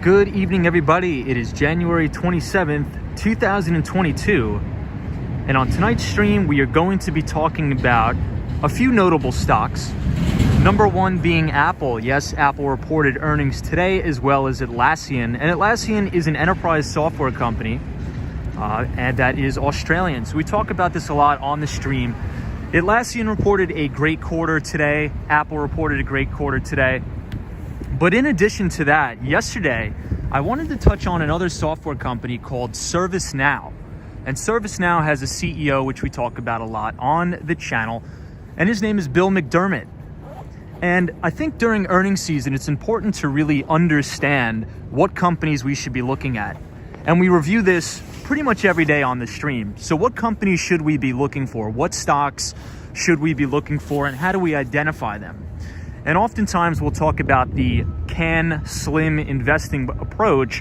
Good evening, everybody. It is January 27th, 2022. And on tonight's stream, we are going to be talking about a few notable stocks. Number one being Apple. Yes, Apple reported earnings today, as well as Atlassian. And Atlassian is an enterprise software company, and that is Australian. So we talk about this a lot on the stream. Atlassian reported a great quarter today. Apple reported a great quarter today. But in addition to that, yesterday, I wanted to touch on another software company called Servicenow. And Servicenow has a CEO, which we talk about a lot on the channel, and his name is Bill McDermott. And I think during earnings season, it's important to really understand what companies we should be looking at. And we review this pretty much every day on the stream. So what companies should we be looking for? What stocks should we be looking for? And how do we identify them? And oftentimes we'll talk about the can-slim investing approach,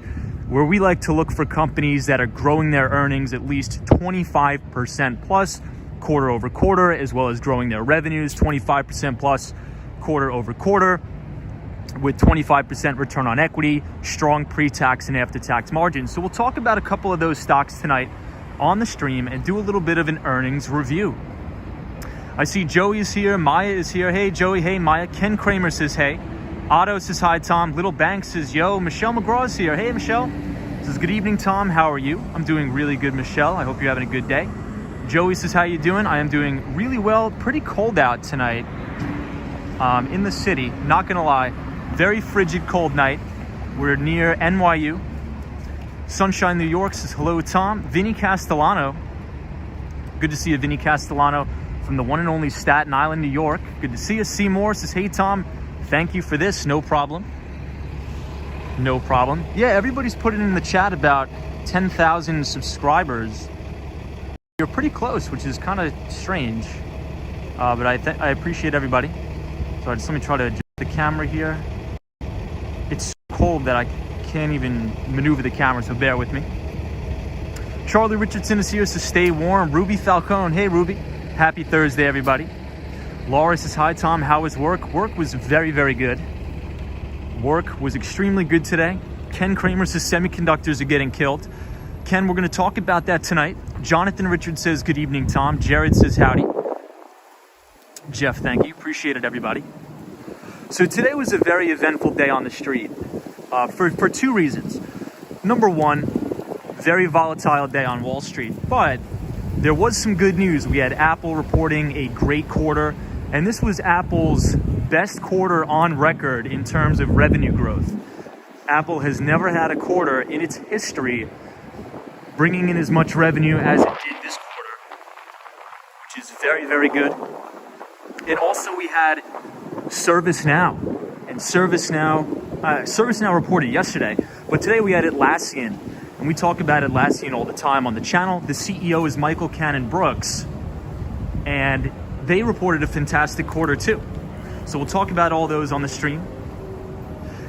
where we like to look for companies that are growing their earnings at least 25% plus quarter over quarter, as well as growing their revenues 25% plus quarter over quarter, with 25% return on equity, strong pre-tax and after-tax margins. So we'll talk about a couple of those stocks tonight on the stream and do a little bit of an earnings review. I see Joey is here, Maya is here. Hey Joey, hey Maya. Ken Kramer says hey. Otto says hi Tom. Little Banks says yo. Michelle McGraw is here. Hey Michelle. Says good evening Tom, how are you? I'm doing really good, Michelle. I hope you're having a good day. Joey says how you doing? I am doing really well. Pretty cold out tonight in the city, not gonna lie. Very frigid cold night. We're near NYU. Sunshine New York says hello Tom. Vinny Castellano. Good to see you, Vinny Castellano, from the one and only Staten Island, New York. Good to see you. Seymour says, hey, Tom, thank you for this. No problem. No problem. Yeah, everybody's putting in the chat about 10,000 subscribers. You're pretty close, which is kind of strange. But I appreciate everybody. So let me try to adjust the camera here. It's so cold that I can't even maneuver the camera, so bear with me. Charlie Richardson is here, so stay warm. Ruby Falcone. Hey, Ruby. Happy Thursday, everybody. Laura says, hi, Tom. How was work? Work was very, very good. Work was extremely good today. Ken Kramer says semiconductors are getting killed. Ken, we're going to talk about that tonight. Jonathan Richard says, good evening, Tom. Jared says, howdy. Jeff, thank you. Appreciate it, everybody. So today was a very eventful day on the street for two reasons. Number one, very volatile day on Wall Street, but there was some good news. We had Apple reporting a great quarter, and this was Apple's best quarter on record in terms of revenue growth. Apple has never had a quarter in its history bringing in as much revenue as it did this quarter, which is very, very good. And also we had Servicenow, and Servicenow reported yesterday, but today we had Atlassian. And we talk about Atlassian all the time on the channel. The CEO is Michael Cannon-Brookes, and they reported a fantastic quarter too. So we'll talk about all those on the stream.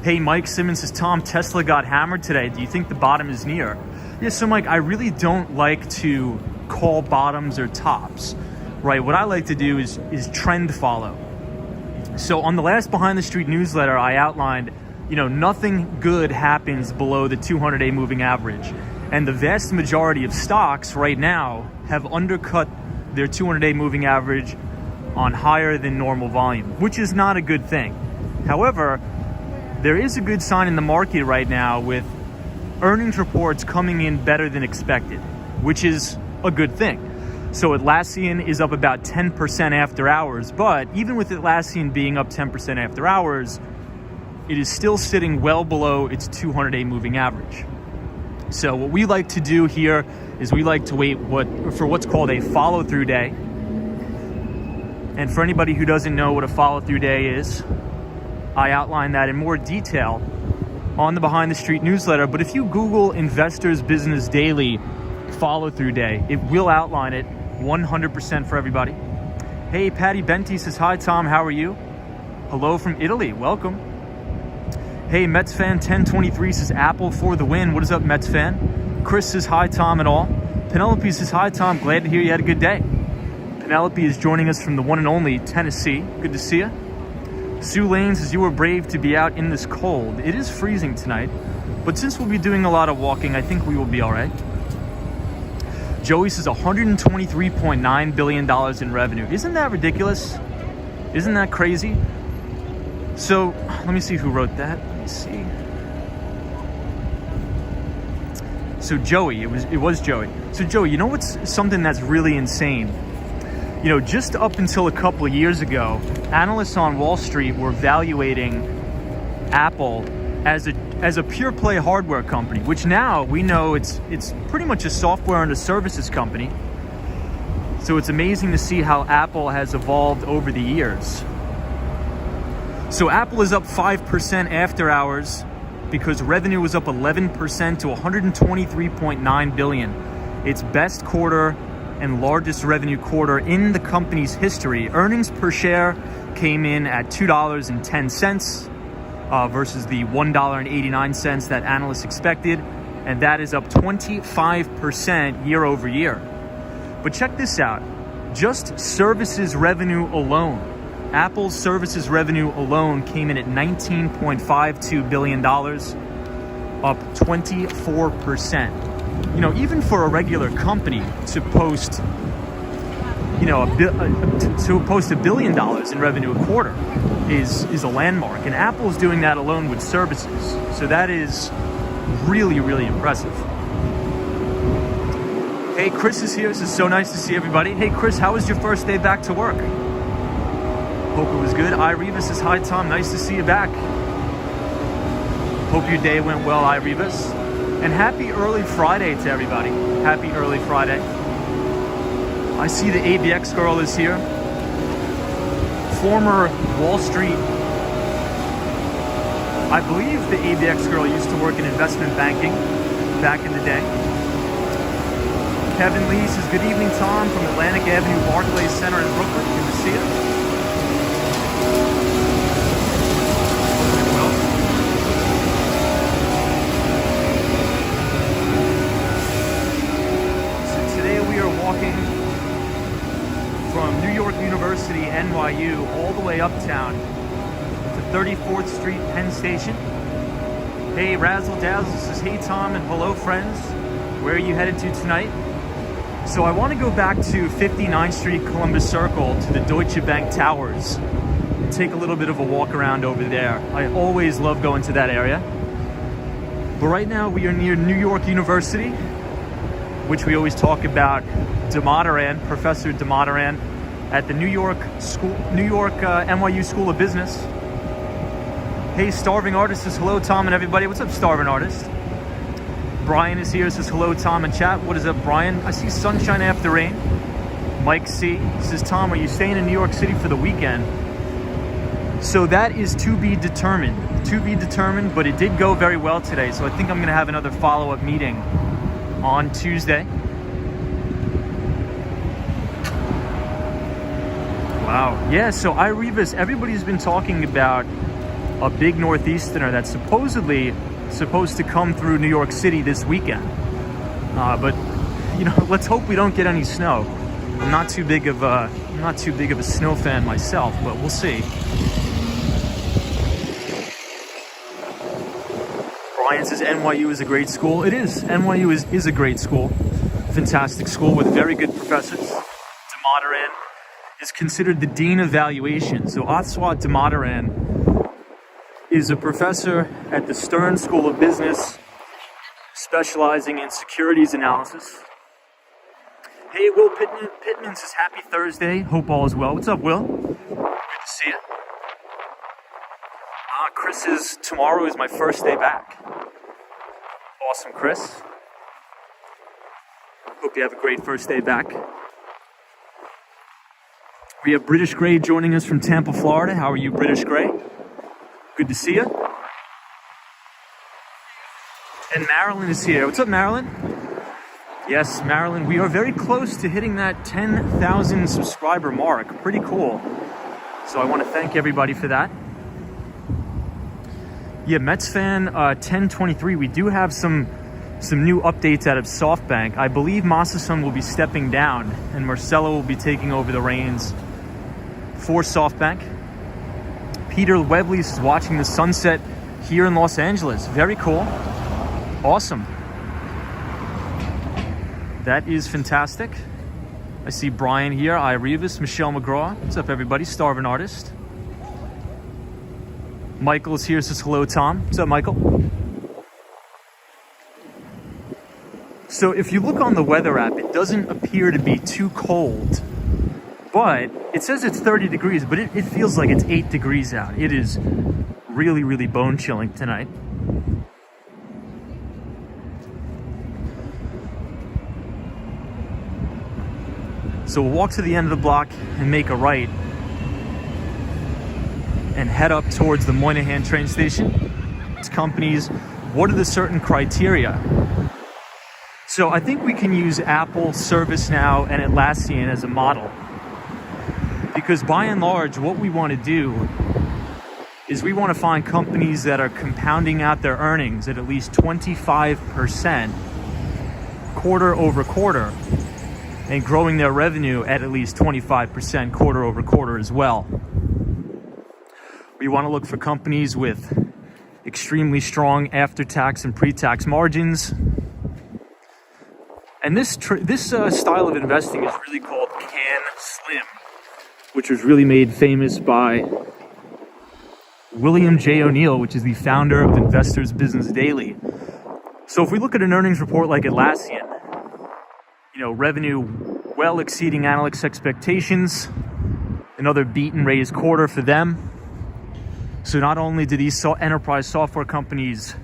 Hey, Mike Simmons says, Tom, Tesla got hammered today. Do you think the bottom is near? Yeah, so Mike, I really don't like to call bottoms or tops, right? What I like to do is trend follow. So on the last Behind the Street newsletter, I outlined, nothing good happens below the 200-day moving average. And the vast majority of stocks right now have undercut their 200-day moving average on higher than normal volume, which is not a good thing. However, there is a good sign in the market right now with earnings reports coming in better than expected, which is a good thing. So Atlassian is up about 10% after hours, but even with Atlassian being up 10% after hours, it is still sitting well below its 200-day moving average. So what we like to do here is we like to wait for what's called a follow-through day. And for anybody who doesn't know what a follow-through day is, I outline that in more detail on the Behind the Street newsletter. But if you Google Investors Business Daily follow-through day, it will outline it 100% for everybody. Hey, Patty Benti says, hi, Tom, how are you? Hello from Italy, welcome. Hey, Mets fan 1023 says, Apple for the win. What is up, Mets fan? Chris says, hi, Tom, and all. Penelope says, hi, Tom, glad to hear you had a good day. Penelope is joining us from the one and only Tennessee. Good to see you. Sue Lane says, you were brave to be out in this cold. It is freezing tonight, but since we'll be doing a lot of walking, I think we will be all right. Joey says $123.9 billion in revenue. Isn't that ridiculous? Isn't that crazy? So let me see who wrote that. Let me see. So Joey, it was Joey. So Joey, you know what's something that's really insane? You know, just up until a couple of years ago, analysts on Wall Street were valuating Apple as a pure play hardware company, which now we know it's pretty much a software and a services company. So it's amazing to see how Apple has evolved over the years. So Apple is up 5% after hours because revenue was up 11% to $123.9 billion. Its best quarter and largest revenue quarter in the company's history. Earnings per share came in at $2.10 versus the $1.89 that analysts expected, and that is up 25% year over year. But check this out, just services revenue alone, Apple's services revenue alone came in at $19.52 billion, up 24%. You know, even for a regular company to post, you know, to post $1 billion in revenue a quarter is a landmark. And Apple is doing that alone with services. So that is really, really impressive. Hey, Chris is here. This is so nice to see everybody. Hey, Chris, how was your first day back to work? Hope it was good. Ireva says, hi, Tom. Nice to see you back. Hope your day went well, Irevas. And happy early Friday to everybody. Happy early Friday. I see the ABX girl is here. Former Wall Street, I believe the ABX girl used to work in investment banking back in the day. Kevin Lee says, good evening, Tom, from Atlantic Avenue Barclays Center in Brooklyn. Good to see you. Walking from New York University, NYU, all the way uptown to 34th Street, Penn Station. Hey, Razzle Dazzle says, hey, Tom, and hello, friends. Where are you headed to tonight? So I want to go back to 59th Street, Columbus Circle, to the Deutsche Bank Towers, and take a little bit of a walk around over there. I always love going to that area. But right now we are near New York University, which we always talk about Professor DeModeran at the NYU School of Business. Hey, Starving Artist says hello, Tom, and everybody. What's up, Starving Artist? Brian is here, says hello, Tom, and chat. What is up, Brian? I see sunshine after rain. Mike C says, Tom, are you staying in New York City for the weekend? So that is to be determined, but it did go very well today. So I think I'm going to have another follow-up meeting on Tuesday. Wow. Yeah, so Irevas, everybody's been talking about a big Northeasterner that's supposedly supposed to come through New York City this weekend. But you know, let's hope we don't get any snow. I'm not too big of a snow fan myself, but we'll see. Brian says NYU is a great school. It is. NYU is a great school. Fantastic school with very good professors. DeModeran is considered the dean of valuation. So Aswat DeModeran is a professor at the Stearns School of Business, specializing in securities analysis. Hey, Will Pittman says happy Thursday. Hope all is well. What's up, Will? Good to see you. Chris tomorrow is my first day back. Awesome, Chris. Hope you have a great first day back. We have British Gray joining us from Tampa, Florida. How are you, British Gray? Good to see you. And Marilyn is here. What's up, Marilyn? Yes, Marilyn, we are very close to hitting that 10,000 subscriber mark. Pretty cool. So I want to thank everybody for that. Yeah, Mets fan 1023, we do have some new updates out of SoftBank. I believe Masason will be stepping down and Marcelo will be taking over the reins for SoftBank. Peter Webley is watching the sunset here in Los Angeles. Very cool. Awesome. That is fantastic. I see Brian here, I Revis, Michelle McGraw. What's up, everybody? Starving Artist. Michael is here, says hello, Tom. What's up, Michael? So if you look on the weather app, it doesn't appear to be too cold, but it says it's 30 degrees, but it feels like it's 8 degrees out. It is really, really bone chilling tonight. So we'll walk to the end of the block and make a right and head up towards the Moynihan train station. These companies, what are the certain criteria? So I think we can use Apple, Servicenow, and Atlassian as a model. Because by and large, what we want to do is we want to find companies that are compounding out their earnings at least 25% quarter over quarter and growing their revenue at least 25% quarter over quarter as well. We want to look for companies with extremely strong after-tax and pre-tax margins. And this style of investing is really called Can Slim, which was really made famous by William J. O'Neill, which is the founder of Investors Business Daily. So if we look at an earnings report like Atlassian, revenue well exceeding analysts' expectations, another beat and raise quarter for them. So not only do these enterprise software companies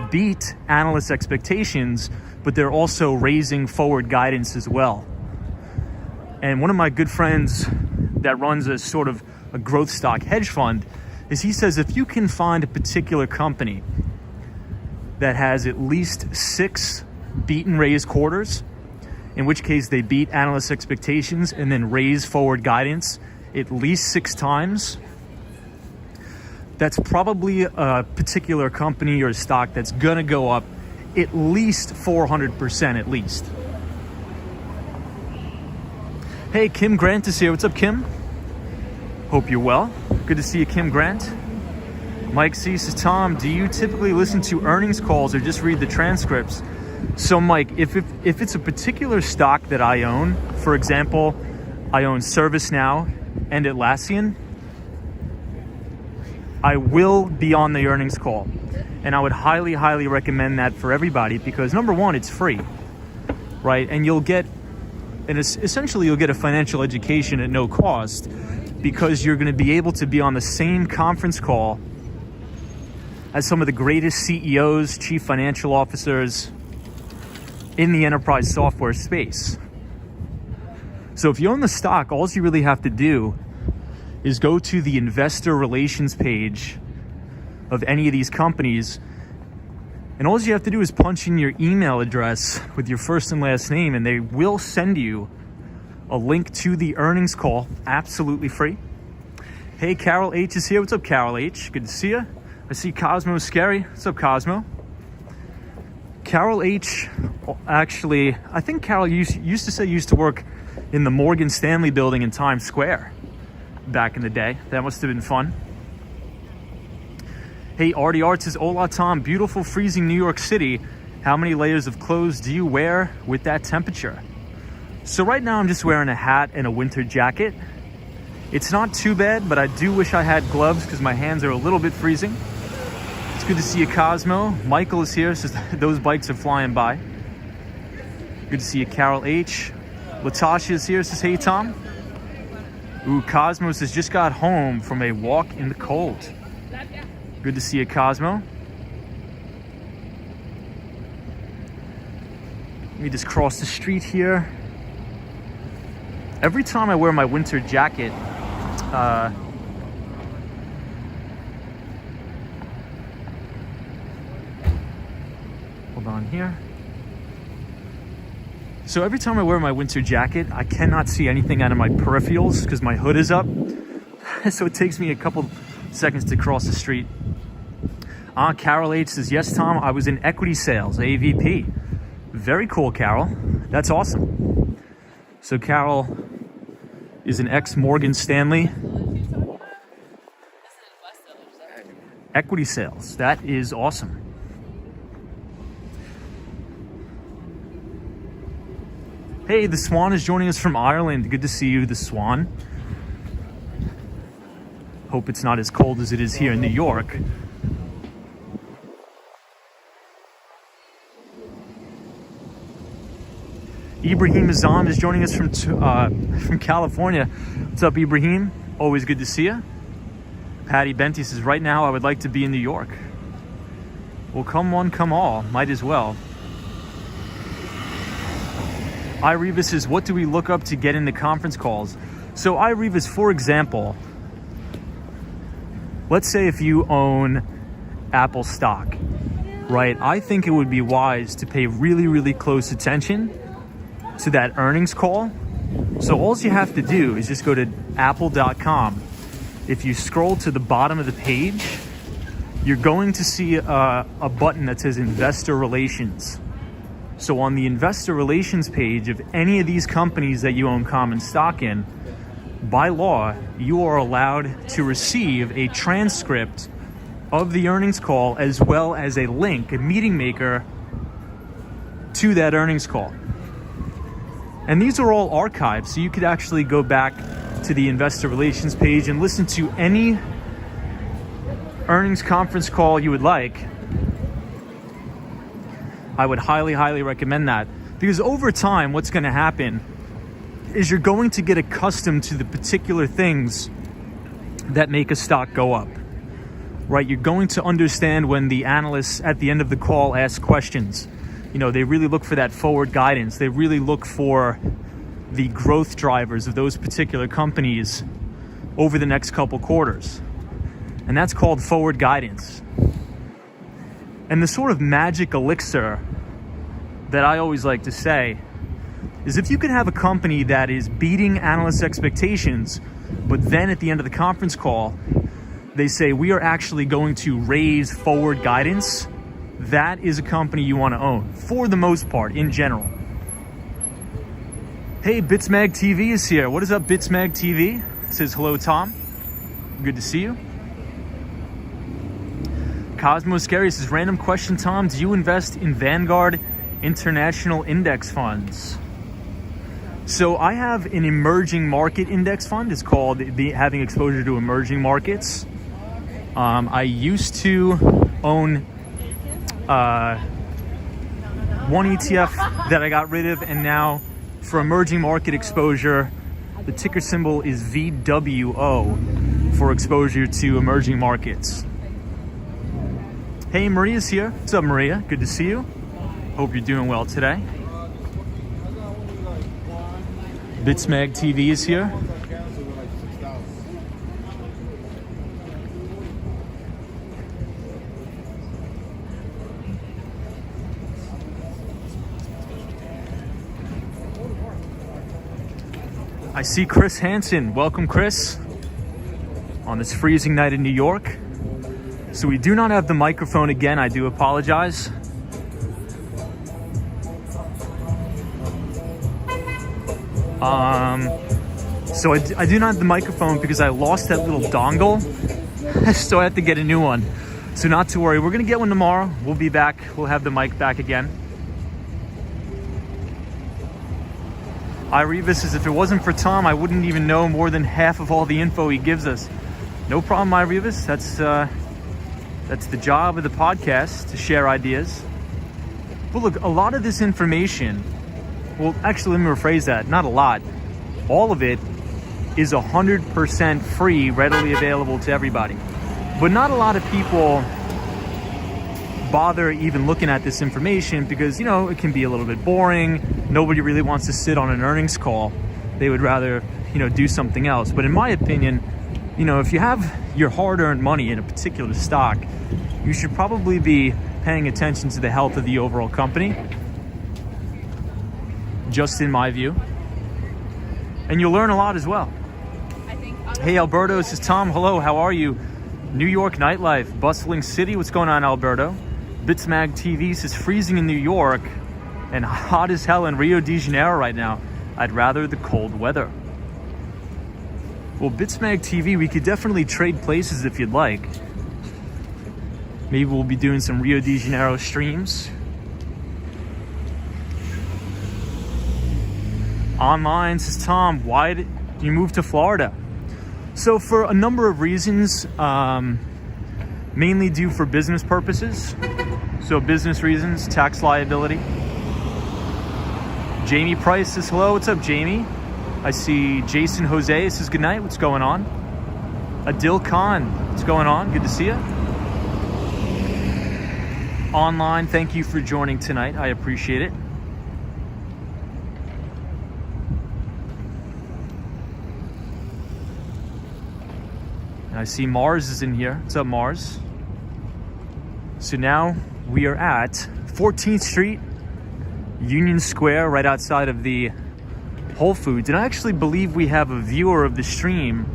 beat analysts' expectations, but they're also raising forward guidance as well. And one of my good friends that runs a sort of a growth stock hedge fund he says if you can find a particular company that has at least 6 beat and raise quarters, in which case they beat analyst expectations and then raise forward guidance at least 6 times, that's probably a particular company or stock that's going to go up at least 400% at least. Hey, Kim Grant is here. What's up, Kim? Hope you're well. Good to see you, Kim Grant. Mike C says, Tom, do you typically listen to earnings calls or just read the transcripts? So, Mike, if it's a particular stock that I own, for example, I own Servicenow and Atlassian, I will be on the earnings call. And I would highly, highly recommend that for everybody because, number one, it's free, right? And essentially you'll get a financial education at no cost because you're going to be able to be on the same conference call as some of the greatest CEOs, chief financial officers in the enterprise software space. So if you own the stock, all you really have to do is go to the investor relations page of any of these companies, and all you have to do is punch in your email address with your first and last name, and they will send you a link to the earnings call, absolutely free. Hey, Carol H is here. What's up, Carol H? Good to see you. I see Cosmo Scary. What's up, Cosmo? Carol H, actually, I think Carol used to work in the Morgan Stanley building in Times Square back in the day. That must have been fun. Hey, Artie Art says, hola, Tom. Beautiful, freezing New York City. How many layers of clothes do you wear with that temperature? So right now I'm just wearing a hat and a winter jacket. It's not too bad, but I do wish I had gloves because my hands are a little bit freezing. It's good to see you, Cosmo. Michael is here, says those bikes are flying by. Good to see you, Carol H. Latasha is here, says, hey, Tom. Ooh, Cosmo says, just got home from a walk in the cold. Good to see you, Cosmo. Let me just cross the street here. Every time I wear my winter jacket, hold on here. So every time I wear my winter jacket, I cannot see anything out of my peripherals because my hood is up. So it takes me a couple seconds to cross the street. Carol H says, yes, Tom, I was in equity sales, AVP. Very cool, Carol. That's awesome. So Carol is an ex-Morgan Stanley. equity sales. That is awesome. Hey, the Swan is joining us from Ireland. Good to see you, the Swan. Hope it's not as cold as it is here in New York. Ibrahim Azam is joining us from California. What's up, Ibrahim? Always good to see you. Patty Benty says, right now I would like to be in New York. Well, come one, come all. Might as well. iRevis says, what do we look up to get in the conference calls? So iRevis, for example, let's say if you own Apple stock, right? I think it would be wise to pay really, really close attention to that earnings call. So all you have to do is just go to apple.com. If you scroll to the bottom of the page, you're going to see a button that says Investor Relations. So on the Investor Relations page of any of these companies that you own common stock in, by law, you are allowed to receive a transcript of the earnings call as well as a link, a meeting maker to that earnings call. And these are all archived, so you could actually go back to the Investor Relations page and listen to any earnings conference call you would like. I would highly, highly recommend that, because over time, what's going to happen is you're going to get accustomed to the particular things that make a stock go up, right? You're going to understand when the analysts at the end of the call ask questions. You know, they really look for that forward guidance. They really look for the growth drivers of those particular companies over the next couple quarters. And that's called forward guidance. And the sort of magic elixir that I always like to say is if you can have a company that is beating analysts' expectations, but then at the end of the conference call, they say, we are actually going to raise forward guidance, that is a company you want to own, for the most part, in general. Hey, Bitsmag TV is here. What is up, Bitsmag TV? It says, hello, Tom. Good to see you. Cosmo Scary says, random question, Tom. Do you invest in Vanguard International Index Funds? So I have an emerging market index fund. It's called having exposure to emerging markets. I used to own one ETF that I got rid of, and now for emerging market exposure, the ticker symbol is VWO for exposure to emerging markets. Hey, Maria's here. What's up, Maria? Good to see you. Hope you're doing well today. Bitsmag TV is here. I see Chris Hansen. Welcome, Chris, on this freezing night in New York. So we do not have the microphone again. I do apologize. So I do not have the microphone because I lost that little dongle. So I have to get a new one. So not to worry. We're going to get one tomorrow. We'll be back. We'll have the mic back again. iRevis says, if it wasn't for Tom, I wouldn't even know more than half of all the info he gives us. No problem, iRevis. That's the job of the podcast, to share ideas. But look, a lot of this information, well, actually, let me rephrase that. Not a lot. All of it is 100% free, readily available to everybody. But not a lot of people bother even looking at this information because, you know, it can be a little bit boring. Nobody really wants to sit on an earnings call. They would rather, you know, do something else. But in my opinion, you know, if you have your hard-earned money in a particular stock, you should probably be paying attention to the health of the overall company, just in my view. And you'll learn a lot as well. Hey, Alberto says, Tom, hello, how are you? New York nightlife, bustling city. What's going on, Alberto? Bitsmag TV says, freezing in New York and hot as hell in Rio de Janeiro right now. I'd rather the cold weather. Well, Bitsmag TV, we could definitely trade places if you'd like. Maybe we'll be doing some Rio de Janeiro streams. Online says, Tom, why did you move to Florida? So for a number of reasons, mainly due for business purposes. So business reasons, tax liability. Jamie Price says, hello, what's up, Jamie? I see Jason Jose says, good night, what's going on? Adil Khan, what's going on? Good to see you. Online, thank you for joining tonight. I appreciate it. And I see Mars is in here. What's up, Mars? So now we are at 14th Street, Union Square, right outside of the Whole Foods. And I actually believe we have a viewer of the stream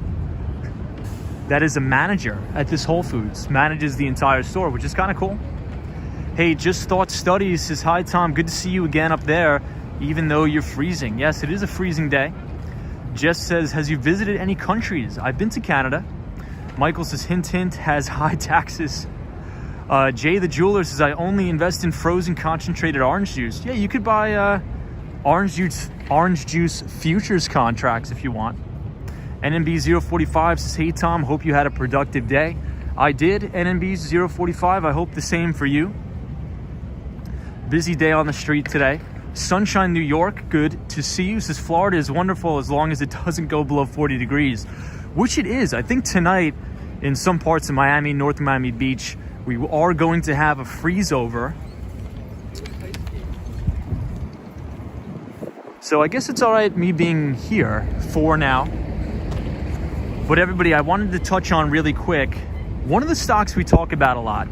that is a manager at this Whole Foods, manages the entire store, which is kind of cool. Hey, Just Thought Studies says, hi, Tom, good to see you again up there, even though you're freezing. Yes, it is a freezing day. Jess says, has you visited any countries? I've been to Canada. Michael says, hint, hint, has high taxes. Jay the Jeweler says, I only invest in frozen concentrated orange juice. Yeah, you could buy orange juice futures contracts if you want. NMB 045 says, hey, Tom, hope you had a productive day. I did. NMB 045, I hope the same for you. Busy day on the street today. Sunshine, New York, good to see you. Says Florida is wonderful as long as it doesn't go below 40 degrees, which it is. I think tonight in some parts of Miami, North Miami Beach, we are going to have a freeze over. So I guess it's all right me being here for now. But everybody, I wanted to touch on really quick, one of the stocks we talk about a lot,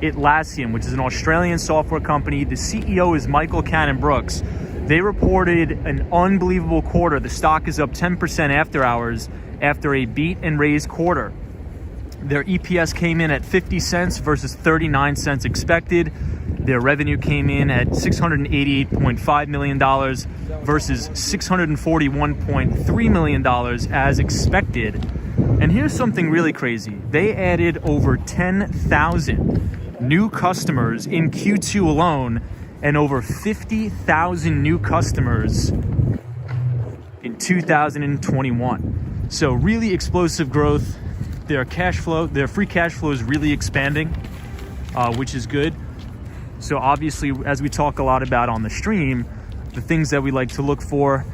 Atlassian, which is an Australian software company. The CEO is Michael Cannon-Brookes. They reported an unbelievable quarter. The stock is up 10% after hours after a beat and raise quarter. Their EPS came in at 50 cents versus 39 cents expected. Their revenue came in at $688.5 million versus $641.3 million as expected. And here's something really crazy. They added over 10,000 new customers in Q2 alone and over 50,000 new customers in 2021. So really explosive growth. Their free cash flow is really expanding, which is good. So obviously, as we talk a lot about on the stream, the things that we like to look for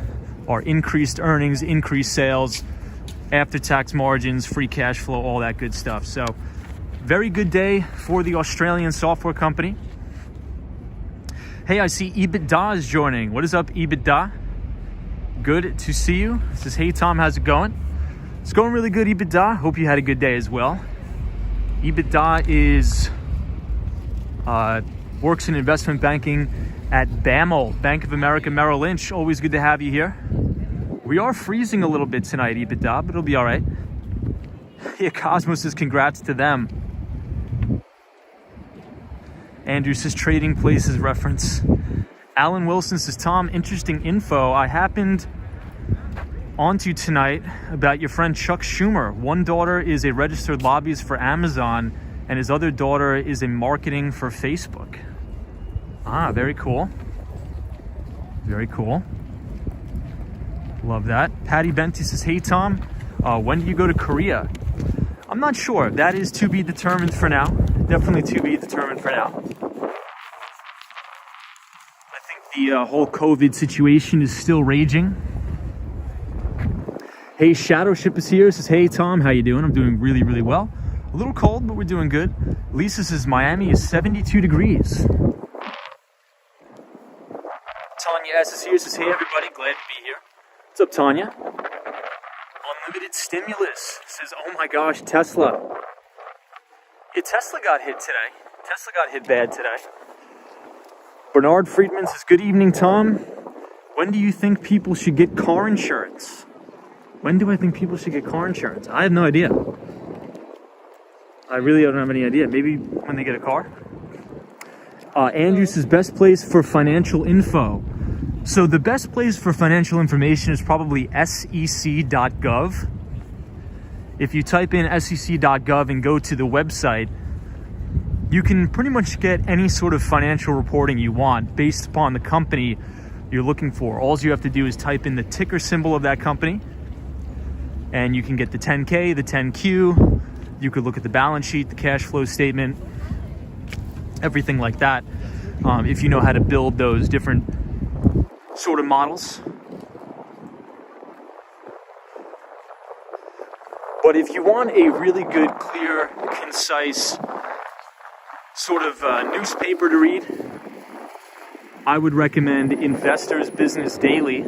are increased earnings, increased sales, after-tax margins, free cash flow, all that good stuff. So very good day for the Australian software company. Hey, I see EBITDA is joining. What is up, EBITDA? Good to see you. It says, hey, Tom, how's it going? It's going really good, EBITDA. Hope you had a good day as well. EBITDA is works in investment banking at BAML, Bank of America Merrill Lynch. Always good to have you here. We are freezing a little bit tonight, EBITDA, but it'll be all right. Yeah, Cosmos says congrats to them. Andrew says Trading Places reference. Alan Wilson says, Tom, interesting info I happened onto tonight about your friend Chuck Schumer. One daughter is a registered lobbyist for Amazon and his other daughter is in marketing for Facebook. Ah, very cool. Very cool. Love that. Patty Benty says, hey, Tom, when do you go to Korea? I'm not sure. That is to be determined for now. Definitely to be determined for now. I think the whole COVID situation is still raging. Hey, Shadowship is here. Says, hey, Tom, how you doing? I'm doing really, really well. A little cold, but we're doing good. Lisa says, Miami is 72 degrees. Tanya S is here. Says, hey, everybody, glad to be here. What's up, Tanya? Unlimited Stimulus says, oh my gosh, Tesla. Yeah, Tesla got hit today. Tesla got hit bad today. Bernard Friedman says, good evening, Tom. When do you think people should get car insurance? When do I think people should get car insurance? I have no idea. I really don't have any idea. Maybe when they get a car. Andrew says, best place for financial info. So the best place for financial information is probably You can pretty much get any sort of financial reporting you want based upon the company you're looking for. All you have to do is type in the ticker symbol of that company, and you can get the 10K, the 10Q. You could look at the balance sheet, the cash flow statement, everything like that, if you know how to build those different sort of models. But if you want a really good, clear, concise sort of newspaper to read, I would recommend Investors Business Daily.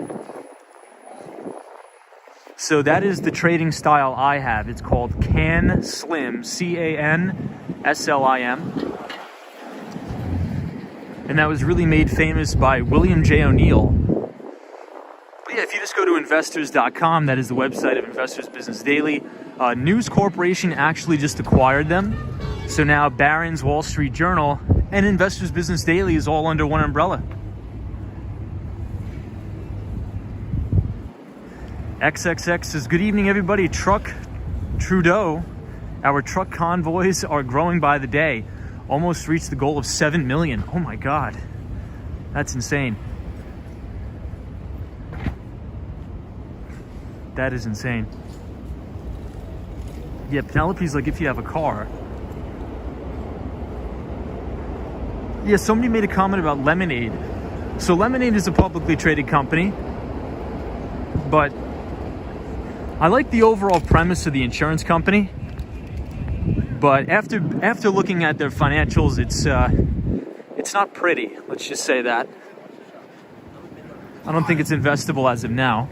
So that is the trading style I have. It's called Can Slim, CANSLIM. And that was really made famous by William J. O'Neill. But yeah, if you just go to investors.com, that is the website of Investors Business Daily. News Corporation actually just acquired them. So now Barron's, Wall Street Journal, and Investors Business Daily is all under one umbrella. XXX says, good evening, everybody. Truck Trudeau. Our truck convoys are growing by the day. Almost reached the goal of 7 million. Oh my God. That's insane. That is insane. Yeah, Penelope's like, if you have a car. Yeah, somebody made a comment about Lemonade. So Lemonade is a publicly traded company, but I like the overall premise of the insurance company. But after looking at their financials, it's not pretty. Let's just say that. I don't think it's investable as of now.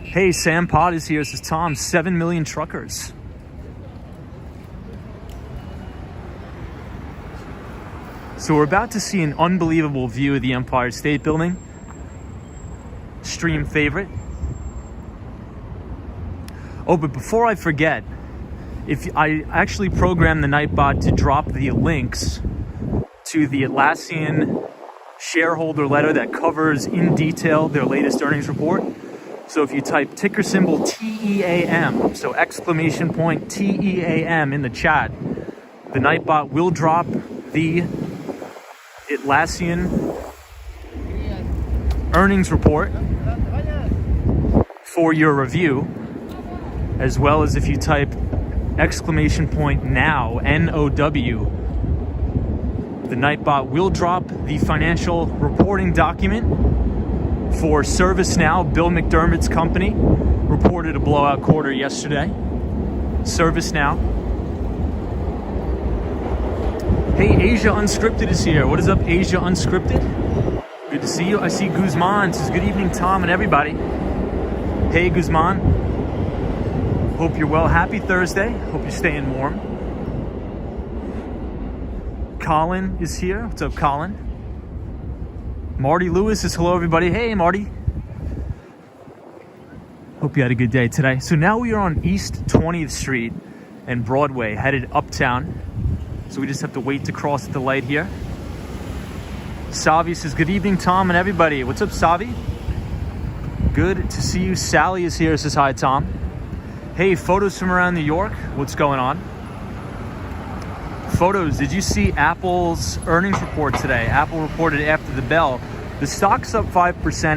Hey, Sam Pod is here. Says Tom, 7 million truckers. So we're about to see an unbelievable view of the Empire State Building. Stream favorite. Oh, but before I forget, if I actually programmed the Nightbot to drop the links to the Atlassian shareholder letter that covers in detail their latest earnings report. So if you type ticker symbol TEAM, so exclamation point TEAM in the chat, the Nightbot will drop the Atlassian earnings report for your review, as well as if you type exclamation point now, NOW, the Nightbot will drop the financial reporting document for Servicenow. Bill McDermott's company reported a blowout quarter yesterday. Servicenow. Hey, Asia Unscripted is here. What is up, Asia Unscripted? Good to see you. I see Guzman says, good evening, Tom and everybody. Hey, Guzman. Hope you're well. Happy Thursday. Hope you're staying warm. Colin is here. What's up, Colin? Marty Lewis says, hello, everybody. Hey, Marty. Hope you had a good day today. So now we are on East 20th Street and Broadway, headed uptown. So we just have to wait to cross the light here. Savi says, good evening, Tom and everybody. What's up, Savi? Good to see you. Sally is here. Says, hi, Tom. Hey, photos from around New York. What's going on? Photos. Did you see Apple's earnings report today? Apple reported after the bell. The stock's up 5%.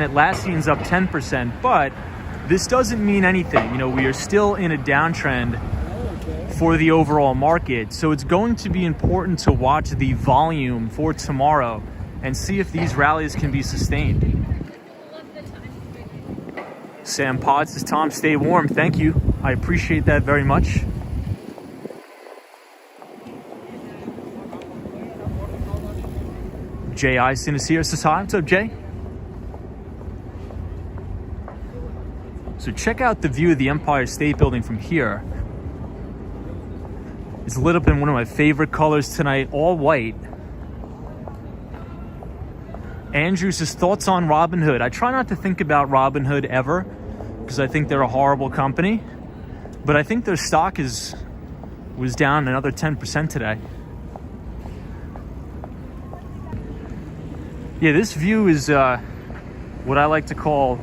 Atlassian's up 10%. But this doesn't mean anything. You know, we are still in a downtrend for the overall market. So it's going to be important to watch the volume for tomorrow and see if these rallies can be sustained. Sam Pod says, Tom, stay warm. Thank you. I appreciate that very much. Jay Eisen is here. Says, hi. What's up, Jay? So check out the view of the Empire State Building from here. It's lit up in one of my favorite colors tonight, all white. Andrew says, thoughts on Robinhood. I try not to think about Robinhood ever because I think they're a horrible company. But I think their stock was down another 10% today. Yeah, this view is what I like to call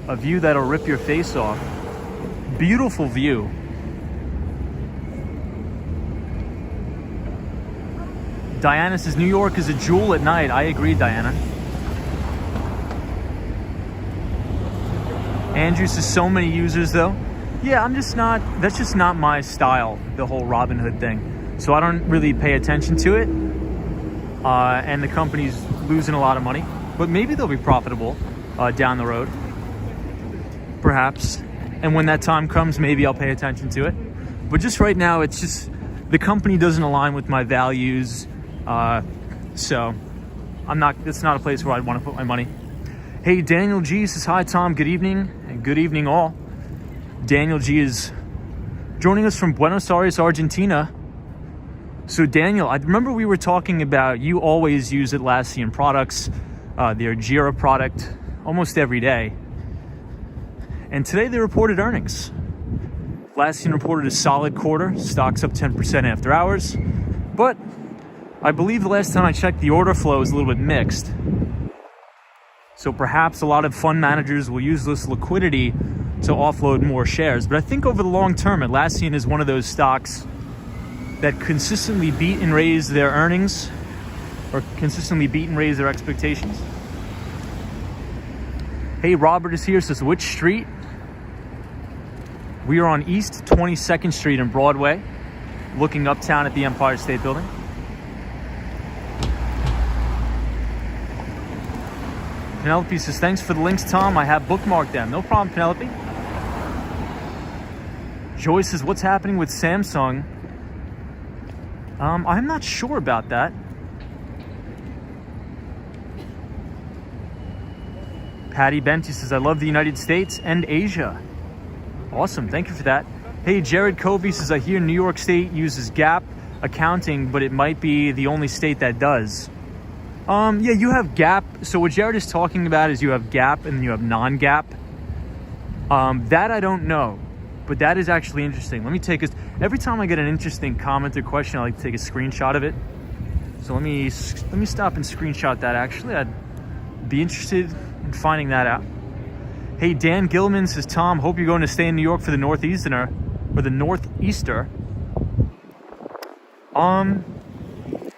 a view that'll rip your face off. Beautiful view. Diana says New York is a jewel at night. I agree, Diana. Andrew says so many users though. Yeah, that's just not my style, the whole Robinhood thing. So I don't really pay attention to it. And the company's losing a lot of money. But maybe they'll be profitable down the road. Perhaps. And when that time comes, maybe I'll pay attention to it. But just right now, it's just, the company doesn't align with my values. So it's not a place where I'd want to put my money. Hey, Daniel G says, hi, Tom, good evening. And good evening all. Daniel G is joining us from Buenos Aires, Argentina. So Daniel, I remember we were talking about you always use Atlassian products, their Jira product, almost every day. And today they reported earnings. Atlassian reported a solid quarter, stocks up 10% after hours. But I believe the last time I checked, the order flow is a little bit mixed. So perhaps a lot of fund managers will use this liquidity to offload more shares. But I think over the long term, Atlassian is one of those stocks that consistently beat and raise their earnings, or consistently beat and raise their expectations. Hey, Robert is here, says which street? We are on East 22nd Street in Broadway, looking uptown at the Empire State Building. Penelope says, thanks for the links, Tom. I have bookmarked them. No problem, Penelope. Joy says, what's happening with Samsung? I'm not sure about that. Patty Benty says, I love the United States and Asia. Awesome, thank you for that. Hey, Jared Covey says, I hear New York State uses GAAP accounting, but it might be the only state that does. Yeah, you have GAAP. So what Jared is talking about is you have GAAP and you have non-GAAP. That I don't know, but that is actually interesting. Let me take every time I get an interesting comment or question, I like to take a screenshot of it. So let me stop and screenshot that. Actually, I'd be interested in finding that out. Hey, Dan Gilman says, Tom, hope you're going to stay in New York for the Northeaster.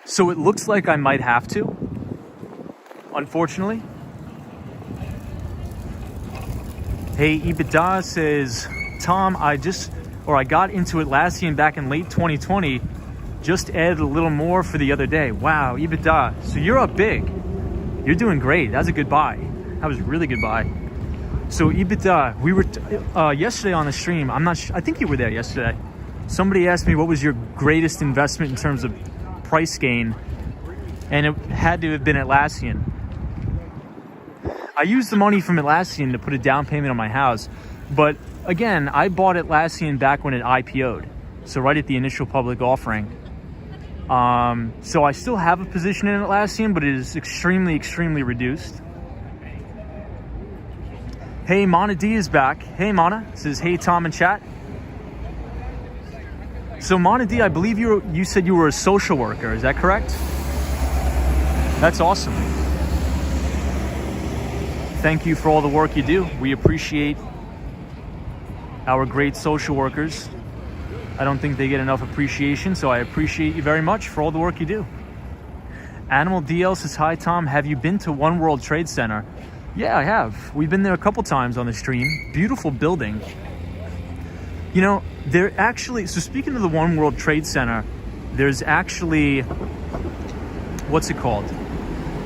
So it looks like I might have to, unfortunately. Hey, EBITDA says, Tom, I got into Atlassian back in late 2020, just added a little more for the other day. Wow, EBITDA. So you're up big. You're doing great. That was a good buy. That was a really good buy. So EBITDA, we were yesterday on the stream. I'm not sure. I think you were there yesterday. Somebody asked me what was your greatest investment in terms of price gain, and it had to have been Atlassian. I used the money from Atlassian to put a down payment on my house, but again, I bought Atlassian back when it IPO'd, so right at the initial public offering. So I still have a position in Atlassian, but it is extremely, extremely reduced. Hey, Mana D is back. Hey, Mana says, hey, Tom and chat. So Mana D, I believe you said you were a social worker. Is that correct? That's awesome. Thank you for all the work you do. We appreciate our great social workers. I don't think they get enough appreciation, so I appreciate you very much for all the work you do. Animal DL says, hi, Tom. Have you been to One World Trade Center? Yeah, I have. We've been there a couple times on the stream. Beautiful building. You know, so speaking of the One World Trade Center, there's actually, what's it called?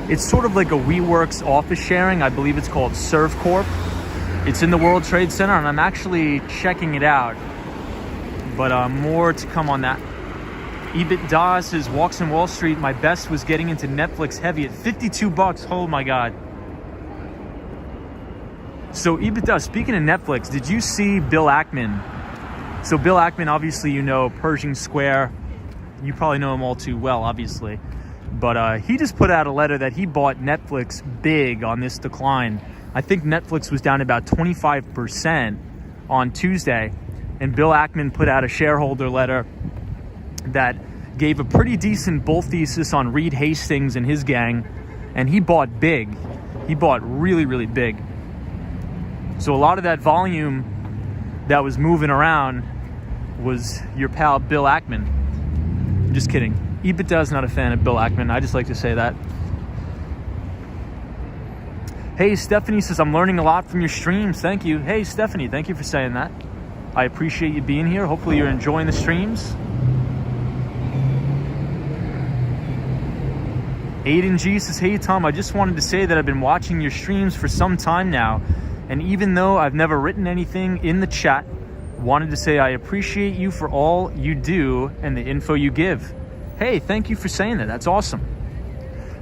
It's sort of like a WeWorks office sharing. I believe it's called ServCorp. It's in the World Trade Center, and I'm actually checking it out. But more to come on that. EBITDA says, walks in Wall Street, my best was getting into Netflix heavy at $52. Oh my God. So EBITDA, speaking of Netflix, did you see Bill Ackman? So Bill Ackman, obviously, you know, Pershing Square. You probably know him all too well, obviously. But he just put out a letter that he bought Netflix big on this decline. I think Netflix was down about 25% on Tuesday. And Bill Ackman put out a shareholder letter that gave a pretty decent bull thesis on Reed Hastings and his gang. And he bought big. He bought really, really big. So a lot of that volume that was moving around was your pal Bill Ackman. I'm just kidding. EBITDA is not a fan of Bill Ackman. I just like to say that. Hey, Stephanie says, I'm learning a lot from your streams. Thank you. Hey, Stephanie, thank you for saying that. I appreciate you being here. Hopefully you're enjoying the streams. Aiden G says, hey, Tom, I just wanted to say that I've been watching your streams for some time now. And even though I've never written anything in the chat, wanted to say I appreciate you for all you do and the info you give. Hey, thank you for saying that. That's awesome.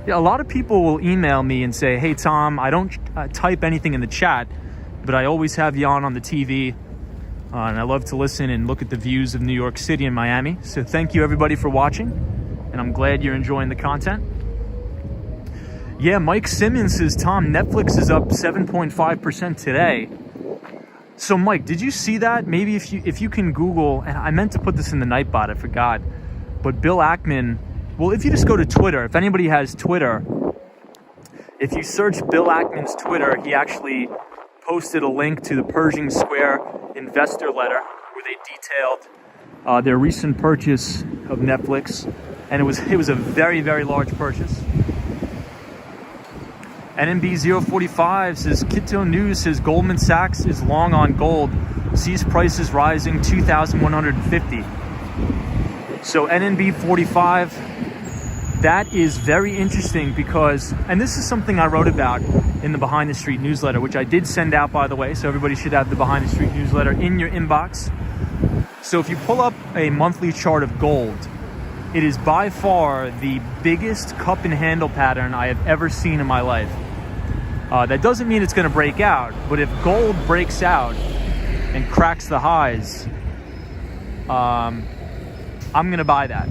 Yeah, a lot of people will email me and say, hey, Tom, I don't type anything in the chat, but I always have you on the TV. And I love to listen and look at the views of New York City and Miami. So thank you, everybody, for watching. And I'm glad you're enjoying the content. Yeah, Mike Simmons says, Tom, Netflix is up 7.5% today. So, Mike, did you see that? Maybe if you can Google, and I meant to put this in the Nightbot, I forgot. But Bill Ackman, well, if you just go to Twitter, if anybody has Twitter, if you search Bill Ackman's Twitter, he actually posted a link to the Pershing Square investor letter where they detailed their recent purchase of Netflix. And it was a very, very large purchase. NMB045 says, Kitto News says Goldman Sachs is long on gold, sees prices rising 2,150. So NMB45, that is very interesting because, and this is something I wrote about in the Behind the Street newsletter, which I did send out, by the way, so everybody should have the Behind the Street newsletter in your inbox. So if you pull up a monthly chart of gold, it is by far the biggest cup and handle pattern I have ever seen in my life. That doesn't mean it's going to break out, but if gold breaks out and cracks the highs, I'm going to buy that.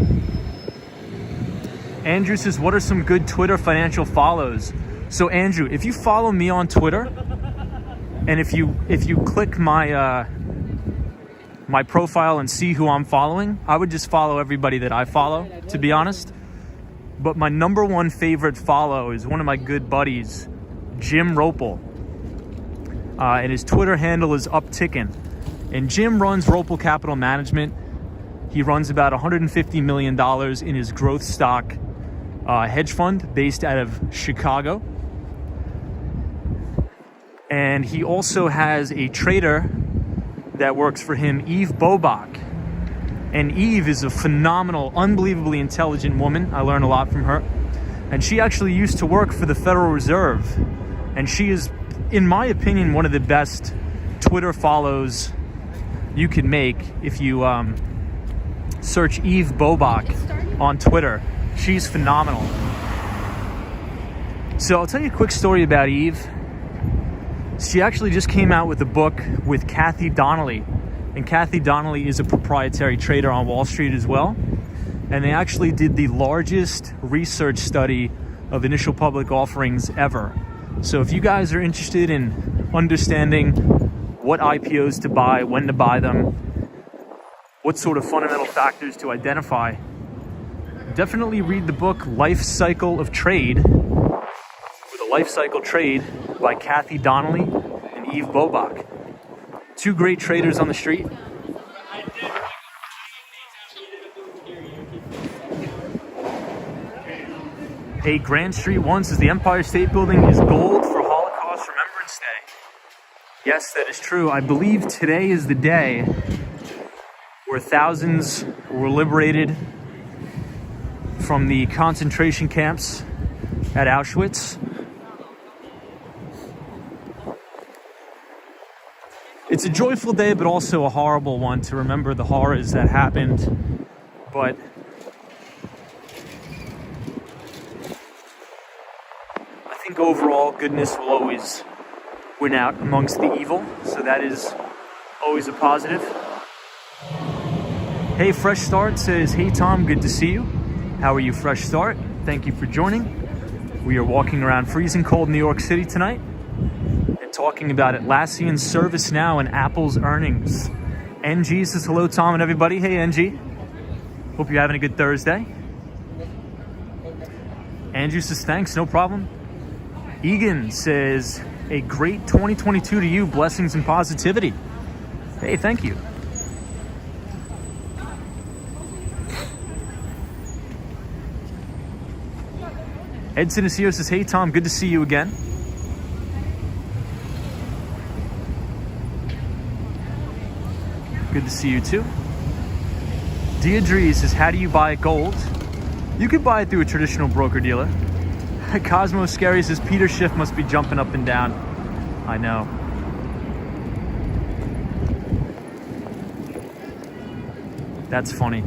Andrew says, what are some good Twitter financial follows? So Andrew, if you follow me on Twitter, and if you click my my profile and see who I'm following, I would just follow everybody that I follow, to be honest. But my number one favorite follow is one of my good buddies, Jim Ropel. And his Twitter handle is Uptickin'. And Jim runs Ropel Capital Management. He runs about $150 million in his growth stock hedge fund based out of Chicago. And he also has a trader that works for him, Eve Bobach. And Eve is a phenomenal, unbelievably intelligent woman. I learn a lot from her. And she actually used to work for the Federal Reserve. And she is, in my opinion, one of the best Twitter follows you can make if you search Eve Bobach on Twitter. She's phenomenal. So I'll tell you a quick story about Eve. She actually just came out with a book with Kathy Donnelly. And Kathy Donnelly is a proprietary trader on Wall Street as well. And they actually did the largest research study of initial public offerings ever. So if you guys are interested in understanding what IPOs to buy, when to buy them, what sort of fundamental factors to identify, definitely read the book Life Cycle of Trade, with a Life Cycle Trade by Kathy Donnelly and Eve Bobach. Two great traders on the street. A Grand Street One says the Empire State Building is gold for Holocaust Remembrance Day. Yes, that is true. I believe today is the day where thousands were liberated from the concentration camps at Auschwitz. It's a joyful day, but also a horrible one to remember the horrors that happened. But I think overall goodness will always win out amongst the evil. So that is always a positive. Hey, Fresh Start says, hey Tom, good to see you. How are you, Fresh Start? Thank you for joining. We are walking around freezing cold New York City tonight and talking about Atlassian, Servicenow, and Apple's earnings. NG says hello, Tom, and everybody. Hey, NG. Hope you're having a good Thursday. Andrew says thanks, no problem. Egan says a great 2022 to you. Blessings and positivity. Hey, thank you. Edson is here, says, hey Tom, good to see you again. Good to see you too. Deirdre says, how do you buy gold? You could buy it through a traditional broker dealer. Cosmo Scary says, Peter Schiff must be jumping up and down. I know. That's funny.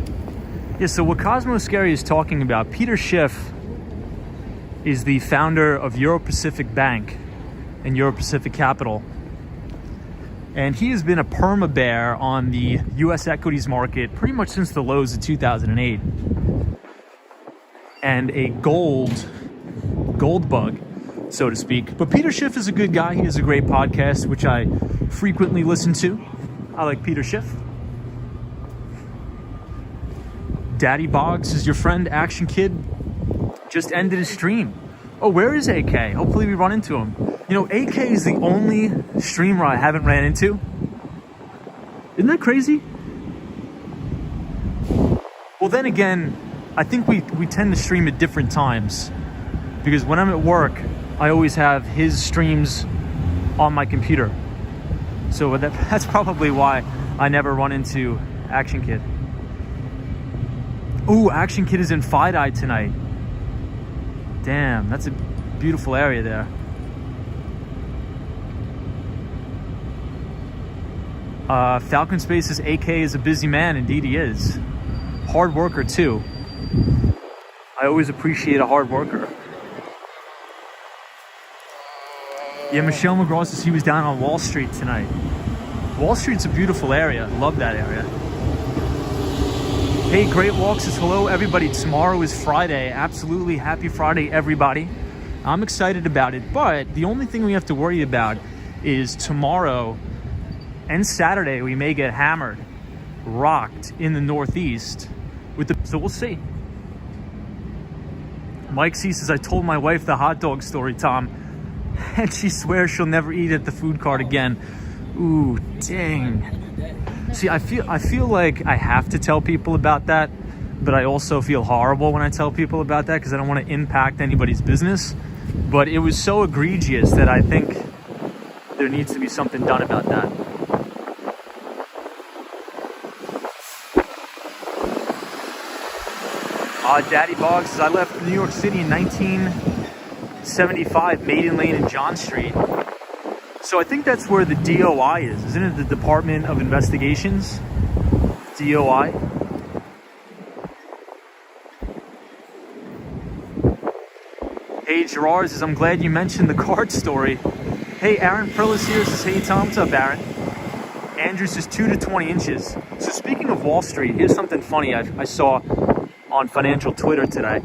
Yeah, so what Cosmo Scary is talking about, Peter Schiff is the founder of Euro Pacific Bank and Euro Pacific Capital. And he has been a perma bear on the US equities market pretty much since the lows of 2008. And a gold bug, so to speak. But Peter Schiff is a good guy. He has a great podcast, which I frequently listen to. I like Peter Schiff. Daddy Boggs is your friend, Action Kid, just ended his stream. Oh, where is AK? Hopefully we run into him. You know, AK is the only streamer I haven't ran into. Isn't that crazy? Well, then again, I think we tend to stream at different times. Because when I'm at work, I always have his streams on my computer. So that's probably why I never run into Action Kid. Ooh, Action Kid is in FiDi tonight. Damn, that's a beautiful area there. Falcon Space says AK is a busy man. Indeed he is. Hard worker too. I always appreciate a hard worker. Yeah, Michelle McGraw says he was down on Wall Street tonight. Wall Street's a beautiful area. Love that area. Hey, Great Walk says, hello everybody. Tomorrow is Friday. Absolutely happy Friday, everybody. I'm excited about it, but the only thing we have to worry about is tomorrow and Saturday we may get hammered, rocked in the Northeast so we'll see. Mike C says, I told my wife the hot dog story, Tom, and she swears she'll never eat at the food cart again. Ooh, dang. See, I feel like I have to tell people about that, but I also feel horrible when I tell people about that because I don't want to impact anybody's business. But it was so egregious that I think there needs to be something done about that. Daddy Boggs says, I left New York City in 1975, Maiden Lane and John Street. So I think that's where the DOI is, isn't it? The Department of Investigations? DOI? Hey, Gerard says, I'm glad you mentioned the card story. Hey, Aaron Perlis here says, hey, Tom. What's up, Aaron? Andrew says 2 to 20 inches. So speaking of Wall Street, here's something funny I saw on financial Twitter today.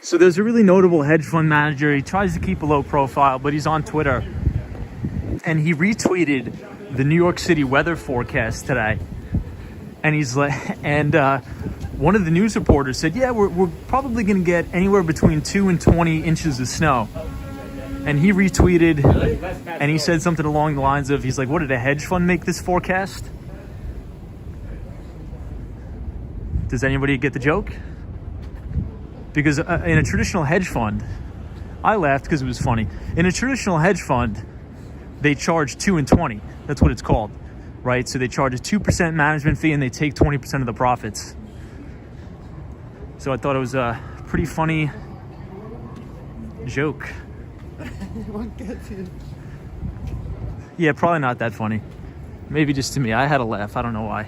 So there's a really notable hedge fund manager. He tries to keep a low profile, but he's on Twitter. And he retweeted the New York City weather forecast today. And he's like, one of the news reporters said, yeah, we're probably going to get anywhere between 2 and 20 inches of snow. And he retweeted, and he said something along the lines of, he's like, what, did a hedge fund make this forecast? Does anybody get the joke? Because in a traditional hedge fund, I laughed because it was funny. In a traditional hedge fund, they charge 2 and 20. That's what it's called, right? So they charge a 2% management fee and they take 20% of the profits. So I thought it was a pretty funny joke. Yeah, probably not that funny. Maybe just to me. I had a laugh. I don't know why.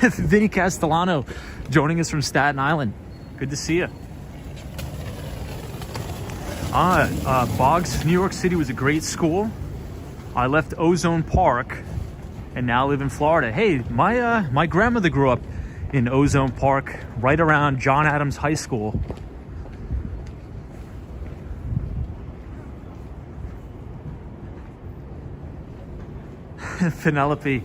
Vinny Castellano joining us from Staten Island. Good to see you. Boggs, New York City was a great school. I left Ozone Park and now live in Florida. Hey, my grandmother grew up in Ozone Park, right around John Adams High School. Penelope,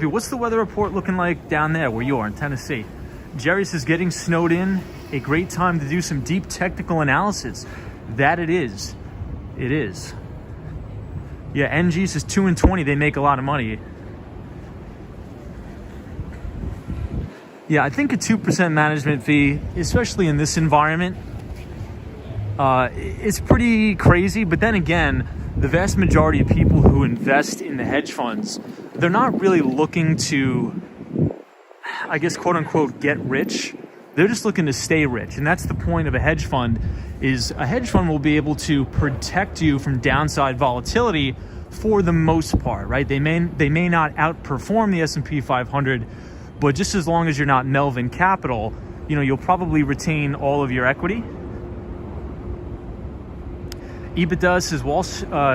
what's the weather report looking like down there where you are in Tennessee? Jerry says, getting snowed in, a great time to do some deep technical analysis. That it is. It is. Yeah, NG says 2 and 20, they make a lot of money. Yeah, I think a 2% management fee, especially in this environment, is pretty crazy. But then again, the vast majority of people who invest in the hedge funds, they're not really looking to, I guess, quote unquote, get rich. They're just looking to stay rich. And that's the point of a hedge fund, is a hedge fund will be able to protect you from downside volatility for the most part, right? They may not outperform the S&P 500, but just as long as you're not Melvin Capital, you'll probably retain all of your equity. EBITDA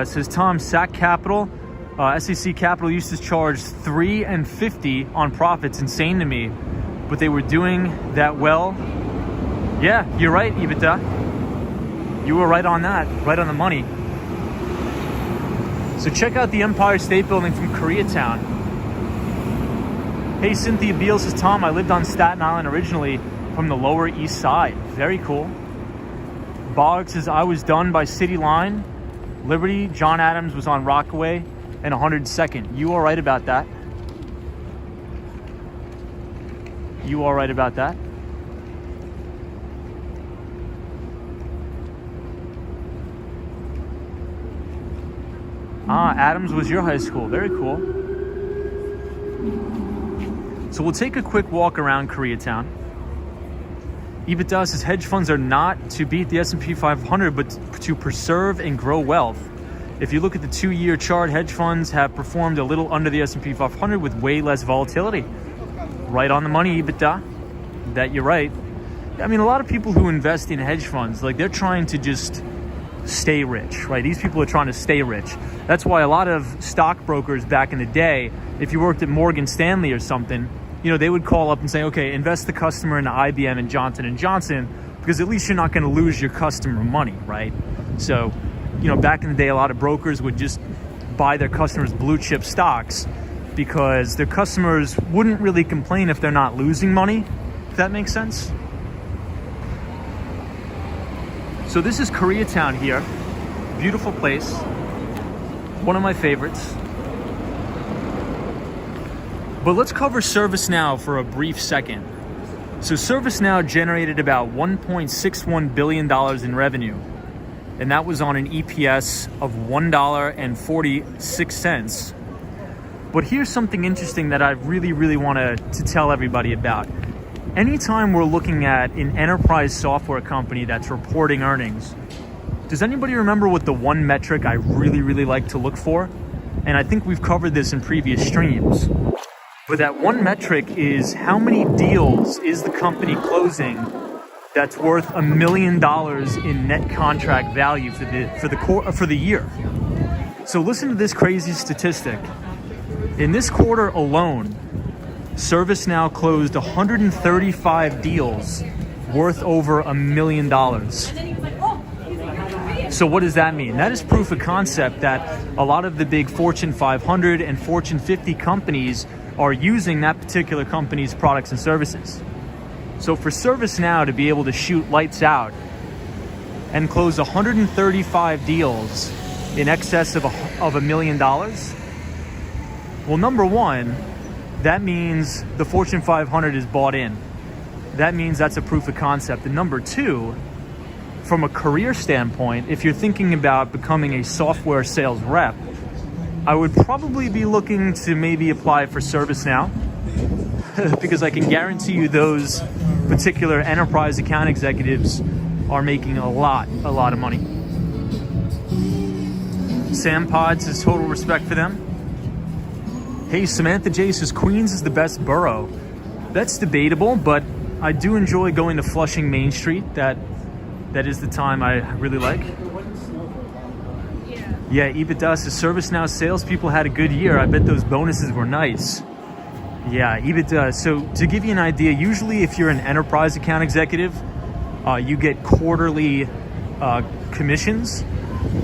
says Tom, SAC Capital, SEC Capital used to charge $3 and $50 on profits. Insane to me, but they were doing that well. Yeah, you're right, EBITDA. You were right on that, right on the money. So check out the Empire State Building from Koreatown. Hey, Cynthia Beal says, Tom, I lived on Staten Island originally from the Lower East Side. Very cool. Boggs says, I was done by City Line, Liberty. John Adams was on Rockaway and 102nd. You are right about that. You are right about that. Adams was your high school. Very cool. So we'll take a quick walk around Koreatown. EBITDA says hedge funds are not to beat the S&P 500, but to preserve and grow wealth. If you look at the 2-year chart, hedge funds have performed a little under the S&P 500 with way less volatility. Right on the money, EBITDA. That you're right. I mean, a lot of people who invest in hedge funds, like, they're trying to just stay rich, right? These people are trying to stay rich. That's why a lot of stockbrokers back in the day, if you worked at Morgan Stanley or something, they would call up and say, okay, invest the customer in IBM and Johnson & Johnson, because at least you're not going to lose your customer money, right? So, back in the day, a lot of brokers would just buy their customers blue chip stocks because their customers wouldn't really complain if they're not losing money, if that makes sense. So this is Koreatown here. Beautiful place. One of my favorites. But let's cover Servicenow for a brief second. So Servicenow generated about $1.61 billion in revenue. And that was on an EPS of $1.46. But here's something interesting that I really want to tell everybody about. Anytime we're looking at an enterprise software company that's reporting earnings, does anybody remember what the one metric I really like to look for? And I think we've covered this in previous streams. But that one metric is how many deals is the company closing that's worth $1 million in net contract value for the year. So listen to this crazy statistic. In this quarter alone, Servicenow closed 135 deals worth over $1 million. So what does that mean? That is proof of concept that a lot of the big Fortune 500 and Fortune 50 companies are using that particular company's products and services. So for Servicenow to be able to shoot lights out and close 135 deals in excess of $1 million, well, number one, that means the Fortune 500 is bought in. That means that's a proof of concept. And number two, from a career standpoint, if you're thinking about becoming a software sales rep, I would probably be looking to maybe apply for Servicenow because I can guarantee you those particular enterprise account executives are making a lot of money. Sam Pod says total respect for them. Hey, Samantha J says Queens is the best borough. That's debatable, but I do enjoy going to Flushing Main Street. That is the time I really like. Yeah, EBITDA says Servicenow salespeople had a good year. I bet those bonuses were nice. Yeah, EBITDA. So to give you an idea, usually if you're an enterprise account executive, you get quarterly commissions.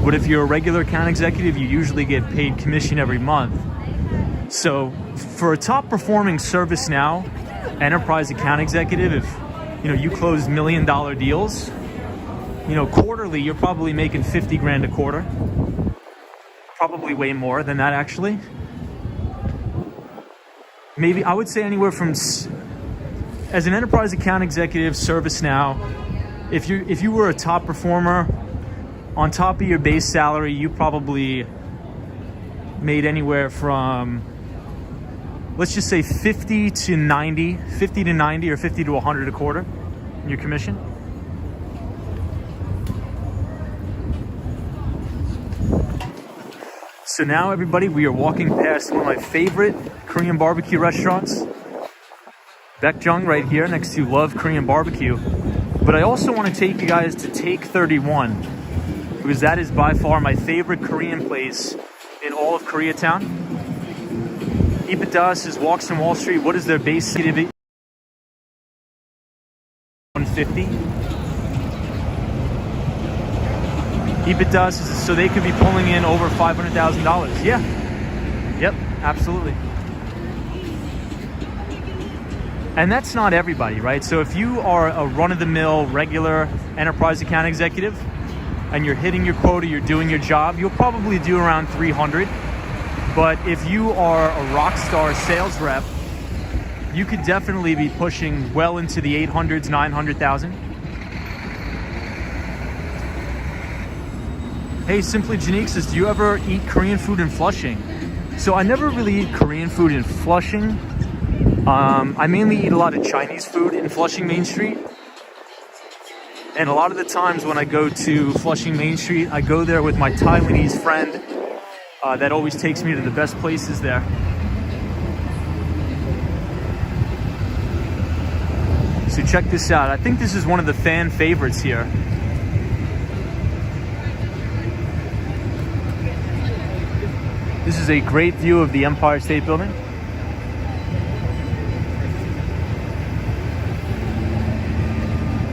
But if you're a regular account executive, you usually get paid commission every month. So for a top performing Servicenow enterprise account executive, if you close $1 million deals, quarterly, you're probably making 50 grand a quarter. Probably way more than that, actually. Maybe I would say anywhere from as an enterprise account executive, Servicenow, if you were a top performer, on top of your base salary, you probably made anywhere from, let's just say 50 to 90 or 50 to 100 a quarter in your commission. So now, everybody, we are walking past one of my favorite Korean barbecue restaurants, Baekjung, right here next to Love Korean Barbecue. But I also want to take you guys to Take 31, because that is by far my favorite Korean place in all of Koreatown. Ipadas is Walks on Wall Street. What is their base city? 150. Ipadas is so they could be pulling in over $500,000. Yeah. Yep, absolutely. And that's not everybody, right? So if you are a run-of-the-mill regular enterprise account executive and you're hitting your quota, you're doing your job, you'll probably do around 300. But if you are a rock star sales rep, you could definitely be pushing well into the 800s, 900,000. Hey, Simply Janique says, do you ever eat Korean food in Flushing? So I never really eat Korean food in Flushing. I mainly eat a lot of Chinese food in Flushing Main Street. And a lot of the times when I go to Flushing Main Street, I go there with my Taiwanese friend that always takes me to the best places there. So check this out. I think this is one of the fan favorites here. This is a great view of the Empire State Building.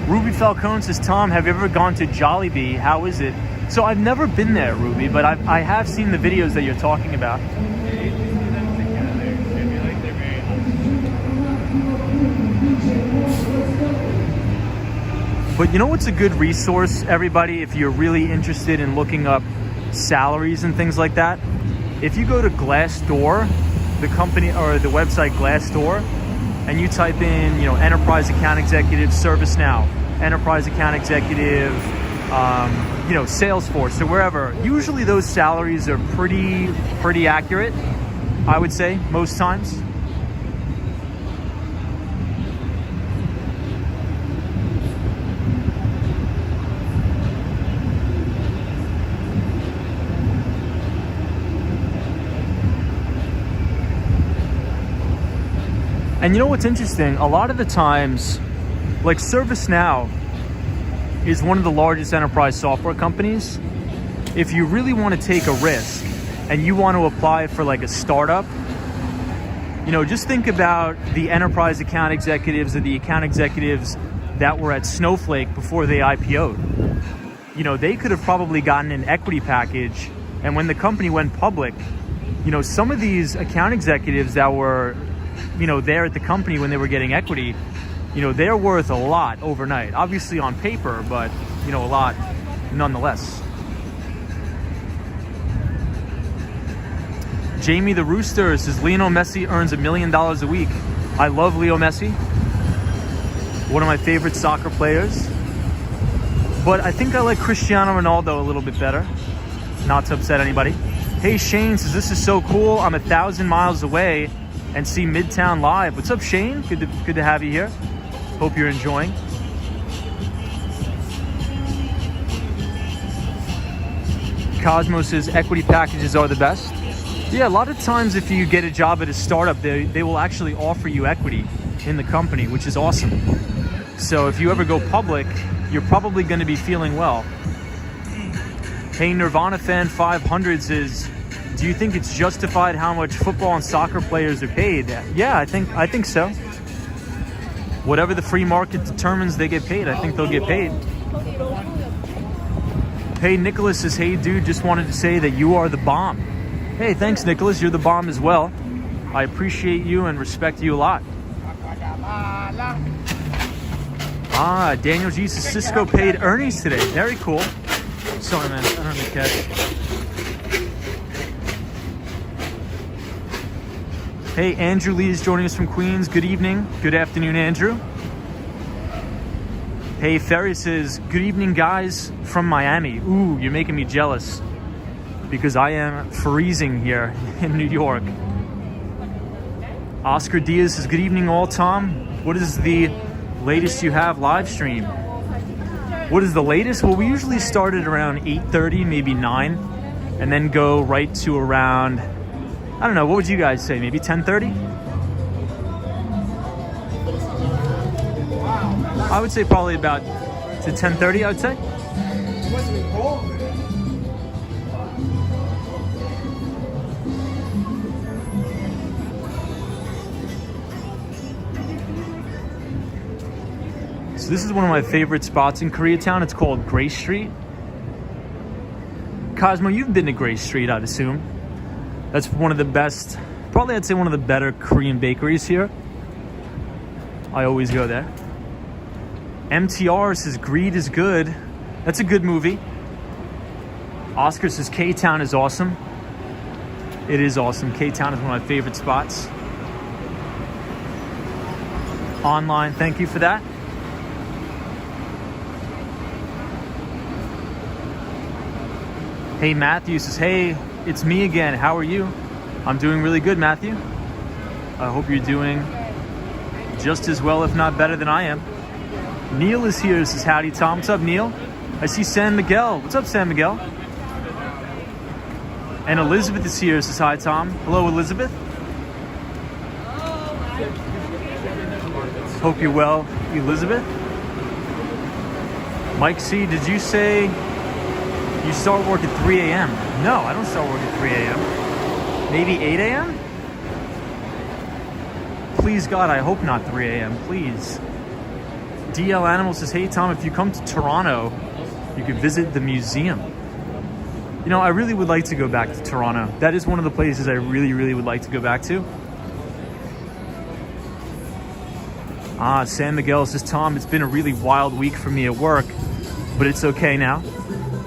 Ruby Falcone says, Tom, have you ever gone to Jollibee? How is it? So I've never been there, Ruby, but I have seen the videos that you're talking about. But you know what's a good resource, everybody, if you're really interested in looking up salaries and things like that? If you go to Glassdoor, the company or the website Glassdoor, and you type in, enterprise account executive, Servicenow, enterprise account executive, Salesforce, or wherever, usually those salaries are pretty accurate, I would say, most times. And you know what's interesting? A lot of the times, like Servicenow is one of the largest enterprise software companies. If you really want to take a risk and you want to apply for like a startup, just think about the enterprise account executives or the account executives that were at Snowflake before they IPO'd. They could have probably gotten an equity package. And when the company went public, some of these account executives that were there at the company when they were getting equity, they're worth a lot overnight. Obviously on paper, but, a lot nonetheless. Jamie the Rooster says, Lionel Messi earns $1 million a week. I love Leo Messi. One of my favorite soccer players. But I think I like Cristiano Ronaldo a little bit better. Not to upset anybody. Hey, Shane says, this is so cool. I'm 1,000 miles away and see Midtown live. What's up, Shane? Good to have you here. Hope you're enjoying. Cosmos says equity packages are the best. Yeah, a lot of times if you get a job at a startup, they will actually offer you equity in the company, which is awesome. So if you ever go public, you're probably going to be feeling well. Hey, Nirvana Fan 500 says, do you think it's justified how much football and soccer players are paid? Yeah, I think so. Whatever the free market determines they get paid, I think they'll get paid. Hey, Nicholas says, hey, dude, just wanted to say that you are the bomb. Hey, thanks, Nicholas. You're the bomb as well. I appreciate you and respect you a lot. Daniel G says, Cisco paid earnings today. Very cool. Sorry, man. I don't have the cash. Hey, Andrew Lee is joining us from Queens. Good evening. Good afternoon, Andrew. Hey, Ferry says, good evening, guys, from Miami. Ooh, you're making me jealous because I am freezing here in New York. Oscar Diaz says, good evening, all. Tom, what is the latest you have live stream? What is the latest? Well, we usually start at around 8:30, maybe 9, and then go right to around, I don't know, what would you guys say? Maybe 10:30? I would say probably about to 10:30, I would say. So this is one of my favorite spots in Koreatown. It's called Gray Street. Cosmo, you've been to Gray Street, I'd assume. That's one of the best, probably I'd say one of the better Korean bakeries here. I always go there. MTR says Greed is good. That's a good movie. Oscar says K-Town is awesome. It is awesome. K-Town is one of my favorite spots. Online, thank you for that. Hey, Matthew says, hey, it's me again. How are you? I'm doing really good, Matthew. I hope you're doing just as well, if not better than I am. Neil is here, says howdy, Tom. What's up, Neil? I see San Miguel. What's up, San Miguel? And Elizabeth is here, says hi, Tom. Hello, Elizabeth. Hope you're well, Elizabeth. Mike C, did you say you start work at 3 a.m.? No, I don't start work at 3 a.m. Maybe 8 a.m.? Please, God, I hope not 3 a.m., please. DL Animal says, hey, Tom, if you come to Toronto, you could visit the museum. You know, I really would like to go back to Toronto. That is one of the places I really, really would like to go back to. San Miguel says, Tom, it's been a really wild week for me at work, but it's okay now.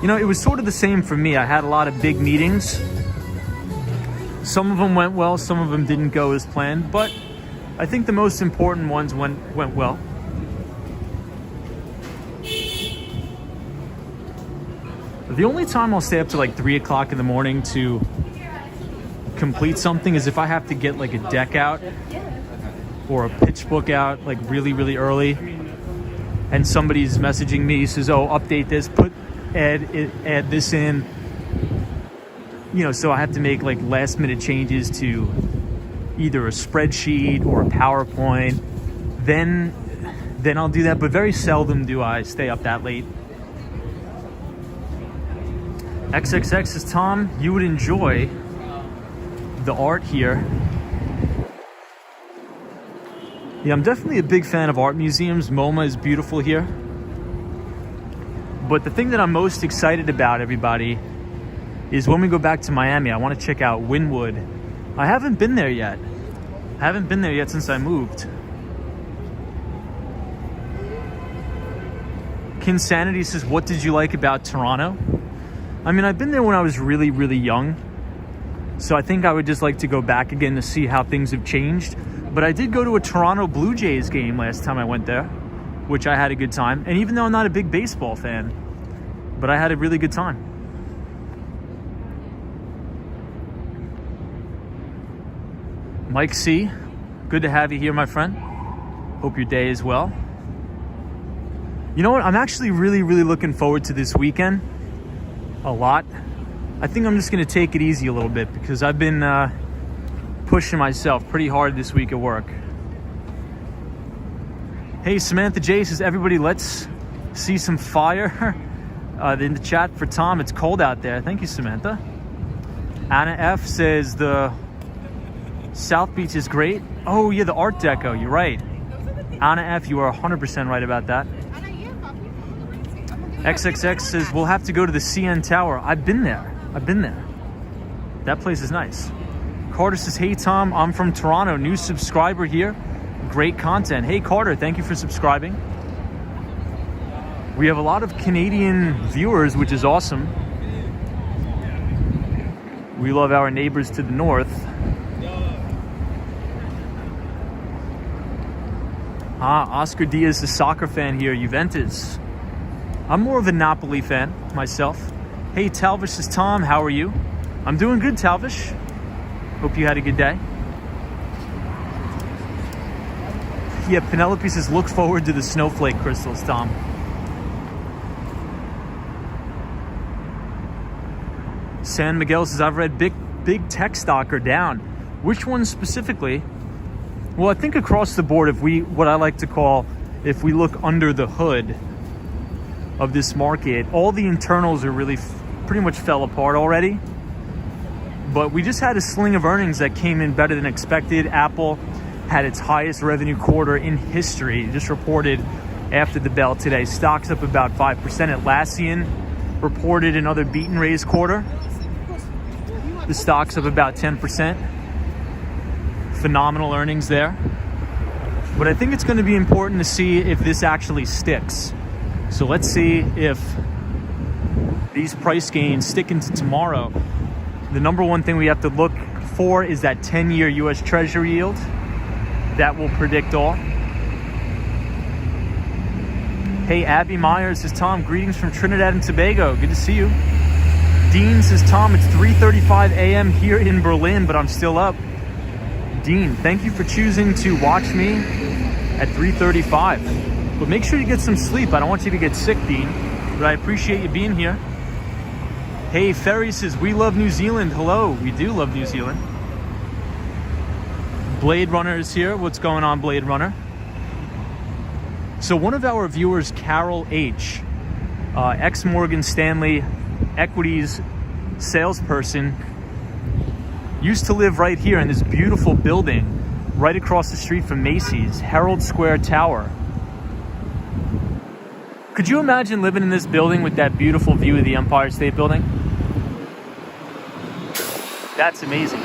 You know, it was sort of the same for me. I had a lot of big meetings. Some of them went well, some of them didn't go as planned, but I think the most important ones went well. The only time I'll stay up to like 3 o'clock in the morning to complete something is if I have to get like a deck out or a pitch book out like really, really early, and somebody's messaging me, says, oh, update this, add this in, you know, so I have to make like last minute changes to either a spreadsheet or a PowerPoint, then I'll do that, but very seldom do I stay up that late. XXX says, Tom, you would enjoy the art here. Yeah, I'm definitely a big fan of art museums. MoMA is beautiful here. But the thing that I'm most excited about, everybody, is when we go back to Miami, I want to check out Wynwood. I haven't been there yet. I haven't been there yet since I moved. Kinsanity says, what did you like about Toronto? I mean, I've been there when I was really, really young. So I think I would just like to go back again to see how things have changed. But I did go to a Toronto Blue Jays game last time I went there, which I had a good time. And even though I'm not a big baseball fan, but I had a really good time. Mike C, good to have you here, my friend. Hope your day is well. You know what? I'm actually really, really looking forward to this weekend a lot. I think I'm just going to take it easy a little bit because I've been pushing myself pretty hard this week at work. Hey, Samantha J says, everybody, let's see some fire in the chat for Tom. It's cold out there. Thank you, Samantha. Anna F says the South Beach is great. Oh, yeah, the Art Deco. You're right. Anna F, you are 100% right about that. XXX says, we'll have to go to the CN Tower. I've been there. That place is nice. Carter says, hey, Tom, I'm from Toronto. New subscriber here. Great content. Hey, Carter, thank you for subscribing. We have a lot of Canadian viewers, which is awesome. We love our neighbors to the north. Oscar Diaz, the soccer fan here, Juventus. I'm more of a Napoli fan myself. Hey, Talvish is Tom. How are you? I'm doing good, Talvish. Hope you had a good day. Yeah, Penelope says, look forward to the snowflake crystals, Tom. San Miguel says, I've read big tech stock are down. Which ones specifically? Well, I think across the board, what I like to call, if we look under the hood of this market, all the internals are really pretty much fell apart already. But we just had a sling of earnings that came in better than expected. Apple had its highest revenue quarter in history, just reported after the bell today. Stocks up about 5%. Atlassian reported another beat and raise quarter. The stock's up about 10%. Phenomenal earnings there. But I think it's going to be important to see if this actually sticks. So let's see if these price gains stick into tomorrow. The number one thing we have to look for is that 10-year U.S. Treasury yield. That will predict all. Hey, Abby Myers says, Tom, greetings from Trinidad and Tobago. Good to see you. Dean says, Tom, it's 3:35 a.m. here in Berlin, but I'm still up. Dean, thank you for choosing to watch me at 3:35. But make sure you get some sleep. I don't want you to get sick, Dean, but I appreciate you being here. Hey, Ferry says, we love New Zealand. Hello, we do love New Zealand. Blade Runner is here. What's going on, Blade Runner? So one of our viewers, Carol H., ex-Morgan Stanley equities salesperson, used to live right here in this beautiful building right across the street from Macy's, Herald Square Tower. Could you imagine living in this building with that beautiful view of the Empire State Building? That's amazing.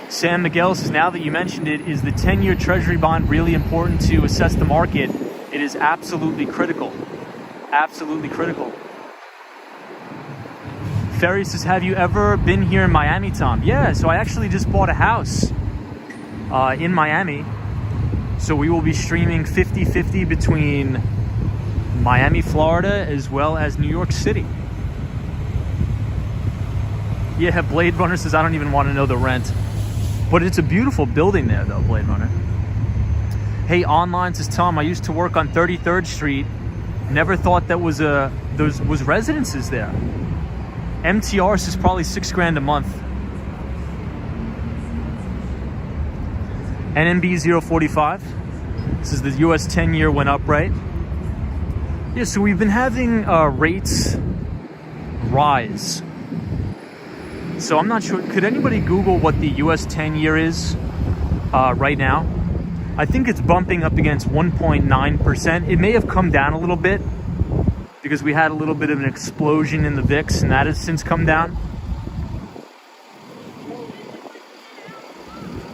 Sam Miguel says, now that you mentioned it, is the 10-year Treasury bond really important to assess the market? It is absolutely critical. Absolutely critical. Ferry says, have you ever been here in Miami, Tom? Yeah, so I actually just bought a house in Miami. So we will be streaming 50-50 between Miami, Florida, as well as New York City. Yeah, Blade Runner says, I don't even want to know the rent. But it's a beautiful building there, though, Blade Runner. Hey, Online says, Tom, I used to work on 33rd Street. Never thought that was residences there. MTR says probably $6,000 a month. NMB 045 says the US 10-year went up, right? Yeah, so we've been having rates rise. So I'm not sure, could anybody Google what the US 10-year is right now? I think it's bumping up against 1.9%. It may have come down a little bit because we had a little bit of an explosion in the VIX, and that has since come down.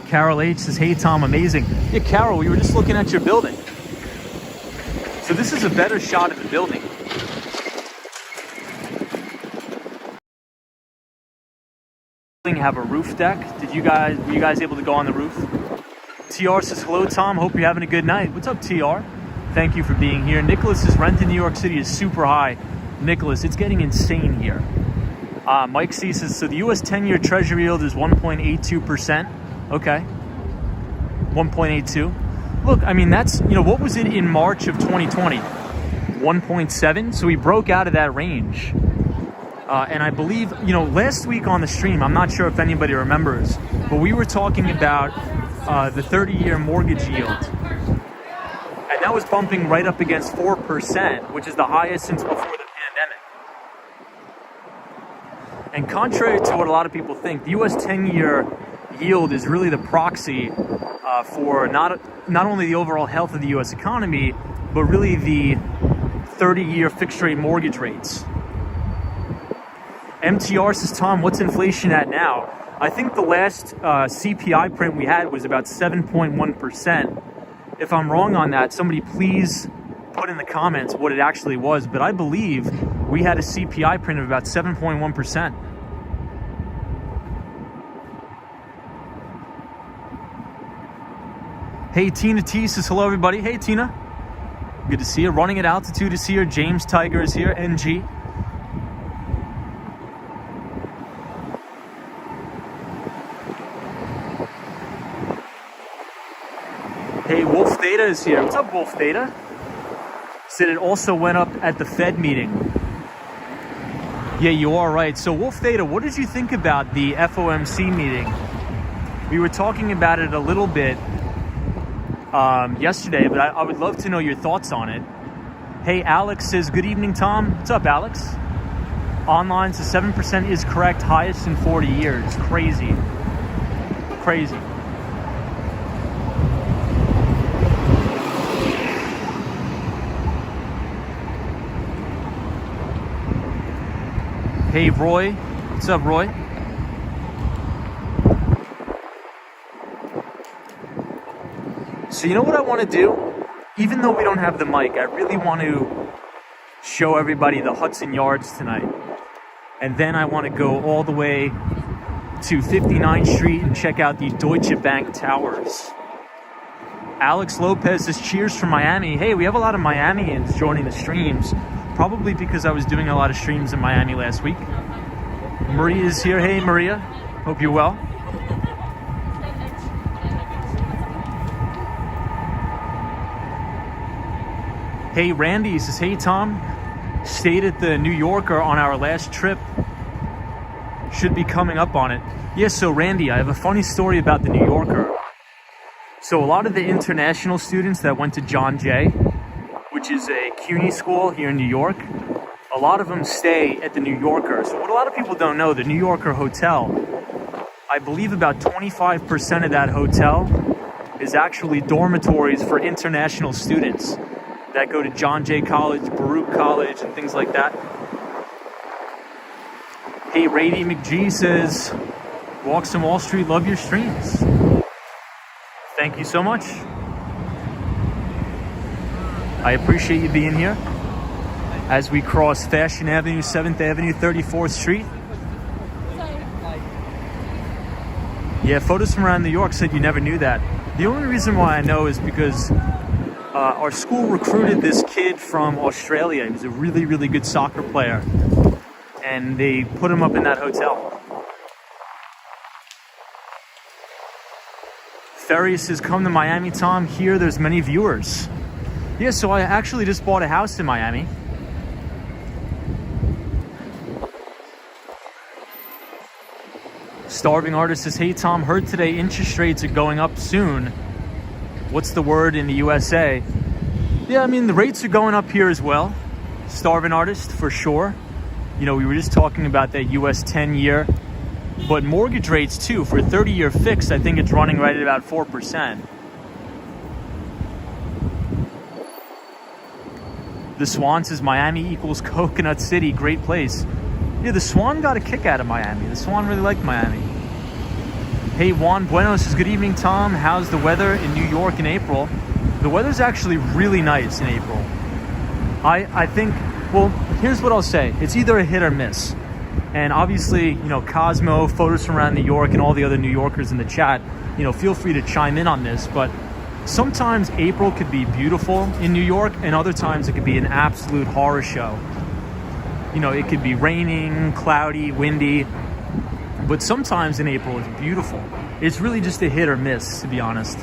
Carol H says, hey, Tom, amazing. Yeah, Carol, we were just looking at your building. So this is a better shot of the building. Have a roof deck. Were you guys able to go on the roof? TR says, hello, Tom. Hope you're having a good night. What's up, TR? Thank you for being here. Nicholas says, rent in New York City is super high. Nicholas, it's getting insane here. Mike C says, so the US 10-year Treasury yield is 1.82%. Okay. 1.82. Look, I mean, that's, what was it in March of 2020? 1.7. So we broke out of that range. And I believe, last week on the stream, I'm not sure if anybody remembers, but we were talking about the 30-year mortgage yield. And that was bumping right up against 4%, which is the highest since before the pandemic. And contrary to what a lot of people think, the US 10-year yield is really the proxy for not only the overall health of the US economy, but really the 30-year fixed-rate mortgage rates. MTR says, Tom, what's inflation at now? I think the last CPI print we had was about 7.1%. If I'm wrong on that, somebody please put in the comments what it actually was. But I believe we had a CPI print of about 7.1%. Hey, Tina T says hello, everybody. Hey, Tina. Good to see you. Running at altitude is here. James Tiger is here. NG. Hey, Wolf Theta is here. What's up, Wolf Theta? Said it also went up at the Fed meeting. Yeah, you are right. So, Wolf Theta, what did you think about the FOMC meeting? We were talking about it a little bit yesterday, but I would love to know your thoughts on it. Hey, Alex says, good evening, Tom. What's up, Alex? Online says 7% is correct, highest in 40 years. Crazy. Crazy. Hey, Roy. What's up, Roy? So you know what I want to do? Even though we don't have the mic, I really want to show everybody the Hudson Yards tonight. And then I want to go all the way to 59th Street and check out the Deutsche Bank Towers. Alex Lopez says, cheers from Miami. Hey, we have a lot of Miamians joining the streams. Probably because I was doing a lot of streams in Miami last week. Maria is here. Hey, Maria. Hope you're well. Hey, Randy says, hey, Tom. Stayed at the New Yorker on our last trip. Should be coming up on it. Yes, so Randy, I have a funny story about the New Yorker. So a lot of the international students that went to John Jay, which is a CUNY school here in New York, a lot of them stay at the New Yorker. So what a lot of people don't know, the New Yorker Hotel, I believe about 25% of that hotel is actually dormitories for international students that go to John Jay College, Baruch College, and things like that. Hey, Rady McGee says, Walks on Wall Street, love your streams. Thank you so much. I appreciate you being here as we cross Fashion Avenue, 7th Avenue, 34th Street. Yeah, photos from around New York said you never knew that. The only reason why I know is because our school recruited this kid from Australia. He was a really, really good soccer player. And they put him up in that hotel. Ferry says, come to Miami, Tom. Here, there's many viewers. Yeah, so I actually just bought a house in Miami. Starving Artist says, hey, Tom, heard today interest rates are going up soon. What's the word in the USA? Yeah, I mean, the rates are going up here as well. Starving Artist, for sure. You know, we were just talking about that US 10-year. But mortgage rates, too, for a 30-year fixed, I think it's running right at about 4%. The Swan says, Miami equals Coconut City. Great place. Yeah, the Swan got a kick out of Miami. The Swan really liked Miami. Hey, Juan Bueno says, good evening, Tom. How's the weather in New York in April? The weather's actually really nice in April. I think, well, here's what I'll say. It's either a hit or miss. And obviously, you know, Cosmo, photos from around New York, and all the other New Yorkers in the chat, you know, feel free to chime in on this. But sometimes April could be beautiful in New York, and other times it could be an absolute horror show. You know, it could be raining, cloudy, windy, but sometimes in April it's beautiful. It's really just a hit or miss, to be honest.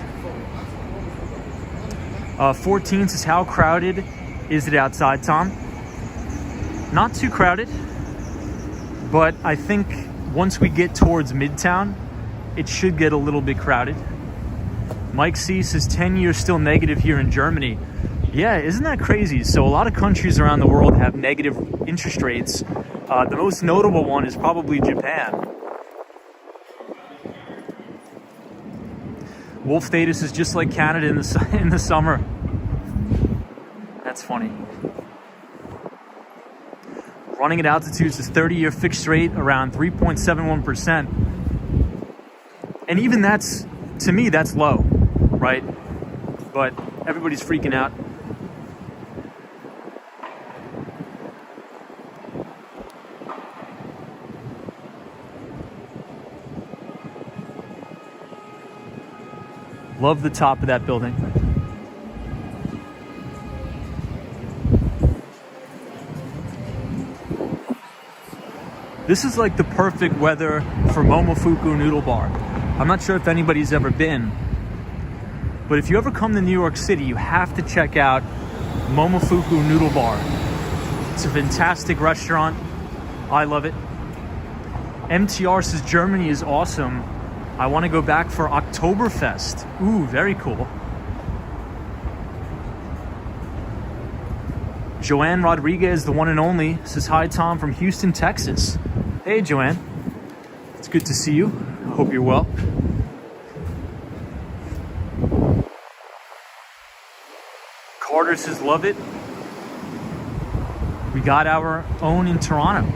14 says, how crowded is it outside, Tom? Not too crowded, but I think once we get towards Midtown, it should get a little bit crowded. Mike C says, 10 years still negative here in Germany. Yeah, isn't that crazy? So a lot of countries around the world have negative interest rates. The most notable one is probably Japan. Wolf Status is just like Canada in the summer. That's funny. Running at altitudes is 30-year fixed rate around 3.71%. And even that's, to me, that's low, right? But everybody's freaking out. Love the top of that building. This is like the perfect weather for Momofuku Noodle Bar. I'm not sure if anybody's ever been, but if you ever come to New York City, you have to check out Momofuku Noodle Bar. It's a fantastic restaurant. I love it. MTR says Germany is awesome. I want to go back for Oktoberfest. Ooh, very cool. Joanne Rodriguez, the one and only, says hi Tom from Houston, Texas. Hey Joanne, it's good to see you. I hope you're well. Carter says love it. We got our own in Toronto.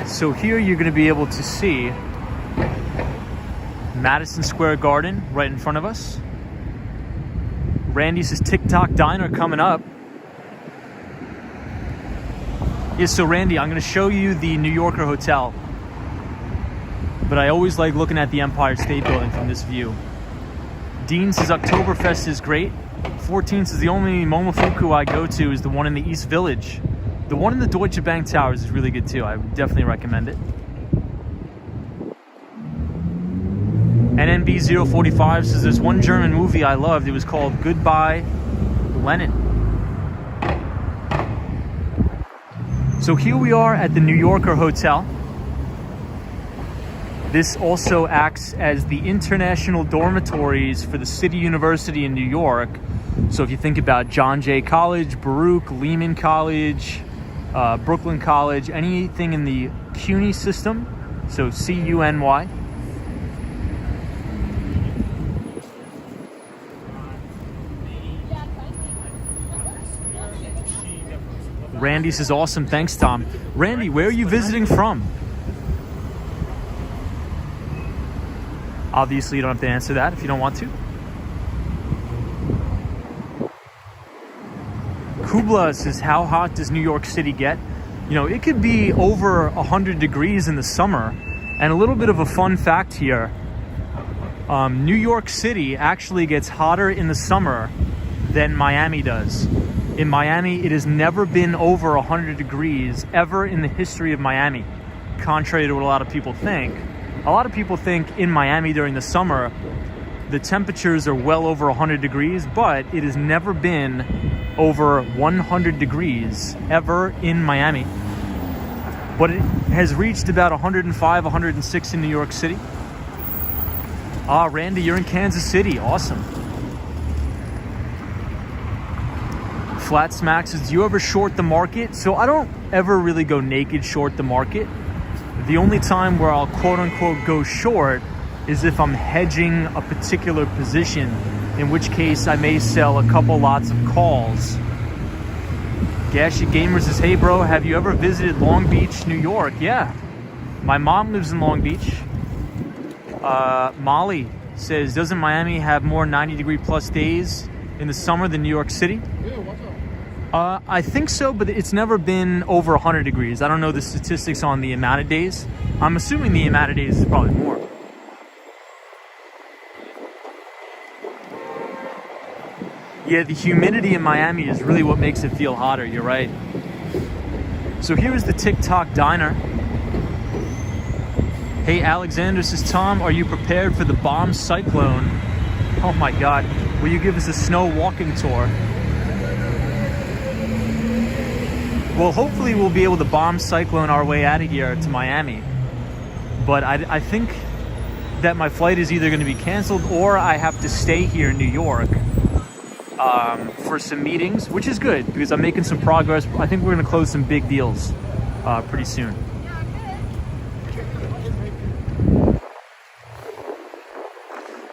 So here you're going to be able to see Madison Square Garden right in front of us. Randy says TikTok Diner coming up. Yeah, so Randy, I'm going to show you the New Yorker Hotel. But I always like looking at the Empire State Building from this view. Dean says Oktoberfest is great. 14 says the only Momofuku I go to is the one in the East Village. The one in the Deutsche Bank Towers is really good too. I would definitely recommend it. NNB045 says there's one German movie I loved. It was called Goodbye Lenin. So here we are at the New Yorker Hotel. This also acts as the international dormitories for the City University in New York. So if you think about John Jay College, Baruch, Lehman College, Brooklyn College, anything in the CUNY system, so CUNY. Randy says, awesome, thanks Tom. Randy, where are you visiting from? Obviously, you don't have to answer that if you don't want to. Kubla says, how hot does New York City get? You know, it could be over 100 degrees in the summer. And a little bit of a fun fact here. New York City actually gets hotter in the summer than Miami does. In Miami, it has never been over 100 degrees ever in the history of Miami, contrary to what a lot of people think. A lot of people think in Miami during the summer, the temperatures are well over 100 degrees, but it has never been over 100 degrees ever in Miami. But it has reached about 105, 106 in New York City. Ah, Randy, you're in Kansas City. Awesome. Flat Smack says, do you ever short the market? So I don't ever really go naked short the market. The only time where I'll quote unquote go short is if I'm hedging a particular position, in which case I may sell a couple lots of calls. Gashy Gamer says, hey bro, have you ever visited Long Beach, New York? Yeah, my mom lives in Long Beach. Molly says, doesn't Miami have more 90-degree plus days in the summer than New York City? I think so, but it's never been over 100 degrees. I don't know the statistics on the amount of days. I'm assuming the amount of days is probably more. Yeah, the humidity in Miami is really what makes it feel hotter. You're right. So here's the TikTok Diner. Hey, Alexander says, Tom, are you prepared for the bomb cyclone? Oh my God. Will you give us a snow walking tour? Well, hopefully we'll be able to bomb cyclone our way out of here to Miami. But I think that my flight is either going to be canceled or I have to stay here in New York for some meetings, which is good because I'm making some progress. I think we're going to close some big deals pretty soon.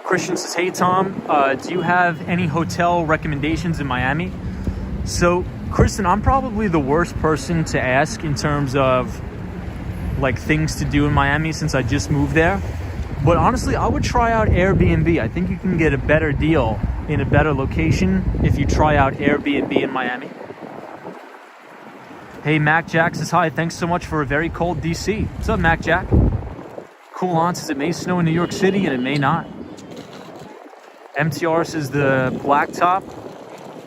Christian says, hey Tom, do you have any hotel recommendations in Miami? So Kristen, I'm probably the worst person to ask in terms of like things to do in Miami since I just moved there. But honestly, I would try out Airbnb. I think you can get a better deal in a better location if you try out Airbnb in Miami. Hey, Mac Jack says hi. Thanks so much for a very cold DC. What's up, Mac Jack? Cool On says it may snow in New York City and it may not. MTR says the blacktop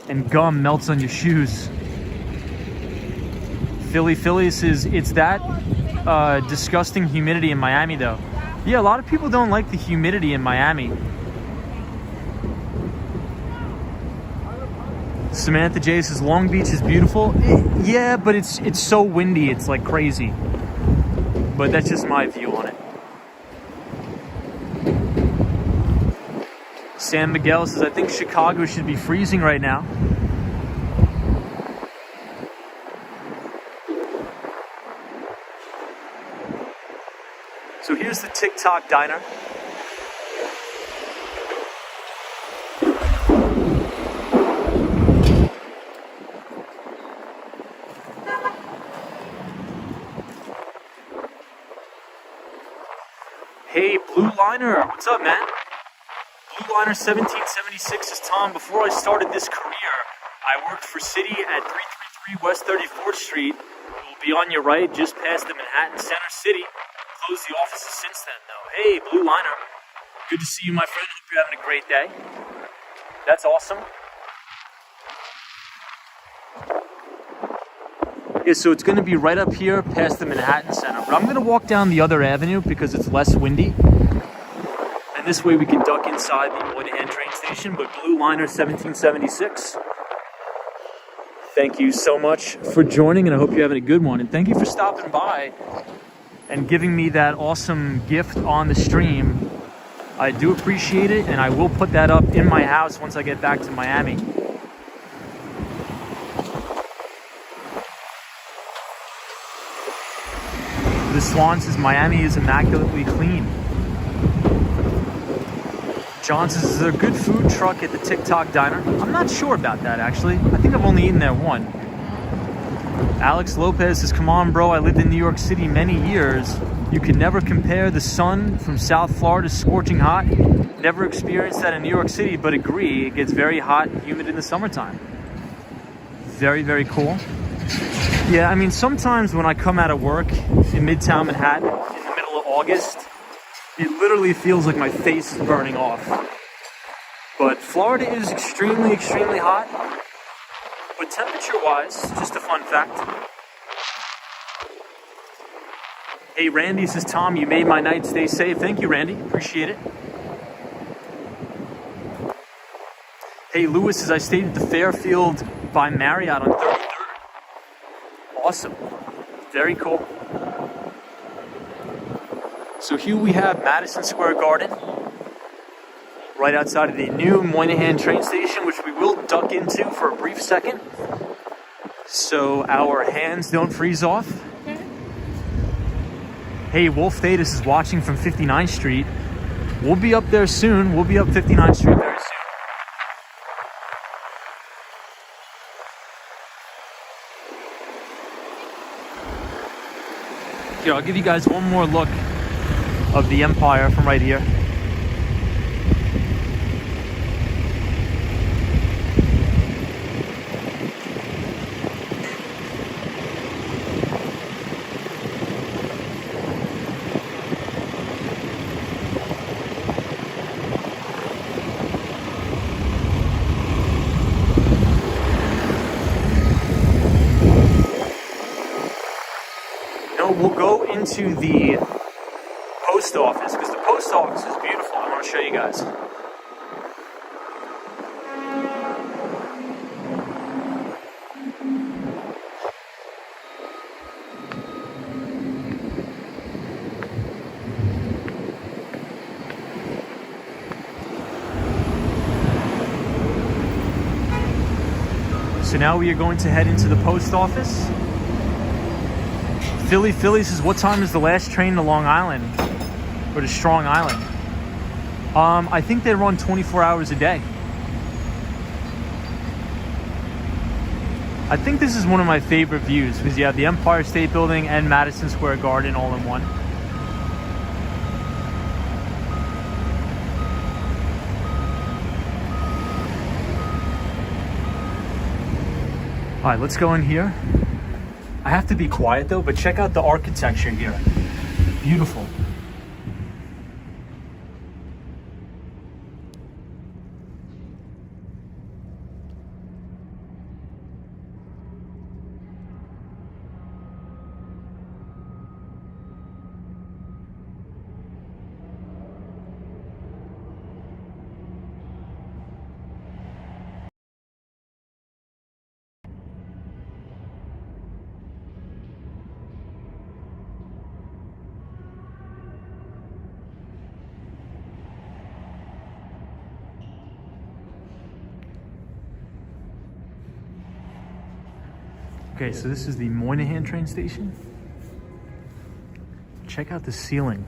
and gum melts on your shoes. Philly says it's that disgusting humidity in Miami though. Yeah, a lot of people don't like the humidity in Miami. Samantha J says Long Beach is beautiful. Yeah, but it's so windy, it's like crazy. But that's just my view on it. Sam Miguel says I think Chicago should be freezing right now. So here's the TikTok diner. Hey, Blue Liner, what's up, man? Blue Liner 1776 is Tom. Before I started this career, I worked for Citi at 333 West 34th Street. It will be on your right, just past the Manhattan Center City. Closed the offices since then, though. Hey, Blue Liner. Good to see you, my friend. Hope you're having a great day. That's awesome. Yeah, so it's going to be right up here past the Manhattan Center. But I'm going to walk down the other avenue because it's less windy. And this way we can duck inside the Moynihan train station. But Blue Liner 1776. Thank you so much for joining, and I hope you're having a good one. And thank you for stopping by and giving me that awesome gift on the stream. I do appreciate it, and I will put that up in my house once I get back to Miami. The Swan says Miami is immaculately clean. John says, is there a good food truck at the TikTok diner? I'm not sure about that, actually. I think I've only eaten there one. Alex Lopez says, come on, bro. I lived in New York City many years. You can never compare the sun from South Florida scorching hot. Never experienced that in New York City, but agree, it gets very hot and humid in the summertime. Very, very cool. Yeah, I mean, sometimes when I come out of work in Midtown Manhattan in the middle of August, it literally feels like my face is burning off. But Florida is extremely, extremely hot. But temperature-wise, just a fun fact. Hey, Randy says, Tom, you made my night. Stay safe. Thank you, Randy. Appreciate it. Hey, Lewis says, I stayed at the Fairfield by Marriott on 33rd. Awesome. Very cool. So here we have Madison Square Garden, right outside of the new Moynihan train station, which we will duck into for a brief second, so our hands don't freeze off. Hey, Wolf Thetis is watching from 59th Street. We'll be up there soon. We'll be up 59th Street very soon. Here, I'll give you guys one more look of the Empire from right here. We'll go into the post office because the post office is beautiful. I want to show you guys. So now we are going to head into the post office. Philly says, what time is the last train to Long Island or to Strong Island? I think they run 24 hours a day. I think this is one of my favorite views because you have the Empire State Building and Madison Square Garden all in one. All right, let's go in here. I have to be quiet though, but check out the architecture here. Beautiful. Okay, so this is the Moynihan train station. Check out the ceiling.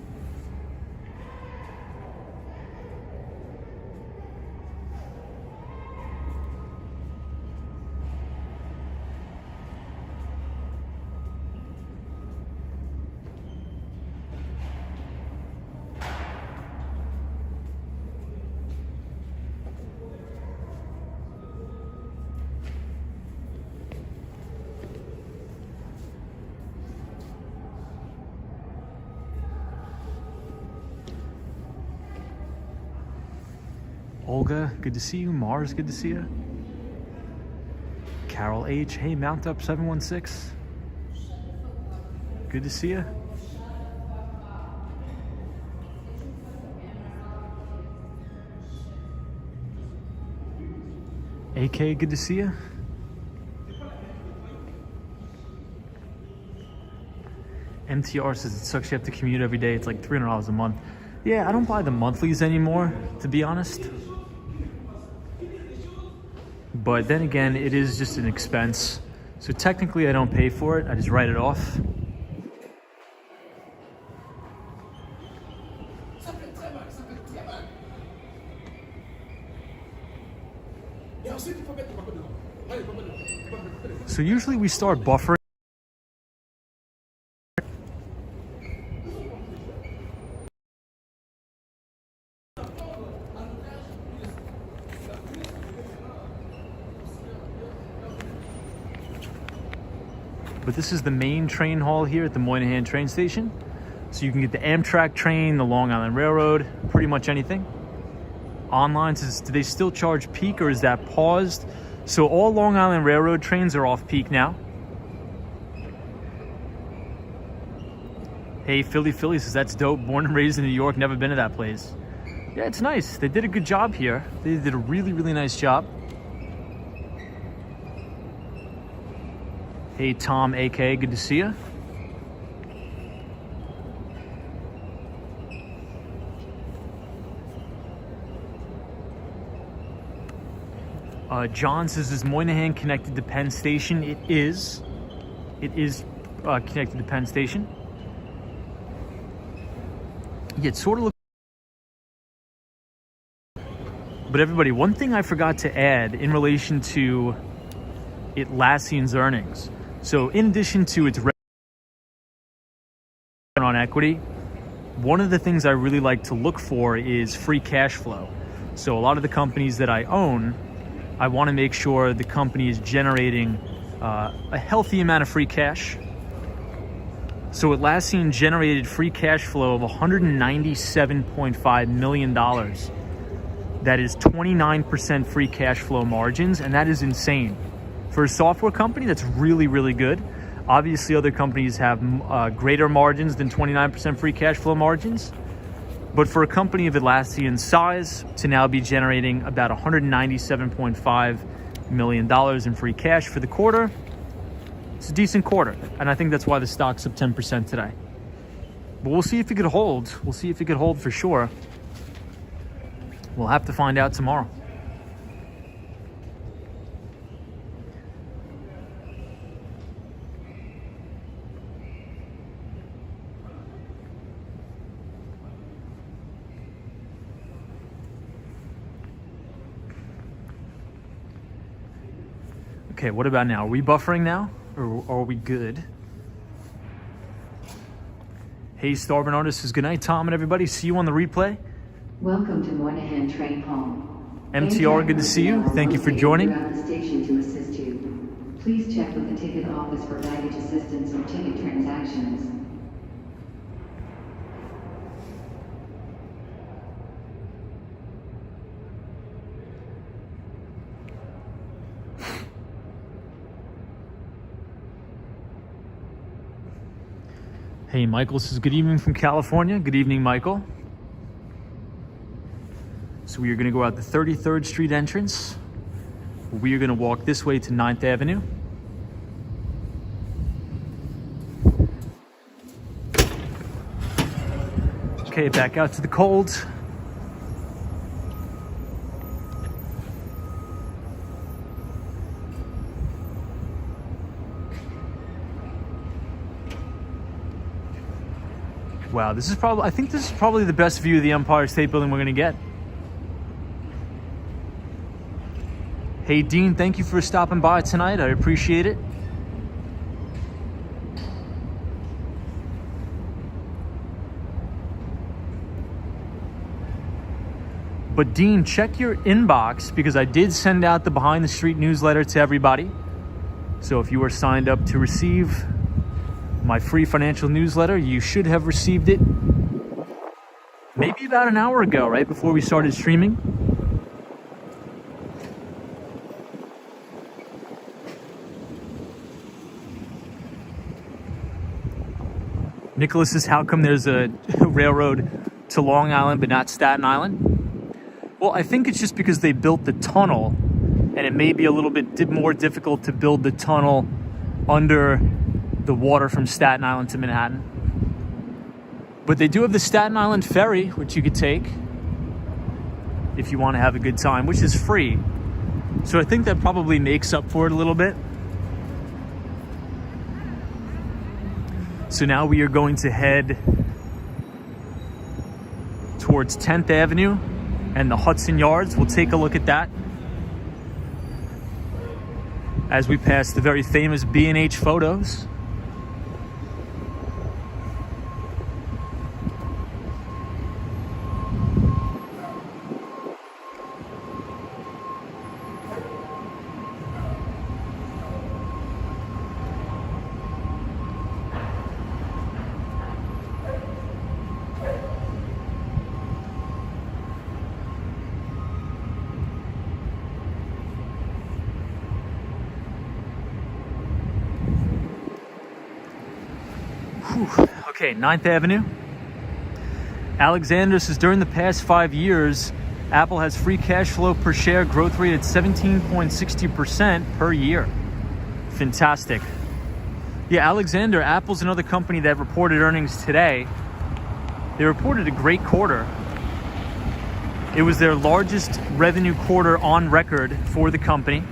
Olga, good to see you. Mars, good to see you. Carol H, hey, Mount Up 716. Good to see you. AK, good to see you. MTR says it sucks you have to commute every day. It's like $300 a month. Yeah, I don't buy the monthlies anymore, to be honest. But then again, it is just an expense. So technically I don't pay for it. I just write it off. So usually we start buffering. But this is the main train hall here at the Moynihan train station. So you can get the Amtrak train, the Long Island Railroad, pretty much anything. Online says, do they still charge peak or is that paused? So all Long Island Railroad trains are off peak now. Hey, Philly says, that's dope. Born and raised in New York, never been to that place. Yeah, it's nice. They did a good job here. They did a really, really nice job. Hey, Tom, AK, good to see you. John says, is Moynihan connected to Penn Station? It is. It is connected to Penn Station. Yeah, it sort of looks. But everybody, one thing I forgot to add in relation to Atlassian's earnings. So in addition to its return on equity, one of the things I really like to look for is free cash flow. So a lot of the companies that I own, I want to make sure the company is generating a healthy amount of free cash. So Atlassian generated free cash flow of $197.5 million. That is 29% free cash flow margins, and that is insane. For a software company, that's really, really good. Obviously, other companies have greater margins than 29% free cash flow margins. But for a company of Atlassian's size to now be generating about $197.5 million in free cash for the quarter, it's a decent quarter. And I think that's why the stock's up 10% today. But we'll see if it could hold. We'll see if it could hold for sure. We'll have to find out tomorrow. Okay, what about now? Are we buffering now? Or are we good? Hey, Star Bernardus says, good night, Tom and everybody. See you on the replay. Welcome to Moynihan Train Hall. MTR, good to see you. Thank you for joining. The station to assist you. Please check with the ticket office for baggage assistance or ticket transactions. Hey, Michael says, good evening from California. Good evening, Michael. So we are going to go out the 33rd Street entrance. We are going to walk this way to 9th Avenue. Okay, back out to the cold. Wow, I think this is probably the best view of the Empire State Building we're gonna get. Hey Dean, thank you for stopping by tonight. I appreciate it. But Dean, check your inbox because I did send out the Behind the Street newsletter to everybody. So if you are signed up to receive my free financial newsletter, you should have received it maybe about an hour ago, right before we started streaming. Nicholas says, how come there's a railroad to Long Island but not Staten Island? Well, I think it's just because they built the tunnel and it may be a little bit more difficult to build the tunnel under the water from Staten Island to Manhattan. But they do have the Staten Island ferry, which you could take if you want to have a good time, which is free. So I think that probably makes up for it a little bit. So now we are going to head towards 10th Avenue and the Hudson Yards. We'll take a look at that as we pass the very famous B&H photos. Okay, 9th Avenue. Alexander says, during the past 5 years, Apple has free cash flow per share growth rate at 17.60% per year. Fantastic. Yeah, Alexander, Apple's another company that reported earnings today. They reported a great quarter. It was their largest revenue quarter on record for the company.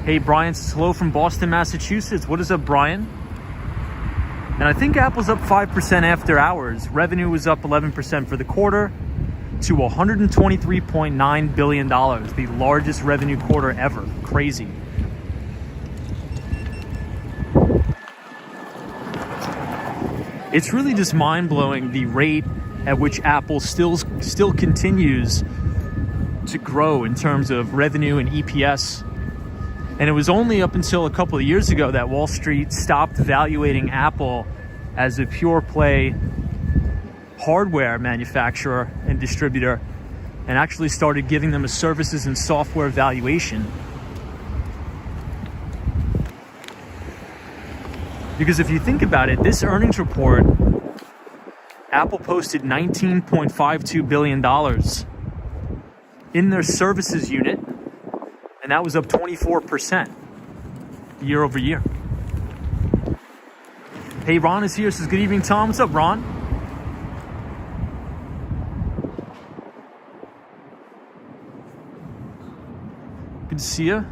Hey, Brian says, hello from Boston, Massachusetts. What is up, Brian? And I think Apple's up 5% after hours. Revenue was up 11% for the quarter to $123.9 billion, the largest revenue quarter ever. Crazy. It's really just mind-blowing the rate at which Apple still continues to grow in terms of revenue and EPS. And it was only up until a couple of years ago that Wall Street stopped valuating Apple as a pure play hardware manufacturer and distributor and actually started giving them a services and software valuation. Because if you think about it, this earnings report, Apple posted $19.52 billion in their services unit, and that was up 24% year over year. Hey, Ron is here, says, good evening, Tom. What's up, Ron? Good to see you.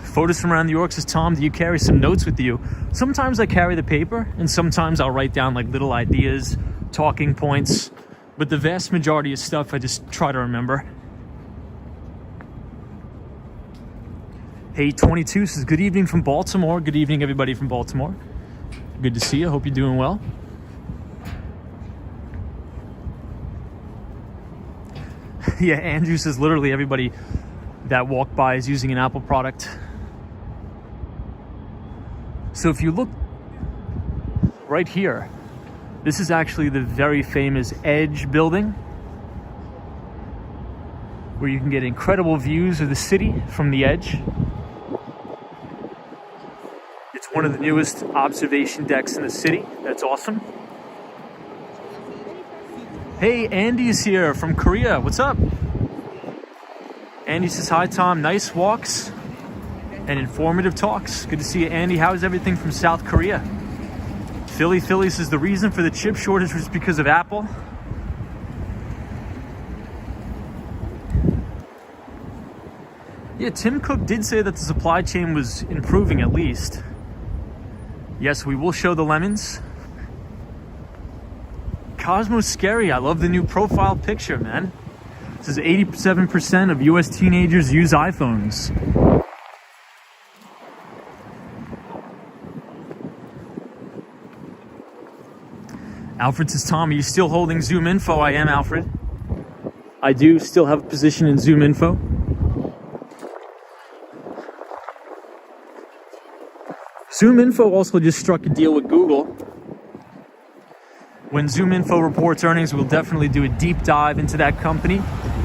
Photos from around New York says, Tom, do you carry some notes with you? Sometimes I carry the paper, and sometimes I'll write down like little ideas, talking points, but the vast majority of stuff I just try to remember. Hey, 22 says, good evening from Baltimore. Good evening, everybody from Baltimore. Good to see you. Hope you're doing well. Yeah, Andrew says literally everybody that walked by is using an Apple product. So if you look right here, this is actually the very famous Edge building, where you can get incredible views of the city from the Edge. It's one of the newest observation decks in the city. That's awesome. Hey, Andy's here from Korea. What's up? Andy says, hi, Tom. Nice walks and informative talks. Good to see you, Andy. How's everything from South Korea? Philly says the reason for the chip shortage was because of Apple. Yeah, Tim Cook did say that the supply chain was improving at least. Yes, we will show the lemons. Cosmo's scary. I love the new profile picture, man. It says 87% of US teenagers use iPhones. Alfred says, Tom, are you still holding Zoom Info? I am, Alfred. I do still have a position in Zoom Info. Zoom Info also just struck a deal with Google. When Zoom Info reports earnings, we'll definitely do a deep dive into that company.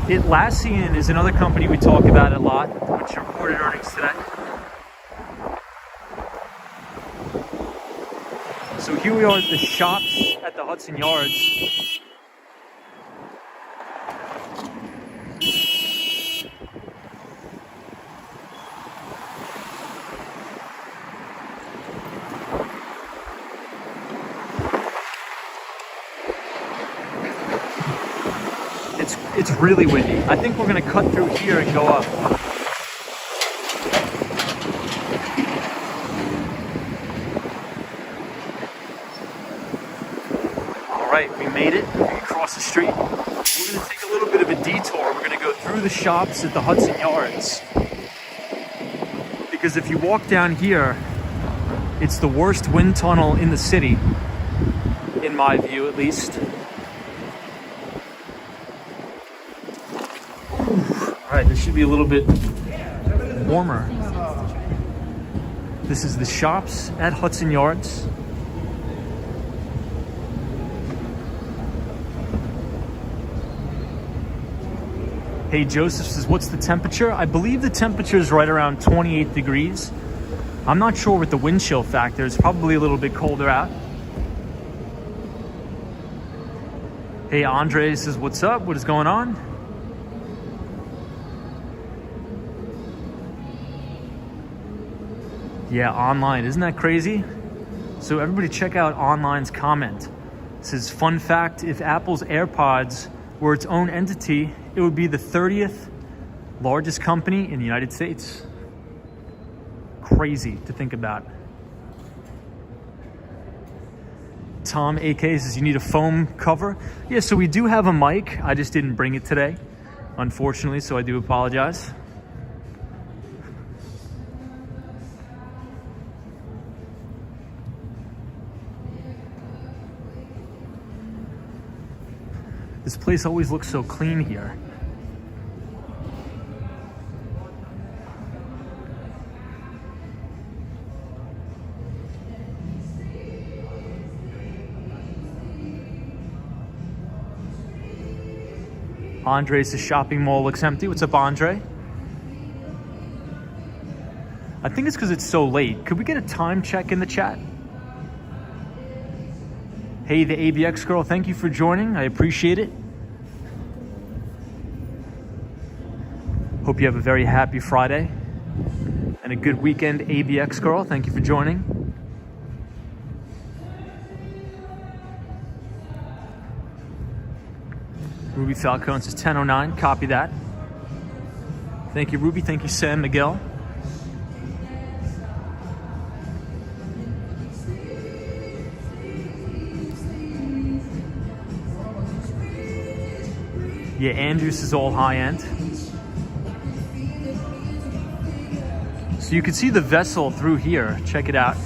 Atlassian is another company we talk about a lot, which reported earnings today. So here we are at the shops at the Hudson Yards. It's really windy. I think we're gonna cut through here and go up. All right, we made it. We can cross the street. We're gonna take a little bit of a detour. We're gonna go through the shops at the Hudson Yards. Because if you walk down here, it's the worst wind tunnel in the city, in my view at least. All right, this should be a little bit warmer. This is the shops at Hudson Yards. Hey, Joseph says, what's the temperature? I believe the temperature is right around 28 degrees. I'm not sure with the wind chill factor. It's probably a little bit colder out. Hey, Andre says, what's up? What is going on? Yeah, online. Isn't that crazy? So everybody check out online's comment. It says, fun fact, if Apple's AirPods were its own entity, it would be the 30th largest company in the United States. Crazy to think about. Tom AK says, you need a foam cover? Yeah, so we do have a mic. I just didn't bring it today, unfortunately, so I do apologize. This place always looks so clean here. Andre says shopping mall looks empty. What's up, Andre? I think it's because it's so late. Could we get a time check in the chat? Hey, the ABX girl, thank you for joining. I appreciate it. Hope you have a very happy Friday and a good weekend, ABX girl. Thank you for joining. Ruby Falcone says 10:09. Copy that. Thank you, Ruby. Thank you, Sam Miguel. Yeah, Andrews is all high end. So you can see the vessel through here. Check it out.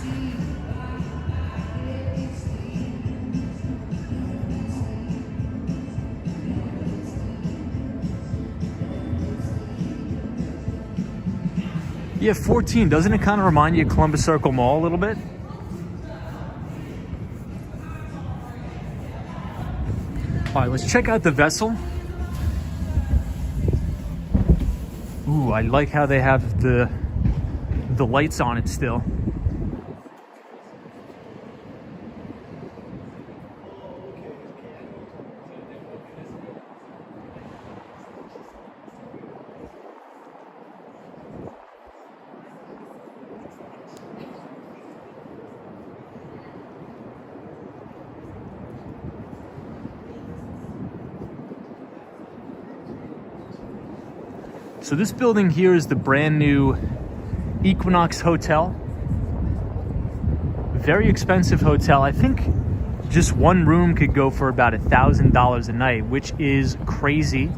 Yeah, 14. Doesn't it kind of remind you of Columbus Circle Mall a little bit? All right, let's check out the vessel. Ooh, I like how they have the lights on it still. So this building here is the brand new Equinox Hotel. Very expensive hotel. I think just one room could go for about $1,000 a night, which is crazy.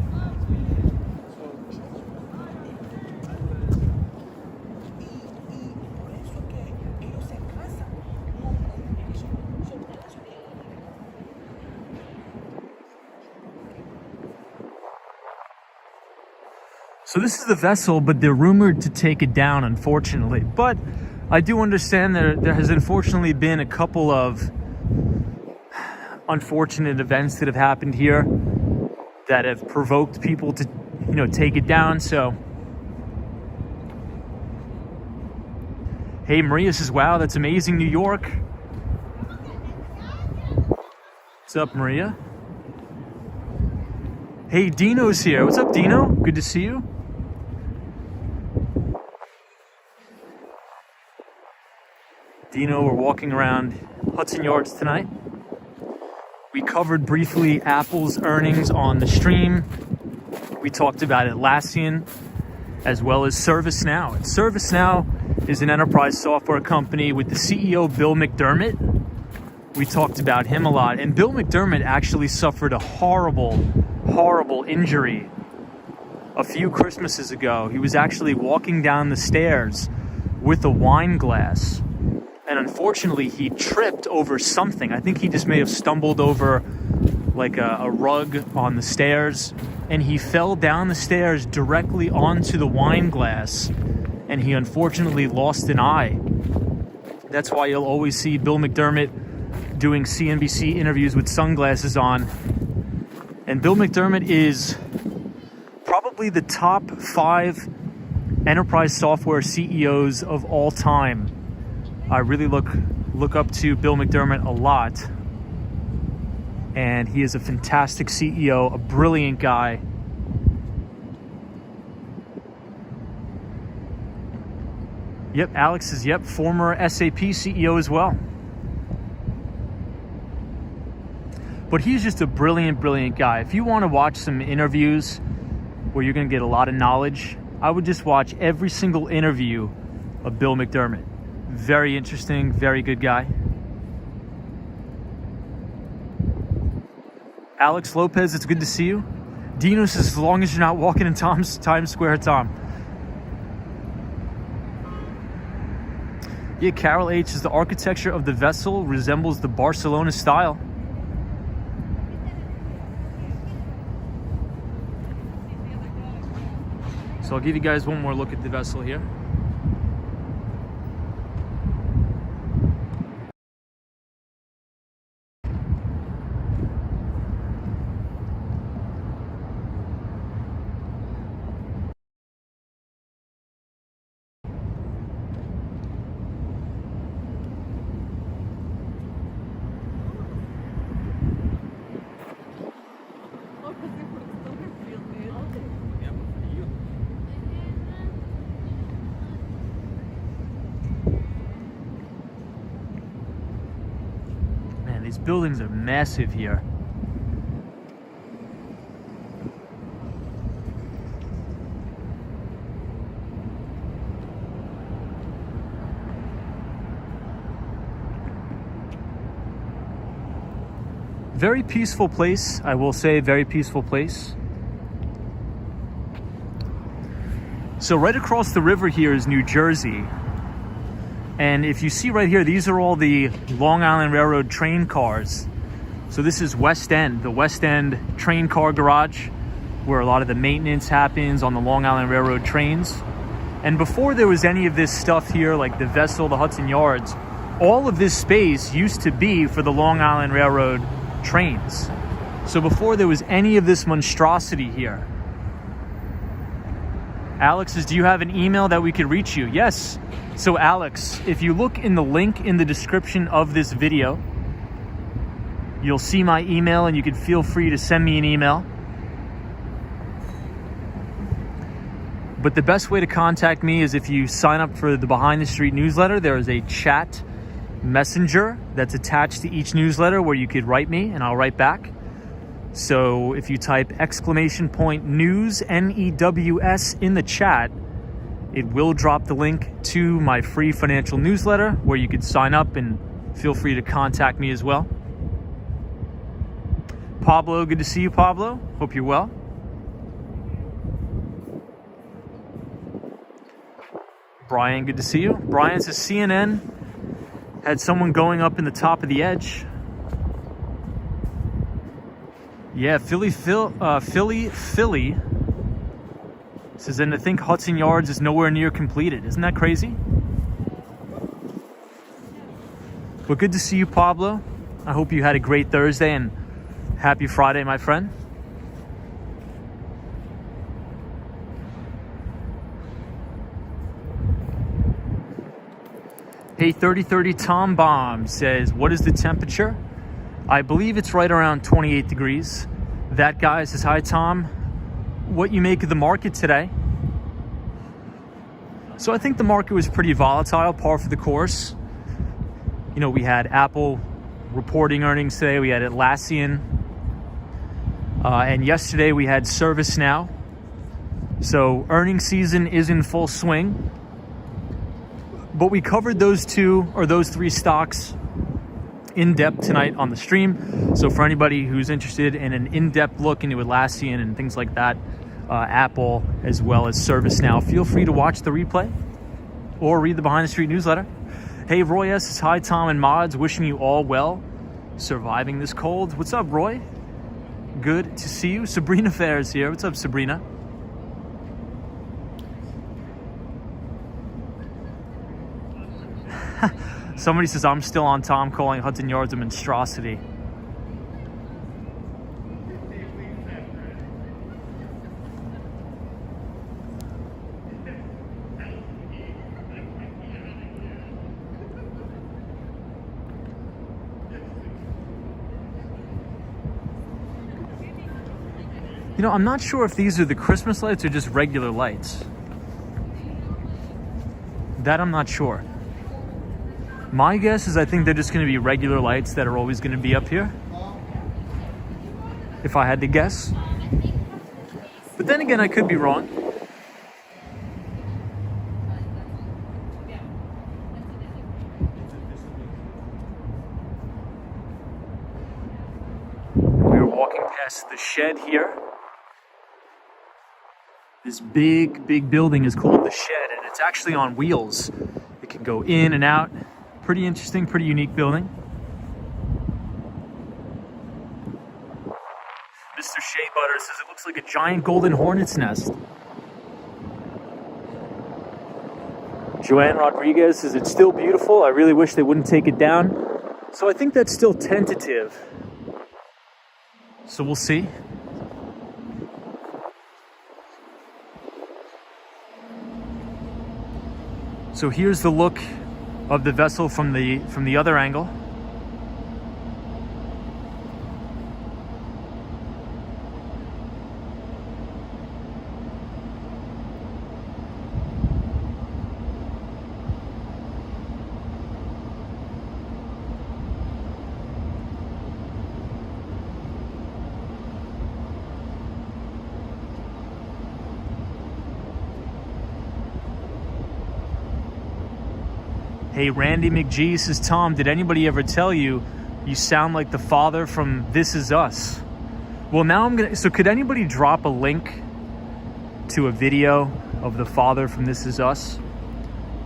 So this is the vessel, but they're rumored to take it down, unfortunately. But I do understand there has unfortunately been a couple of unfortunate events that have happened here that have provoked people to, take it down. So, hey, Maria says, wow, that's amazing, New York. What's up, Maria? Hey, Dino's here. What's up, Dino? Good to see you. Dino, we're walking around Hudson Yards tonight. We covered briefly Apple's earnings on the stream. We talked about Atlassian as well as Servicenow. And Servicenow is an enterprise software company with the CEO, Bill McDermott. We talked about him a lot. And Bill McDermott actually suffered a horrible injury a few Christmases ago. He was actually walking down the stairs with a wine glass. And unfortunately, he tripped over something. I think he just may have stumbled over like a rug on the stairs. And he fell down the stairs directly onto the wine glass. And he unfortunately lost an eye. That's why you'll always see Bill McDermott doing CNBC interviews with sunglasses on. And Bill McDermott is probably the top 5 enterprise software CEOs of all time. I really look up to Bill McDermott a lot. And he is a fantastic CEO, a brilliant guy. Yep, Alex is, former SAP CEO as well. But he's just a brilliant guy. If you want to watch some interviews where you're going to get a lot of knowledge, I would just watch every single interview of Bill McDermott. Very interesting, very good guy. Alex Lopez, it's good to see you. Dino says, as long as you're not walking in Times Square, Tom. Yeah, Carol H says, the architecture of the vessel resembles the Barcelona style. So I'll give you guys one more look at the vessel here. These buildings are massive here. Very peaceful place, I will say, very peaceful place. So right across the river here is New Jersey. And if you see right here, these are all the Long Island Railroad train cars. So this is West End, the West End train car garage, where a lot of the maintenance happens on the Long Island Railroad trains. And before there was any of this stuff here, like the vessel, the Hudson Yards, all of this space used to be for the Long Island Railroad trains. So before there was any of this monstrosity here. Alex says, do you have an email that we could reach you? Yes. So Alex, if you look in the link in the description of this video, you'll see my email and you can feel free to send me an email. But the best way to contact me is if you sign up for the Behind the Street newsletter. There is a chat messenger that's attached to each newsletter where you could write me and I'll write back. So if you type !news, NEWS in the chat, it will drop the link to my free financial newsletter where you could sign up and feel free to contact me as well. Pablo, good to see you, Pablo. Hope you're well. Brian, good to see you. Brian says CNN had someone going up in the top of the edge. Yeah, Philly says, and I think Hudson Yards is nowhere near completed. Isn't that crazy? But good to see you, Pablo. I hope you had a great Thursday and happy Friday, my friend. Hey, 3030 Tom Bomb says, what is the temperature? I believe it's right around 28 degrees. That guy says, hi, Tom. What you make of the market today? So I think the market was pretty volatile, par for the course. You know, we had Apple reporting earnings today. We had Atlassian. And yesterday we had Servicenow. So earnings season is in full swing. But we covered those three stocks in depth tonight on the stream. So for anybody who's interested in an in-depth look into Atlassian and things like that, Apple as well as Servicenow, feel free to watch the replay or read the Behind the Street newsletter. Hey, Roy S. says, hi, Tom and mods. Wishing you all well. Surviving this cold. What's up, Roy? Good to see you. Sabrina Fair's here. What's up, Sabrina? Somebody says, I'm still on Tom calling Hudson Yards a monstrosity. You know, I'm not sure if these are the Christmas lights or just regular lights. That I'm not sure. My guess is I think they're just going to be regular lights that are always going to be up here, if I had to guess. But then again, I could be wrong. We were walking past the shed here. This big building is called the Shed, and it's actually on wheels. It can go in and out. Pretty interesting, pretty unique building. Mr. Shea Butter says it looks like a giant golden hornet's nest. Joanne Rodriguez says it's still beautiful. I really wish they wouldn't take it down. So I think that's still tentative. So we'll see. So here's the look of the vessel from the other angle. Hey, Randy McGee says, Tom, did anybody ever tell you you sound like the father from This Is Us? Well, now so could anybody drop a link to a video of the father from This Is Us?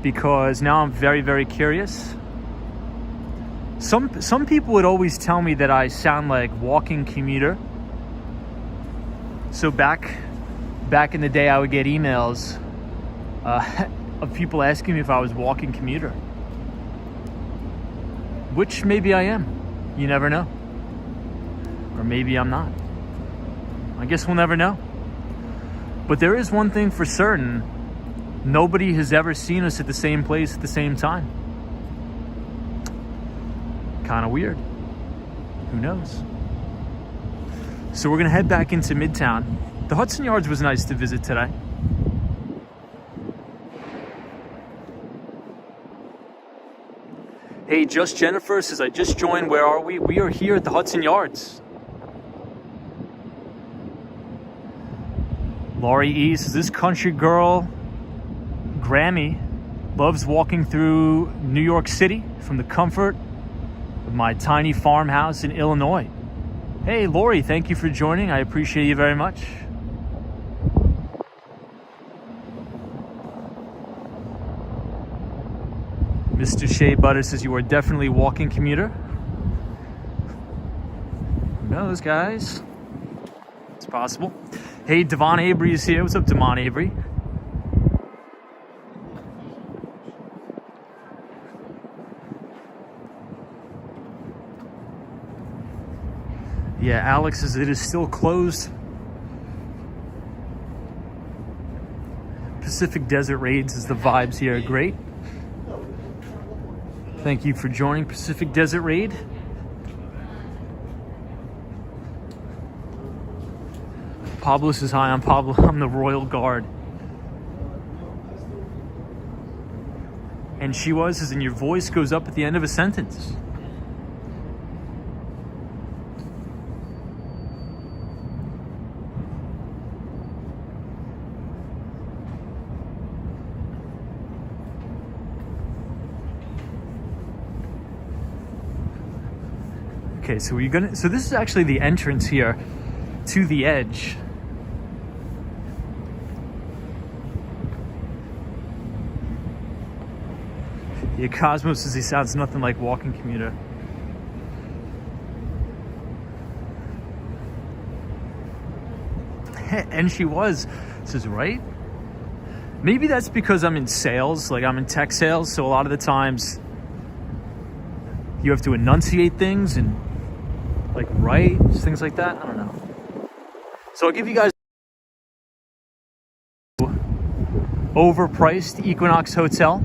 Because now I'm very, very curious. Some people would always tell me that I sound like Walking Commuter. So back in the day, I would get emails of people asking me if I was walking commuter. Which maybe I am. You never know. Or maybe I'm not. I guess we'll never know. But there is one thing for certain. Nobody has ever seen us at the same place at the same time. Kind of weird. Who knows? So we're going to head back into Midtown. The Hudson Yards was nice to visit today. Hey, Just Jennifer says, I just joined. Where are we? We are here at the Hudson Yards. Laurie E says, this country girl, Grammy, loves walking through New York City from the comfort of my tiny farmhouse in Illinois. Hey, Laurie, thank you for joining. I appreciate you very much. Mr. Shea Butter says, you are definitely walking commuter. Who knows, guys? It's possible. Hey, Devon Avery is here. What's up, Devon Avery? Yeah, Alex says it is still closed. Pacific Desert Raids is the vibes here are great. Thank you for joining Pacific Desert Raid. Pablo says, hi, I'm Pablo. I'm the Royal Guard. And she was, as in your voice goes up at the end of a sentence. Okay, so this is actually the entrance here to the edge. Yeah, Cosmos says he sounds nothing like walking commuter. And she was, says, right? Maybe that's because I'm in sales, like I'm in tech sales, so a lot of the times you have to enunciate things and like write, things like that. I don't know. So I'll give you guys overpriced Equinox Hotel.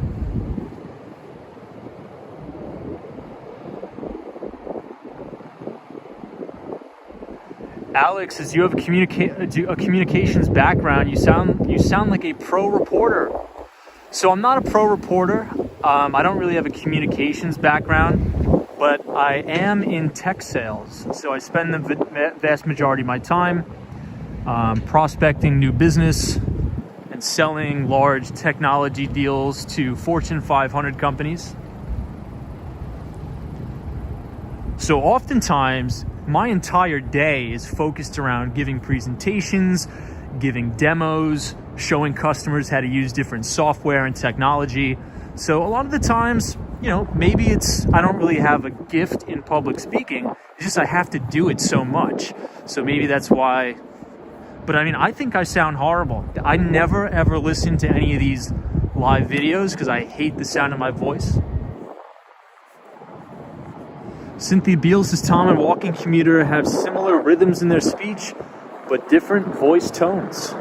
Alex, as you have a communications background, you sound like a pro reporter. So I'm not a pro reporter. I don't really have a communications background, but I am in tech sales. So I spend the vast majority of my time prospecting new business and selling large technology deals to Fortune 500 companies. So oftentimes, my entire day is focused around giving presentations, giving demos, showing customers how to use different software and technology. So a lot of the times, you know, maybe I don't really have a gift in public speaking. It's just I have to do it so much. So maybe that's why. But I mean, I think I sound horrible. I never ever listen to any of these live videos because I hate the sound of my voice. Cynthia Beal says, Tom and walking commuter have similar rhythms in their speech, but different voice tones.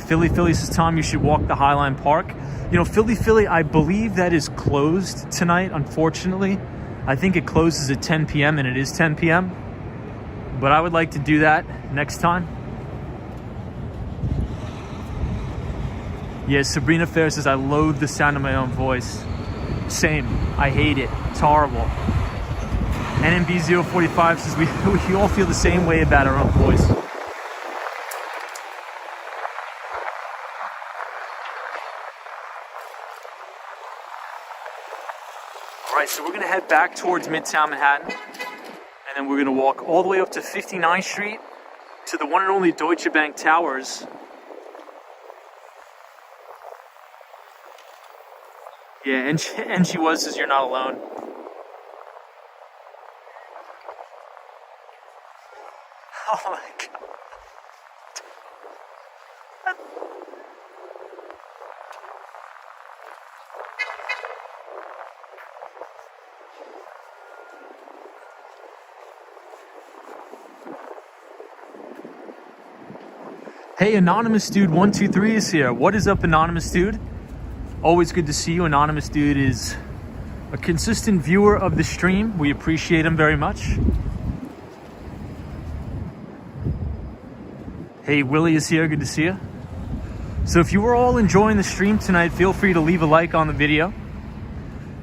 Philly says, Tom, you should walk the Highline Park. You know, Philly, I believe that is closed tonight, unfortunately. I think it closes at 10 p.m. and it is 10 p.m. But I would like to do that next time. Yes, Sabrina Fair says, I loathe the sound of my own voice. Same. I hate it. It's horrible. NMB045 says, we all feel the same way about our own voice. All right, so we're going to head back towards Midtown Manhattan, and then we're going to walk all the way up to 59th Street to the one and only Deutsche Bank Towers. Yeah, and she says, you're not alone. Oh my God. Hey, Anonymous Dude 123 is here. What is up, Anonymous Dude? Always good to see you. Anonymous Dude is a consistent viewer of the stream. We appreciate him very much. Hey, Willie is here. Good to see you. So if you were all enjoying the stream tonight, feel free to leave a like on the video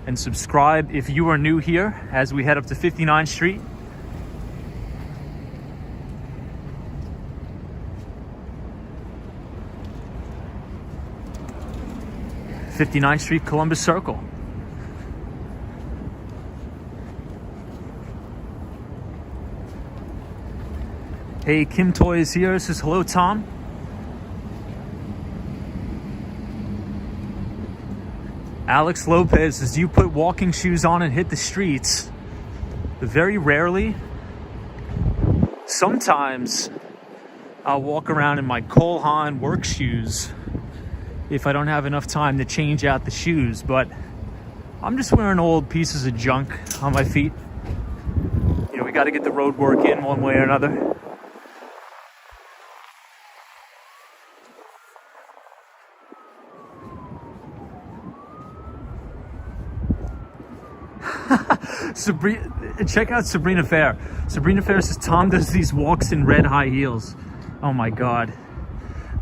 and subscribe if you are new here as we head up to 59th Street. 59th Street, Columbus Circle. Hey, Kim Toy is here. Says hello, Tom. Alex Lopez says, do you put walking shoes on and hit the streets? Very rarely. Sometimes I'll walk around in my Cole Haan work shoes if I don't have enough time to change out the shoes, but I'm just wearing old pieces of junk on my feet. You know, we got to get the road work in one way or another. Check out Sabrina Fair. Sabrina Fair says Tom does these walks in red high heels. Oh my God.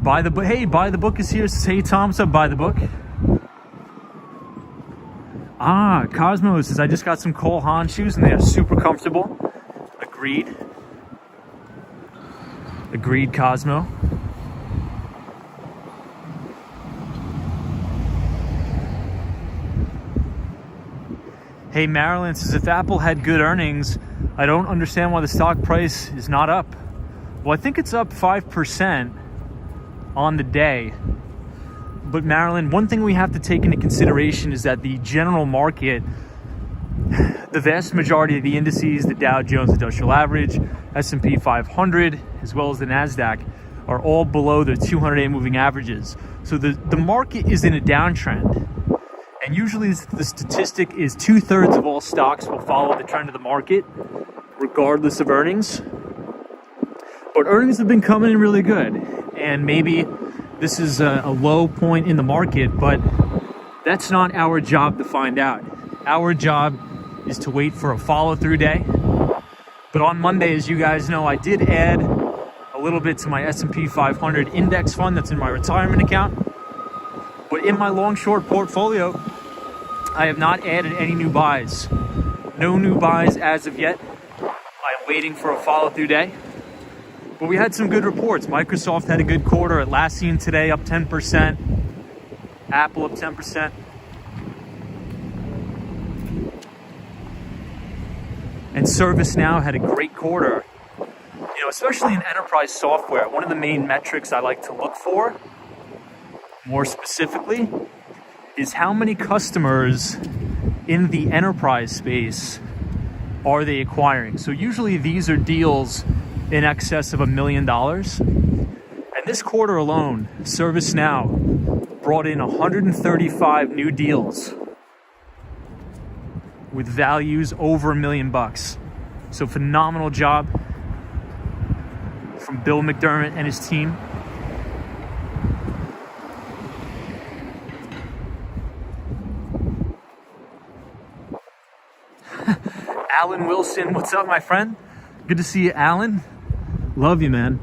Buy the book. Hey, Buy the Book is here. Says, hey Tom, what's up, Buy the Book? Ah, Cosmo says, I just got some Cole Haan shoes and they are super comfortable. Agreed. Agreed, Cosmo. Hey, Marilyn says, if Apple had good earnings, I don't understand why the stock price is not up. Well, I think it's up 5% on the day. But Marilyn, one thing we have to take into consideration is that the general market, the vast majority of the indices, the Dow Jones Industrial Average, S&P 500, as well as the NASDAQ, are all below their 200-day moving averages. So the market is in a downtrend. And usually the statistic is 2/3 of all stocks will follow the trend of the market, regardless of earnings. But earnings have been coming in really good. And maybe this is a low point in the market, but that's not our job to find out. Our job is to wait for a follow-through day. But on Monday, as you guys know, I did add a little bit to my S&P 500 index fund that's in my retirement account. But in my long-short portfolio, I have not added any new buys. No new buys as of yet. I am waiting for a follow-through day. But we had some good reports. Microsoft had a good quarter. Atlassian today up 10%. Apple up 10%. And Servicenow had a great quarter. You know, especially in enterprise software, one of the main metrics I like to look for, more specifically, is how many customers in the enterprise space are they acquiring. So usually these are deals in excess of $1 million. And this quarter alone, ServiceNow brought in 135 new deals with values over $1 million. So phenomenal job from Bill McDermott and his team. Alan Wilson, what's up, my friend? Good to see you, Alan. Love you, man.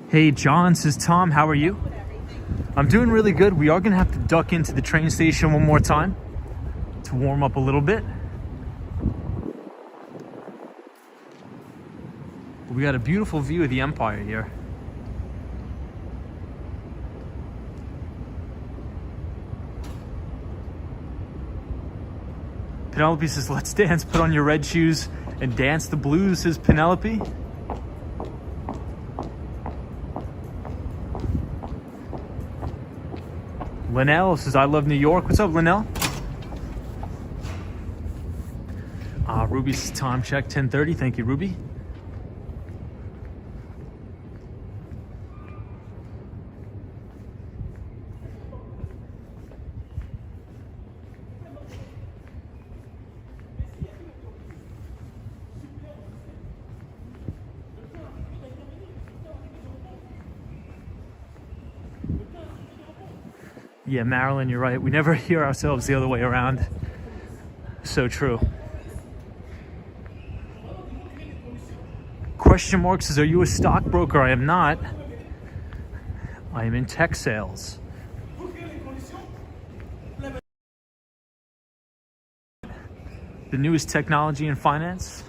Hey, John says, Tom, how are you? I'm doing really good. We are going to have to duck into the train station one more time to warm up a little bit. We got a beautiful view of the Empire here. Penelope says, let's dance, put on your red shoes and dance the blues, says Penelope. Linnell says, I love New York. What's up, Linnell? Ruby's time check, 10:30. Thank you, Ruby. Yeah, Marilyn, you're right. We never hear ourselves the other way around. So true. Question mark says, are you a stockbroker? I am not. I am in tech sales. The newest technology in finance.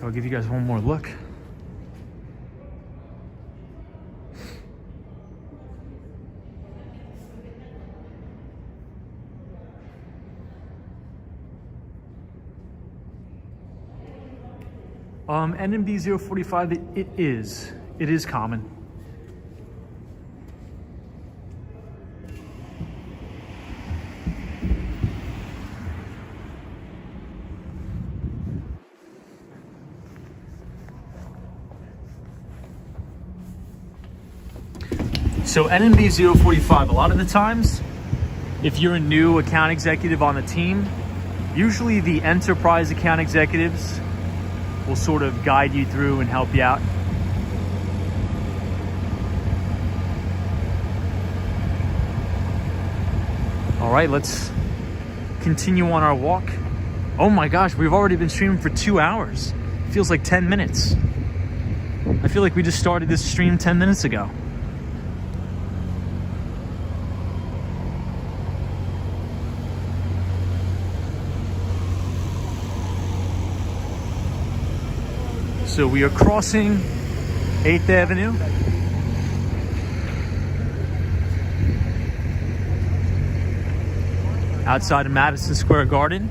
I'll give you guys one more look. NMB 045, it is common. So NMB 045, a lot of the times, if you're a new account executive on the team, usually the enterprise account executives will sort of guide you through and help you out. All right, let's continue on our walk. Oh my gosh, we've already been streaming for 2 hours. It feels like 10 minutes. I feel like we just started this stream 10 minutes ago. So we are crossing 8th Avenue. Outside of Madison Square Garden.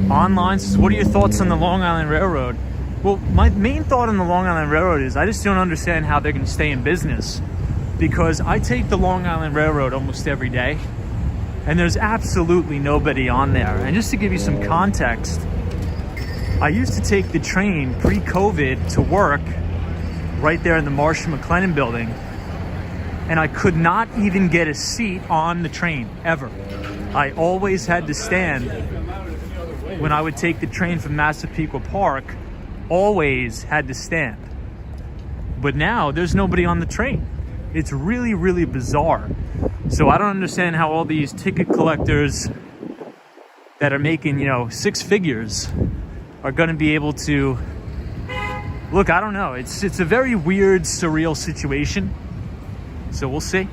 Online says, what are your thoughts on the Long Island Railroad? Well, my main thought on the Long Island Railroad is I just don't understand how they're going to stay in business, because I take the Long Island Railroad almost every day and there's absolutely nobody on there. And just to give you some context, I used to take the train pre-COVID to work right there in the Marshall McLennan building, and I could not even get a seat on the train ever. I always had to stand when I would take the train from Massapequa Park. Always had to stand. But now there's nobody on the train. It's really, really bizarre. So I don't understand how all these ticket collectors that are making, 6 figures are going to be able to look. I don't know. It's a very weird, surreal situation. So we'll see.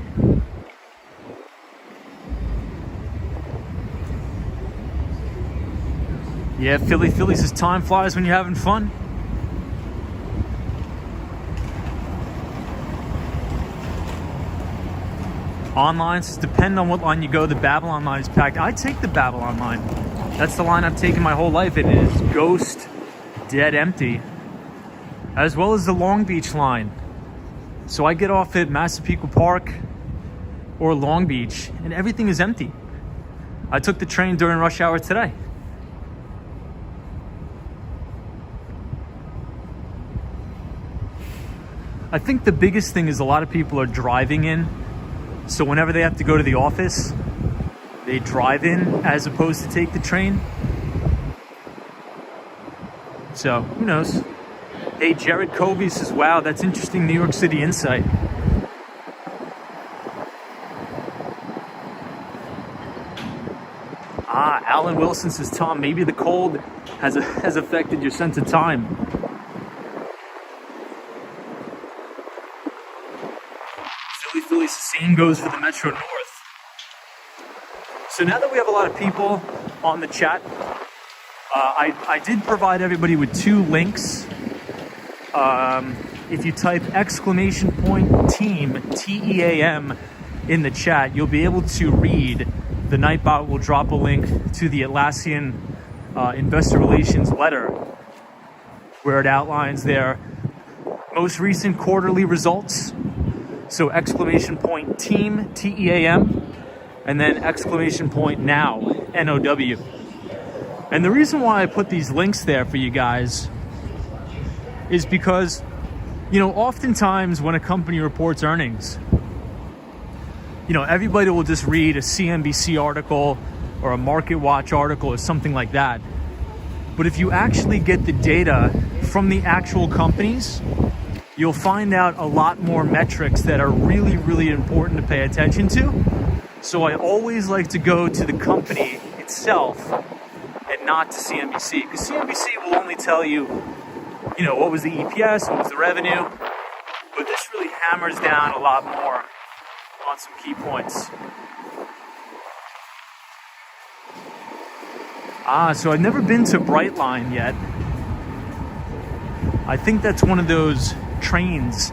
Yeah, Philly says time flies when you're having fun. Online says, depend on what line you go, the Babylon line is packed. I take the Babylon line. That's the line I've taken my whole life. It is ghost, dead empty, as well as the Long Beach line. So I get off at Massapequa Park or Long Beach and everything is empty. I took the train during rush hour today. I think the biggest thing is a lot of people are driving in. So whenever they have to go to the office, they drive in as opposed to take the train. So who knows? Hey, Jared Covey says, wow, that's interesting New York City insight. Alan Wilson says, Tom, maybe the cold has affected your sense of time. Philly, same goes for the Metro North. So now that we have a lot of people on the chat, I did provide everybody with 2 links. If you type !team, TEAM, in the chat, you'll be able to read. The Nightbot will drop a link to the Atlassian Investor Relations letter, where it outlines their most recent quarterly results. So !team, TEAM, and then !now, NOW. And the reason why I put these links there for you guys is because, you know, oftentimes when a company reports earnings, you know, everybody will just read a CNBC article or a Market Watch article or something like that. But if you actually get the data from the actual companies, you'll find out a lot more metrics that are really, really important to pay attention to. So I always like to go to the company itself and not to CNBC, because CNBC will only tell you, you know, what was the EPS, what was the revenue, but this really hammers down a lot more on some key points. So I've never been to Brightline yet. I think that's one of those trains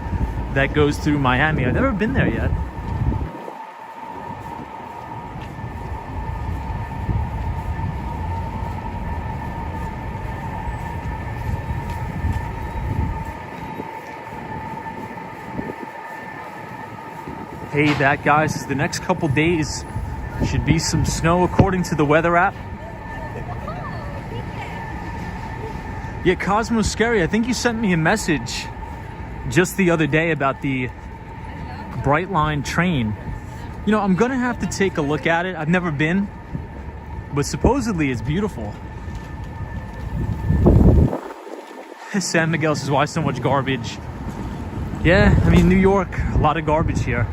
that goes through Miami. I've never been there yet. Hey, that guys, is the next couple days should be some snow according to the weather app. Yeah, Cosmo's Scary, I think you sent me a message just the other day about the Brightline train. You know, I'm gonna have to take a look at it. I've never been, but supposedly it's beautiful. San Miguel says, why so much garbage? Yeah, I mean, New York, a lot of garbage here.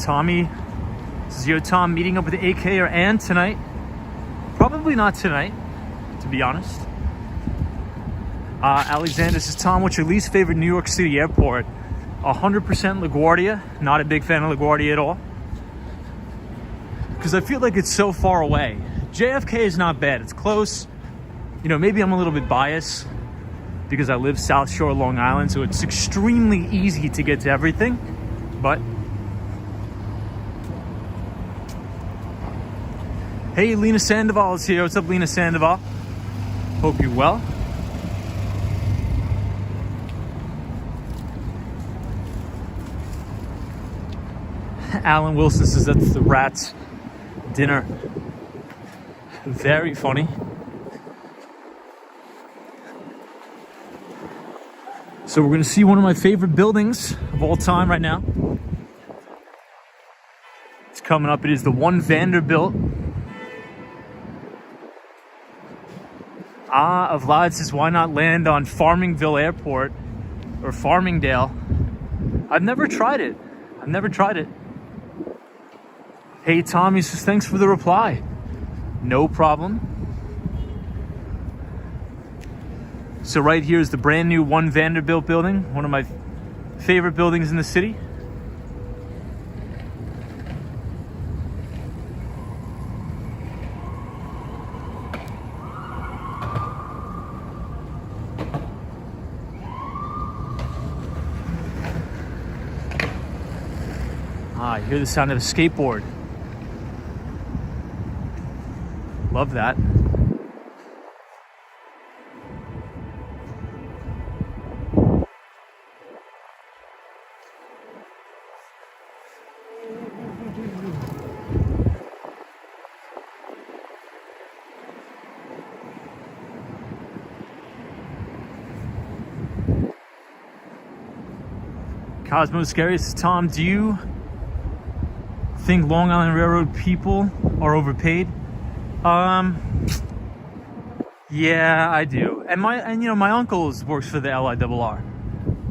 Tommy, this is your Tom meeting up with AK or Ann tonight? Probably not tonight, to be honest. Alexander says, Tom, what's your least favorite New York City airport? 100% LaGuardia. Not a big fan of LaGuardia at all, because I feel like it's so far away. JFK is not bad, it's close. You know, maybe I'm a little bit biased because I live South Shore, Long Island, so it's extremely easy to get to everything, but hey, Lena Sandoval is here. What's up, Lena Sandoval? Hope you're well. Alan Wilson says that's the Rats dinner. Very funny. So we're going to see one of my favorite buildings of all time right now. It's coming up. It is the One Vanderbilt. Vlad says, why not land on Farmingville Airport or Farmingdale? I've never tried it. Hey, Tommy says, thanks for the reply. No problem. So right here is the brand new One Vanderbilt building, one of my favorite buildings in the city. I hear the sound of a skateboard. Love that. Cosmo Scary says, Tom, do you think Long Island Railroad people are overpaid? Yeah, I do. And my uncle works for the LIRR.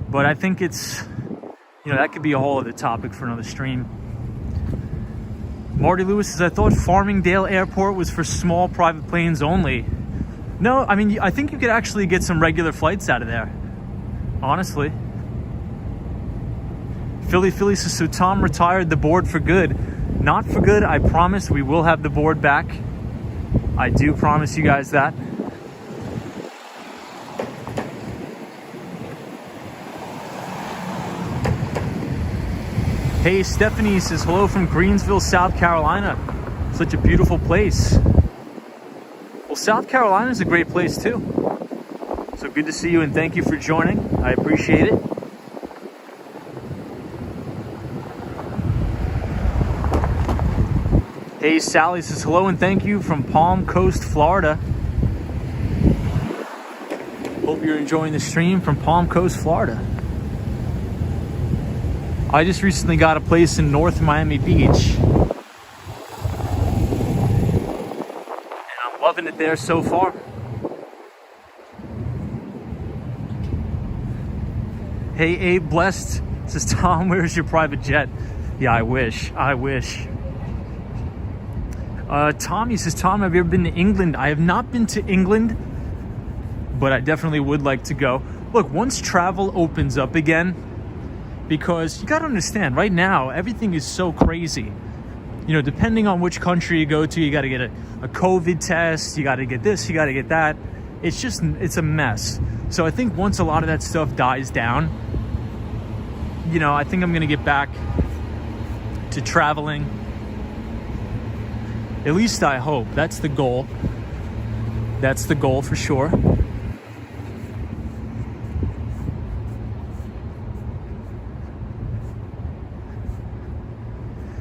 But I think it's, that could be a whole other topic for another stream. Marty Lewis says, I thought Farmingdale Airport was for small private planes only. No, I mean, I think you could actually get some regular flights out of there, honestly. Philly says, so Tom retired the board for good. Not for good, I promise we will have the board back. I do promise you guys that. Hey, Stephanie says, hello from Greensville, South Carolina. Such a beautiful place. Well, South Carolina is a great place too. So good to see you and thank you for joining. I appreciate it. Hey, Sally says, hello and thank you from Palm Coast, Florida. Hope you're enjoying the stream from Palm Coast, Florida. I just recently got a place in North Miami Beach. And I'm loving it there so far. Hey, Abe Blessed says, Tom, where's your private jet? Yeah, I wish. Tommy says, Tom, have you ever been to England? I have not been to England, but I definitely would like to go. Look, once travel opens up again, because you got to understand, right now, everything is so crazy. Depending on which country you go to, you got to get a COVID test, you got to get this, you got to get that. It's a mess. So I think once a lot of that stuff dies down, I think I'm going to get back to traveling. At least I hope. That's the goal. That's the goal for sure.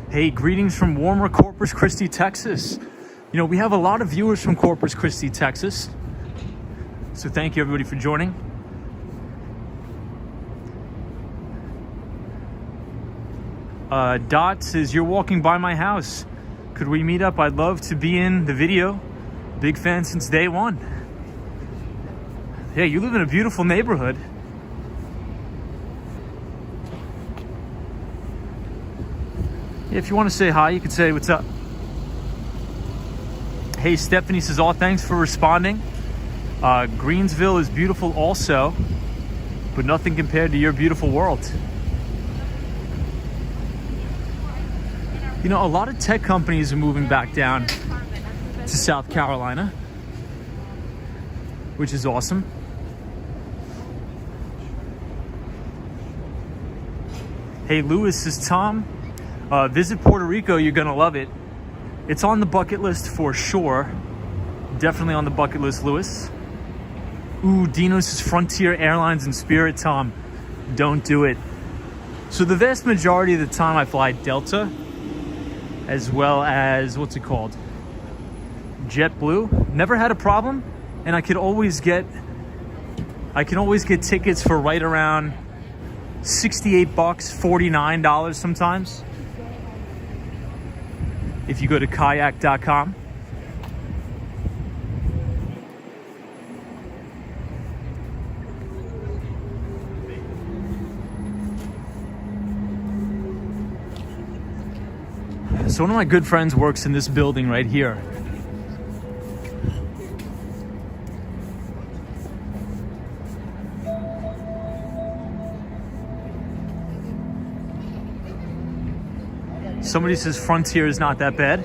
Hey, greetings from warmer Corpus Christi, Texas. We have a lot of viewers from Corpus Christi, Texas. So thank you everybody for joining. Dot says, you're walking by my house. Could we meet up? I'd love to be in the video. Big fan since day one. Yeah, you live in a beautiful neighborhood. If you want to say hi, you can say what's up. Hey, Stephanie says, oh, thanks for responding. Greensville is beautiful also, but nothing compared to your beautiful world. A lot of tech companies are moving back down to South Carolina, which is awesome. Hey, Lewis says, Tom, visit Puerto Rico, you're gonna love it. It's on the bucket list for sure. Definitely on the bucket list, Lewis. Ooh, Dino says Frontier Airlines and Spirit, Tom. Don't do it. So the vast majority of the time I fly Delta, as well as, what's it called? JetBlue. Never had a problem, and I can always get tickets for right around $68, $49 sometimes. If you go to kayak.com. So one of my good friends works in this building right here. Somebody says Frontier is not that bad.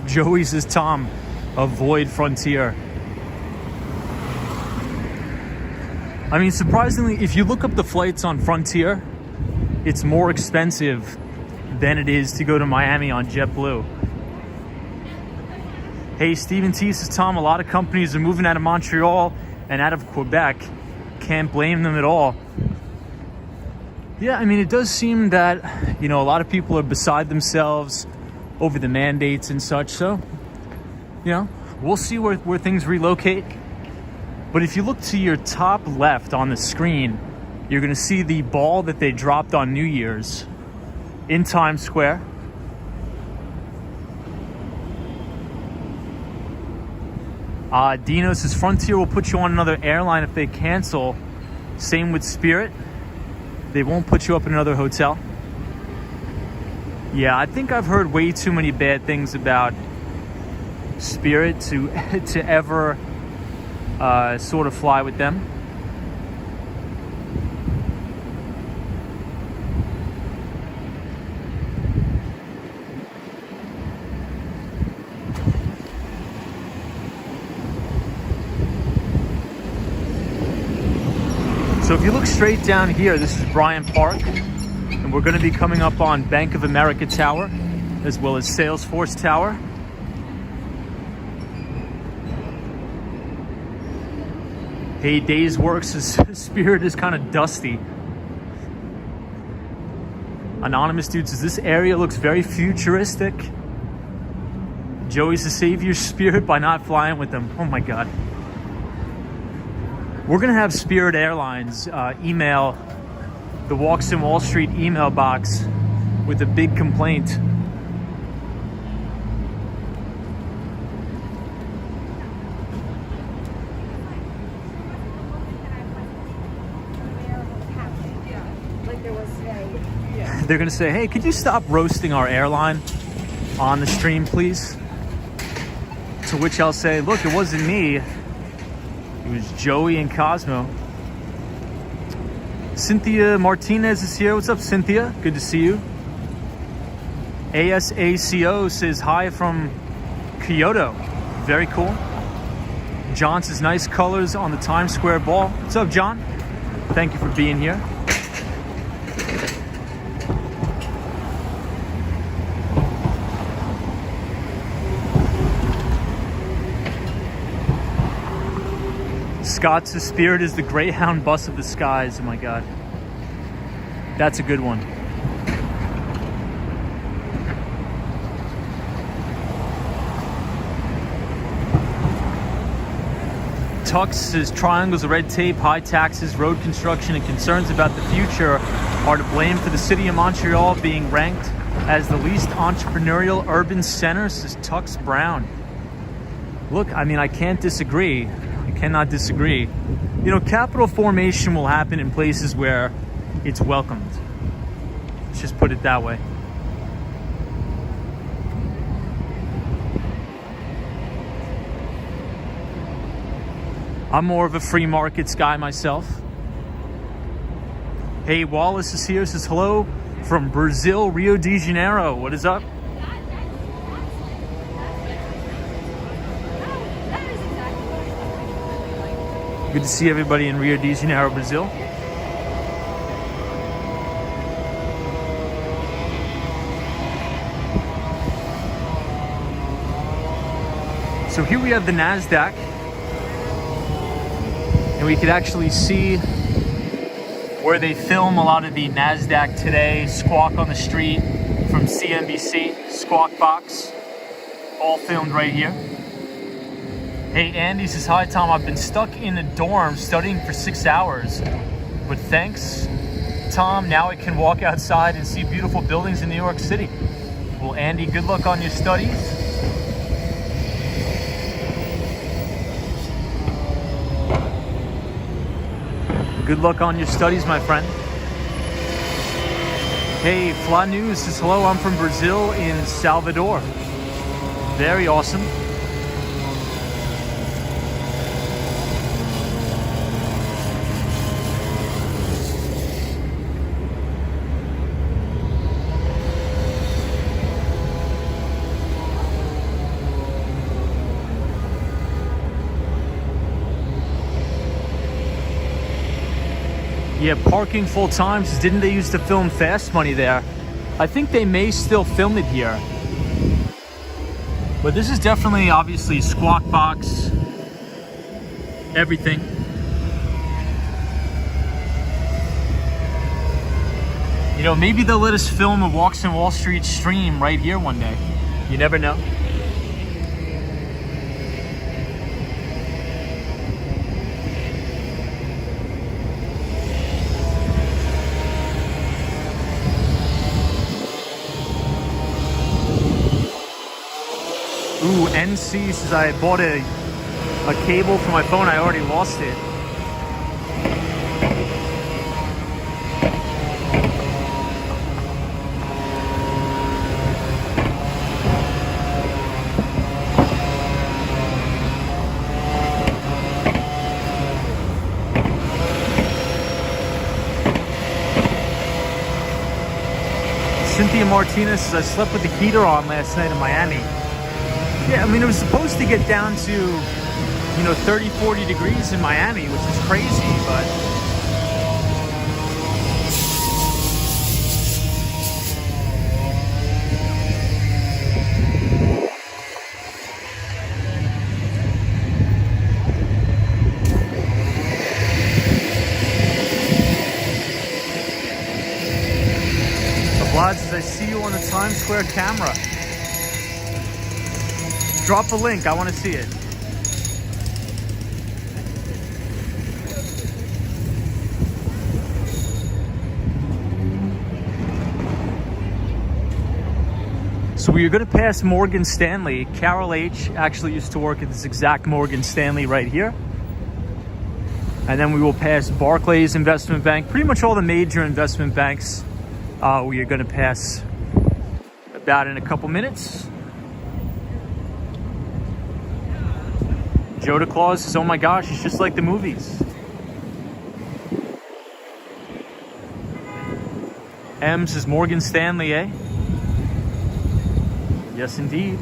Joey says, Tom, avoid Frontier. I mean, surprisingly, if you look up the flights on Frontier, it's more expensive than it is to go to Miami on JetBlue. Hey, Stephen T says, Tom, a lot of companies are moving out of Montreal and out of Quebec. Can't blame them at all. Yeah, I mean, it does seem that, a lot of people are beside themselves over the mandates and such. So, we'll see where things relocate. But if you look to your top left on the screen, you're going to see the ball that they dropped on New Year's in Times Square. Dino says Frontier will put you on another airline if they cancel. Same with Spirit. They won't put you up in another hotel. Yeah, I think I've heard way too many bad things about Spirit to ever sort of fly with them. So if you look straight down here, this is Bryant Park, and we're going to be coming up on Bank of America Tower, as well as Salesforce Tower. Hey, Days Works' Spirit is kind of dusty. Anonymous dude says, this area looks very futuristic. Joey says, save your Spirit by not flying with them. Oh my God. We're going to have Spirit Airlines email the Walks in Wall Street email box with a big complaint. They're going to say, hey, could you stop roasting our airline on the stream, please? To which I'll say, look, it wasn't me. It was Joey and Cosmo. Cynthia Martinez is here. What's up, Cynthia? Good to see you. ASACO says hi from Kyoto. Very cool. John says nice colors on the Times Square ball. What's up, John? Thank you for being here. Scott's Spirit is the Greyhound bus of the skies. Oh my God. That's a good one. Tux says triangles of red tape, high taxes, road construction, and concerns about the future are to blame for the city of Montreal being ranked as the least entrepreneurial urban center, says Tux Brown. Look, I mean, I can't disagree. Cannot disagree. You know, capital formation will happen in places where it's welcomed. Let's just put it that way. I'm more of a free markets guy myself. Hey, Wallace is here, says hello from Brazil, Rio de Janeiro. What is up? Good to see everybody in Rio de Janeiro, Brazil. So here we have the NASDAQ, and we could actually see where they film a lot of the NASDAQ Today, Squawk on the Street from CNBC, Squawk Box, all filmed right here. Hey, Andy says, hi, Tom. I've been stuck in a dorm studying for 6 hours. But thanks, Tom, now I can walk outside and see beautiful buildings in New York City. Well, Andy, good luck on your studies. Good luck on your studies, my friend. Hey, Fla News says, hello, I'm from Brazil in Salvador. Very awesome. Yeah, parking full time. Didn't they used to film Fast Money there? I think they may still film it here. But this is definitely, obviously, Squawk Box, everything. You know, maybe they'll let us film a Walks in Wall Street stream right here one day. You never know. NC says I bought a cable for my phone. I already lost it. Cynthia Martinez says I slept with the heater on last night in Miami. Yeah, I mean, it was supposed to get down to, 30, 40 degrees in Miami, which is crazy, but... Vlad says, I see you on the Times Square camera. Drop a link, I want to see it. So we are going to pass Morgan Stanley. Carol H. actually used to work at this exact Morgan Stanley right here. And then we will pass Barclays Investment Bank. Pretty much all the major investment banks we are going to pass about in a couple minutes. Joe DeClaus says, oh my gosh, it's just like the movies. M says, Morgan Stanley, eh? Yes, indeed.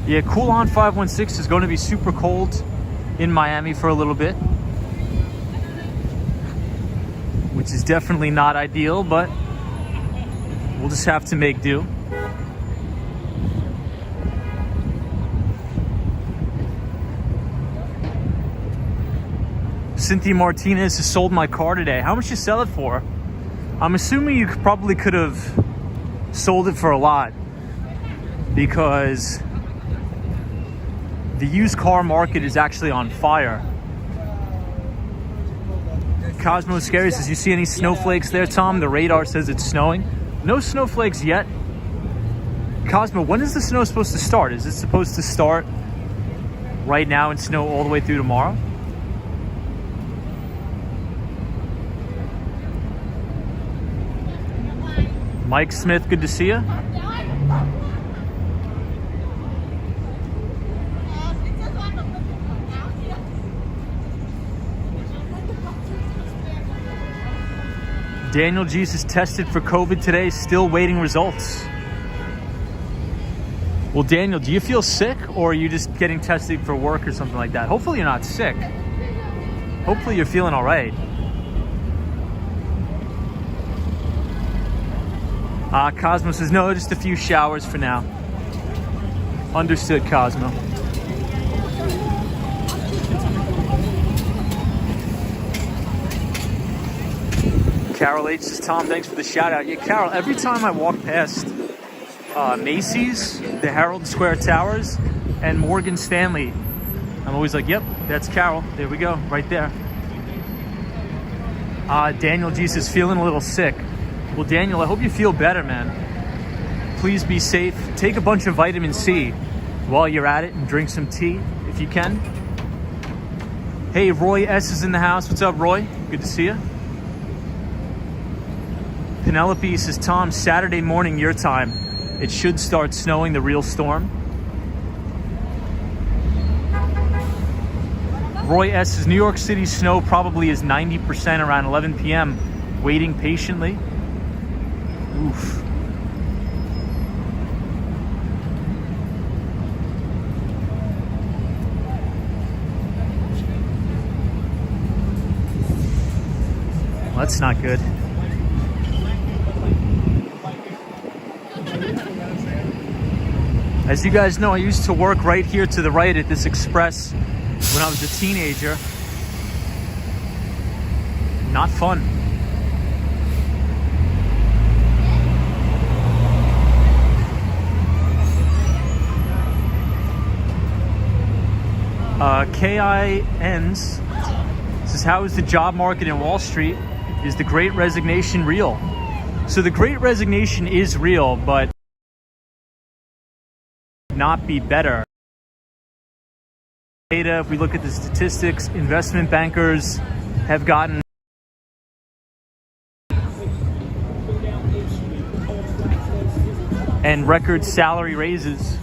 Yeah, Cool On 516 is going to be super cold in Miami for a little bit, which is definitely not ideal, but we'll just have to make do. Cynthia Martinez has sold my car today. How much you sell it for? I'm assuming you probably could have sold it for a lot, because the used car market is actually on fire. Cosmo Scary says, you see any snowflakes there, Tom? The radar says it's snowing. No snowflakes yet. Cosmo, when is the snow supposed to start? Is it supposed to start right now and snow all the way through tomorrow? Mike Smith, good to see you. Daniel Jesus tested for COVID today, still waiting results. Well, Daniel, do you feel sick, or are you just getting tested for work or something like that? Hopefully you're not sick. Hopefully you're feeling all right. Cosmo says, no, just a few showers for now. Understood, Cosmo. Carol H says, Tom, thanks for the shout out. Yeah, Carol, every time I walk past Macy's, the Herald Square Towers, and Morgan Stanley, I'm always like, yep, that's Carol. There we go, right there. Daniel G says, feeling a little sick. Well, Daniel, I hope you feel better, man. Please be safe. Take a bunch of vitamin C while you're at it, and drink some tea if you can. Hey, Roy S is in the house. What's up, Roy? Good to see you. Penelope says, Tom, Saturday morning your time, it should start snowing, the real storm. Roy S says, New York City snow probably is 90% around 11 p.m. Waiting patiently. Oof. Well, that's not good. As you guys know, I used to work right here to the right at this Express when I was a teenager. Not fun. KINs says, how is the job market in Wall Street? Is the Great Resignation real? So the Great Resignation is real, but not be better. Data, if we look at the statistics, investment bankers have gotten and record salary raises.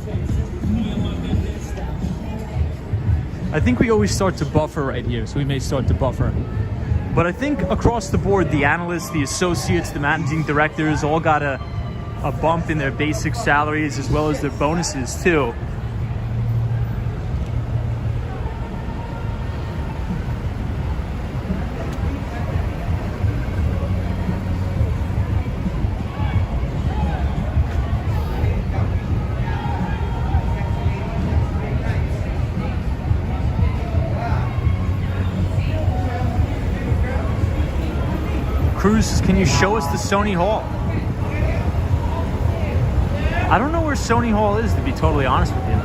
I think we always start to buffer right here, so we may start to buffer. But I think across the board, the analysts, the associates, the managing directors all got a bump in their basic salaries as well as their bonuses too. Cruz, can you show us the Sony Hall? I don't know where Sony Hall is, to be totally honest with you.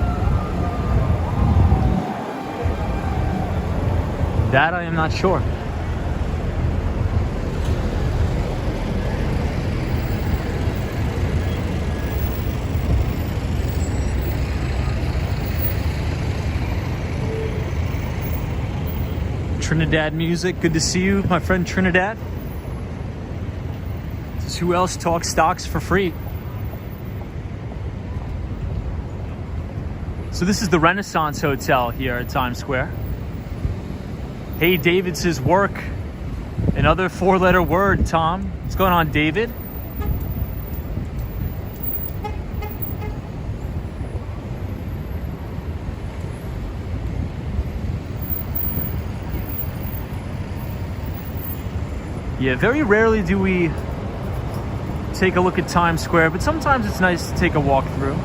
That I am not sure. Trinidad music, good to see you, my friend Trinidad. Who else talks stocks for free? So this is the Renaissance Hotel here at Times Square. Hey, David says work. Another four-letter word, Tom. What's going on, David? Yeah, very rarely do we take a look at Times Square, but sometimes it's nice to take a walk through.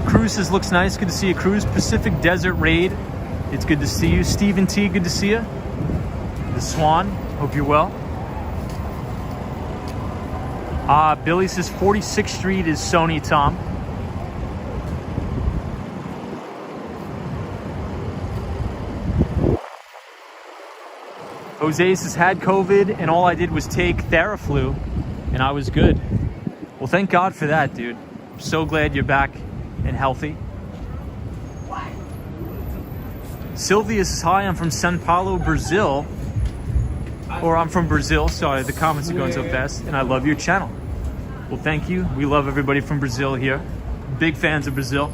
Cruz says, looks nice. Good to see you, Cruz. Pacific Desert Raid. It's good to see you. Stephen T, good to see you. The Swan, hope you're well. Billy says 46th Street is Sony, Tom. Jose says, had COVID and all I did was take Theraflu and I was good. Well, thank God for that, dude. I'm so glad you're back and healthy. Sylvia says, hi, I'm from São Paulo, Brazil. Or I'm from Brazil, sorry, the comments are going so fast. And I love your channel. Well, thank you. We love everybody from Brazil here. Big fans of Brazil.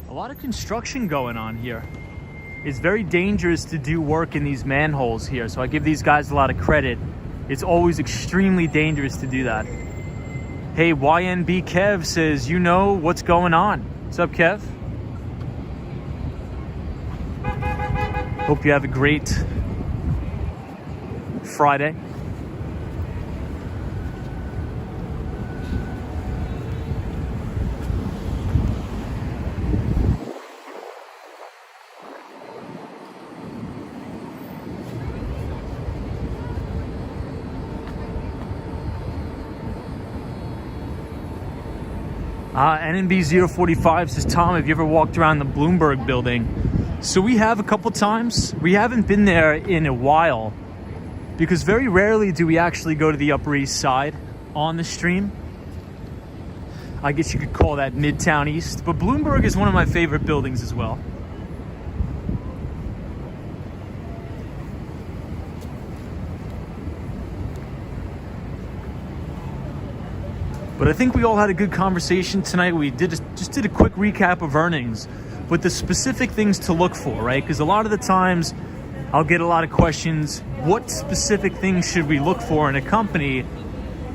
A lot of construction going on here. It's very dangerous to do work in these manholes here, so I give these guys a lot of credit. It's always extremely dangerous to do that. Hey, YNB Kev says, you know what's going on. What's up, Kev? Hope you have a great Friday. NNB045 says, Tom, have you ever walked around the Bloomberg building? So we have a couple times. We haven't been there in a while because very rarely do we actually go to the Upper East Side on the stream. I guess you could call that Midtown East, but Bloomberg is one of my favorite buildings as well. But I think we all had a good conversation tonight. We just did a quick recap of earnings, but the specific things to look for, right? Because a lot of the times I'll get a lot of questions. What specific things should we look for in a company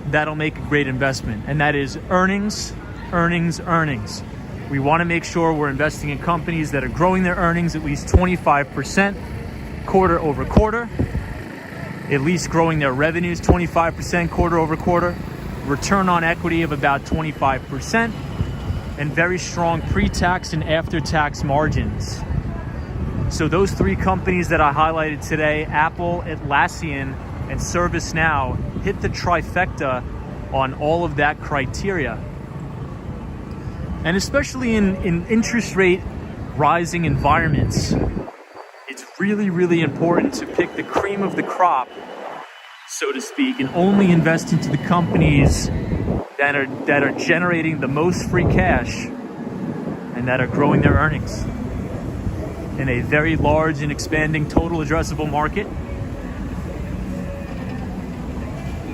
that'll make a great investment? And that is earnings, earnings, earnings. We want to make sure we're investing in companies that are growing their earnings at least 25% quarter over quarter, at least growing their revenues 25% quarter over quarter, return on equity of about 25%, and very strong pre-tax and after-tax margins. So those three companies that I highlighted today, Apple, Atlassian, and Servicenow, hit the trifecta on all of that criteria. And especially in interest rate rising environments, it's really, really important to pick the cream of the crop, so to speak, and only invest into the companies that are generating the most free cash and that are growing their earnings in a very large and expanding total addressable market.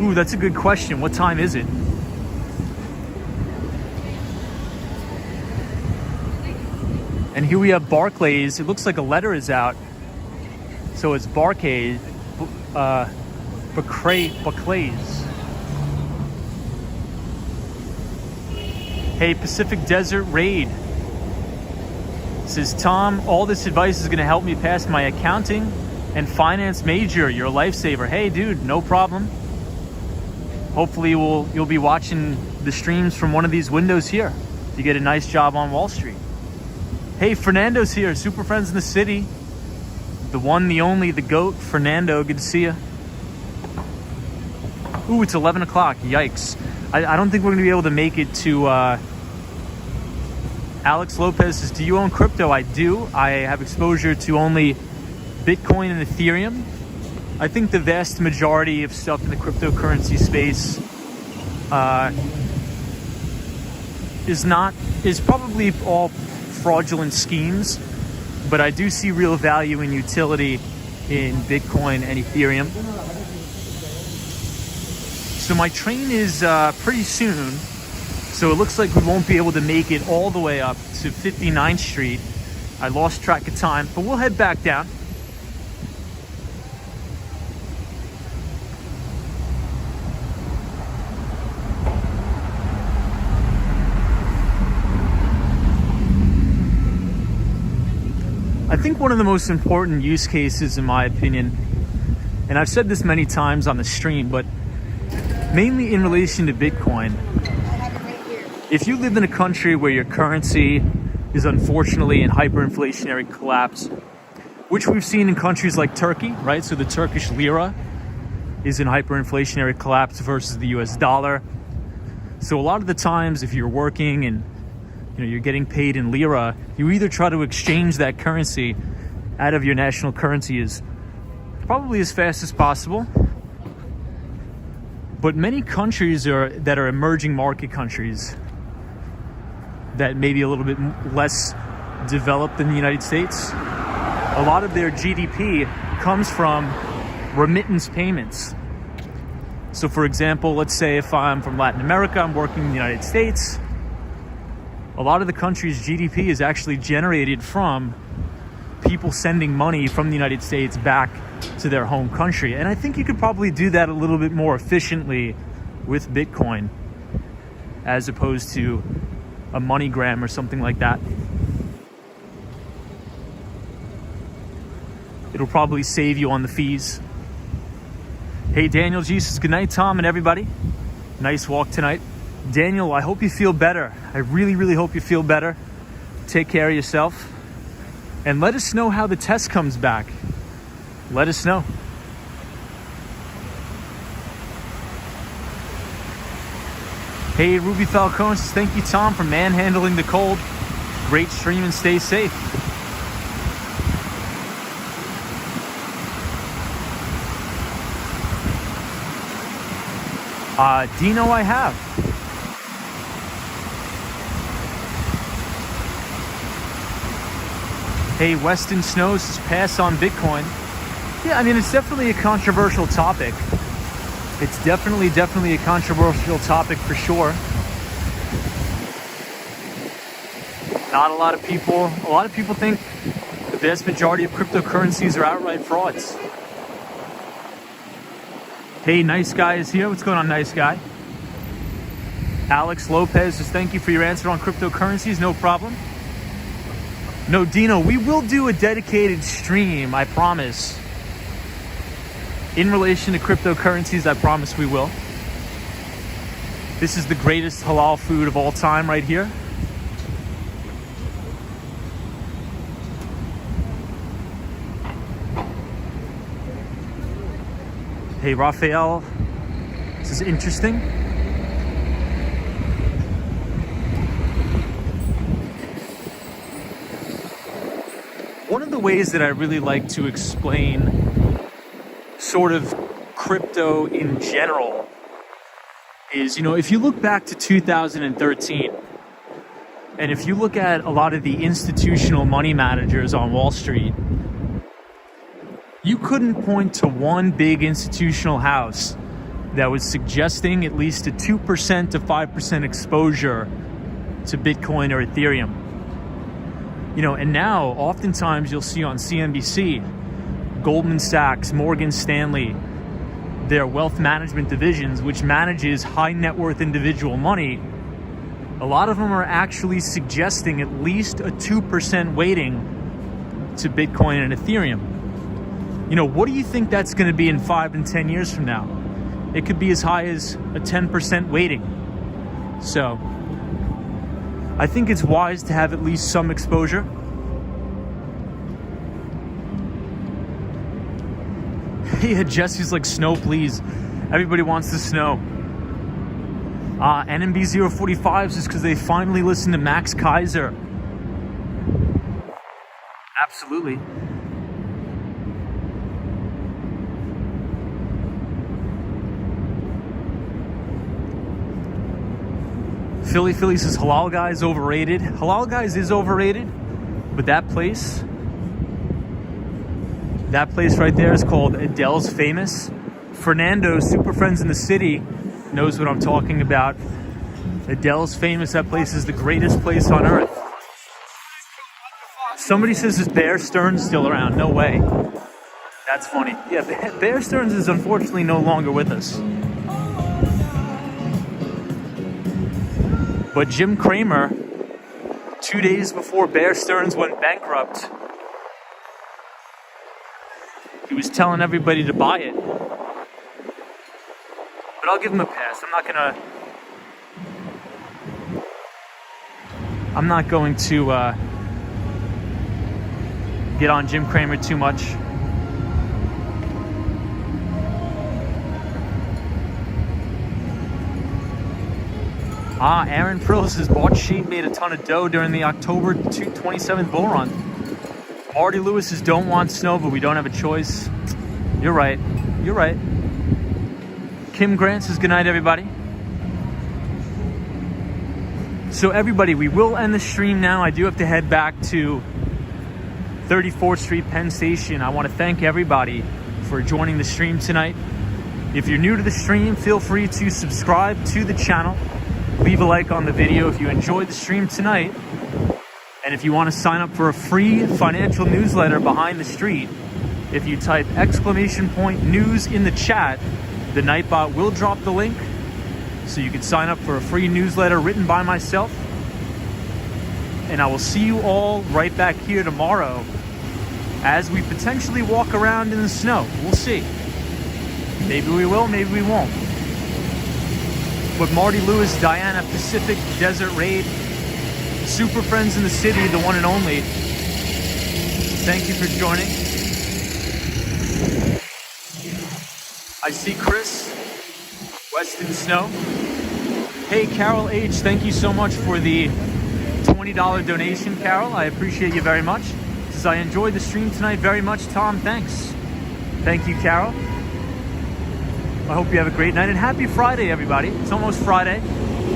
Ooh, that's a good question. What time is it? And here we have Barclays. It looks like a letter is out. So it's Barclays. Hey, Pacific Desert Raid says, Tom, all this advice is going to help me pass my accounting and finance major. You're a lifesaver. Hey, dude, no problem. Hopefully you'll be watching the streams from one of these windows here. You get a nice job on Wall Street. Hey, Fernando's here. Super Friends in the City. The one, the only, the GOAT, Fernando. Good to see you. Ooh, it's 11 o'clock. Yikes. I don't think we're going to be able to make it to... Alex Lopez says, do you own crypto? I do. I have exposure to only Bitcoin and Ethereum. I think the vast majority of stuff in the cryptocurrency space is probably all fraudulent schemes, but I do see real value and utility in Bitcoin and Ethereum. So my train is pretty soon, so it looks like we won't be able to make it all the way up to 59th Street. I lost track of time, but we'll head back down. I think one of the most important use cases, in my opinion, and I've said this many times on the stream, but mainly in relation to Bitcoin. If you live in a country where your currency is unfortunately in hyperinflationary collapse, which we've seen in countries like Turkey, right? So the Turkish lira is in hyperinflationary collapse versus the US dollar. So a lot of the times if you're working and you're getting paid in lira, you either try to exchange that currency out of your national currency as probably as fast as possible. But many countries that are emerging market countries that may be a little bit less developed than the United States, a lot of their GDP comes from remittance payments. So for example, let's say if I'm from Latin America, I'm working in the United States, a lot of the country's GDP is actually generated from people sending money from the United States back to their home country. And I think you could probably do that a little bit more efficiently with Bitcoin as opposed to a MoneyGram or something like that. It'll probably save you on the fees. Hey, Daniel Jesus, good night, Tom and everybody. Nice walk tonight. Daniel, I hope you feel better. I really, really hope you feel better. Take care of yourself. And let us know how the test comes back. Let us know. Hey, Ruby Falcone says, thank you, Tom, for manhandling the cold. Great stream and stay safe. Dino, I have. Hey, Weston Snows says, pass on Bitcoin. Yeah, I mean, it's definitely a controversial topic. It's definitely a controversial topic for sure. Not a lot of people think the vast majority of cryptocurrencies are outright frauds. Hey, Nice Guy is here. What's going on, Nice Guy? Alex Lopez says, thank you for your answer on cryptocurrencies. No problem. No, Dino, we will do a dedicated stream, I promise. In relation to cryptocurrencies, I promise we will. This is the greatest halal food of all time right here. Hey, Raphael, this is interesting. One of the ways that I really like to explain sort of crypto in general is, if you look back to 2013, and if you look at a lot of the institutional money managers on Wall Street, you couldn't point to one big institutional house that was suggesting at least a 2% to 5% exposure to Bitcoin or Ethereum. And now oftentimes you'll see on CNBC, Goldman Sachs, Morgan Stanley, their wealth management divisions, which manages high net worth individual money, a lot of them are actually suggesting at least a 2% weighting to Bitcoin and Ethereum. What do you think that's going to be in 5 and 10 years from now? It could be as high as a 10% weighting. So I think it's wise to have at least some exposure. Yeah, Jesse's like, snow, please. Everybody wants the snow. NMB045s is because they finally listened to Max Kaiser. Absolutely. Philly says Halal Guys overrated. Halal Guys is overrated, but that place right there is called Adele's Famous. Fernando, Super Friends in the City, knows what I'm talking about. Adele's Famous, that place is the greatest place on earth. Somebody says, is Bear Stearns still around? No way. That's funny. Yeah, Bear Stearns is unfortunately no longer with us. But Jim Cramer, 2 days before Bear Stearns went bankrupt, he was telling everybody to buy it. But I'll give him a pass. I'm not going to get on Jim Cramer too much. Aaron Prill says bought sheep, made a ton of dough during the October 27th bull run. Marty Lewis says don't want snow, but we don't have a choice. You're right. Kim Grant says good night, everybody. So everybody, we will end the stream now. I do have to head back to 34th Street, Penn Station. I want to thank everybody for joining the stream tonight. If you're new to the stream, feel free to subscribe to the channel. Leave a like on the video if you enjoyed the stream tonight. And if you want to sign up for a free financial newsletter behind the street, if you type !news in the chat, the Nightbot will drop the link so you can sign up for a free newsletter written by myself. And I will see you all right back here tomorrow as we potentially walk around in the snow. We'll see. Maybe we will, maybe we won't. But Marty Lewis, Diana, Pacific Desert Raid, Super Friends in the City, the one and only. Thank you for joining. I see Chris, Weston Snow. Hey, Carol H., thank you so much for the $20 donation, Carol. I appreciate you very much. Says I enjoyed the stream tonight very much. Tom, thanks. Thank you, Carol. I hope you have a great night, and happy Friday, everybody. It's almost Friday,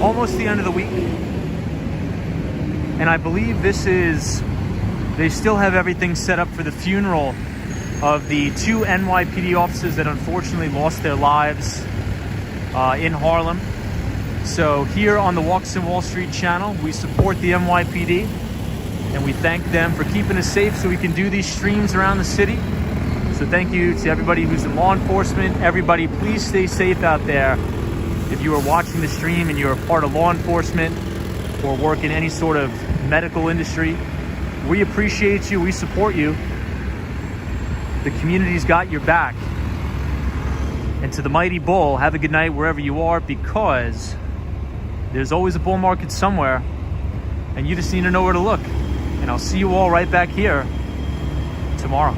almost the end of the week. And I believe they still have everything set up for the funeral of the 2 NYPD officers that unfortunately lost their lives in Harlem. So here on the Walks in Wall Street channel, we support the NYPD, and we thank them for keeping us safe so we can do these streams around the city. So thank you to everybody who's in law enforcement. Everybody, please stay safe out there. If you are watching the stream and you're a part of law enforcement or work in any sort of medical industry, we appreciate you. We support you. The community's got your back. And to the mighty bull, have a good night wherever you are, because there's always a bull market somewhere, and you just need to know where to look. And I'll see you all right back here tomorrow.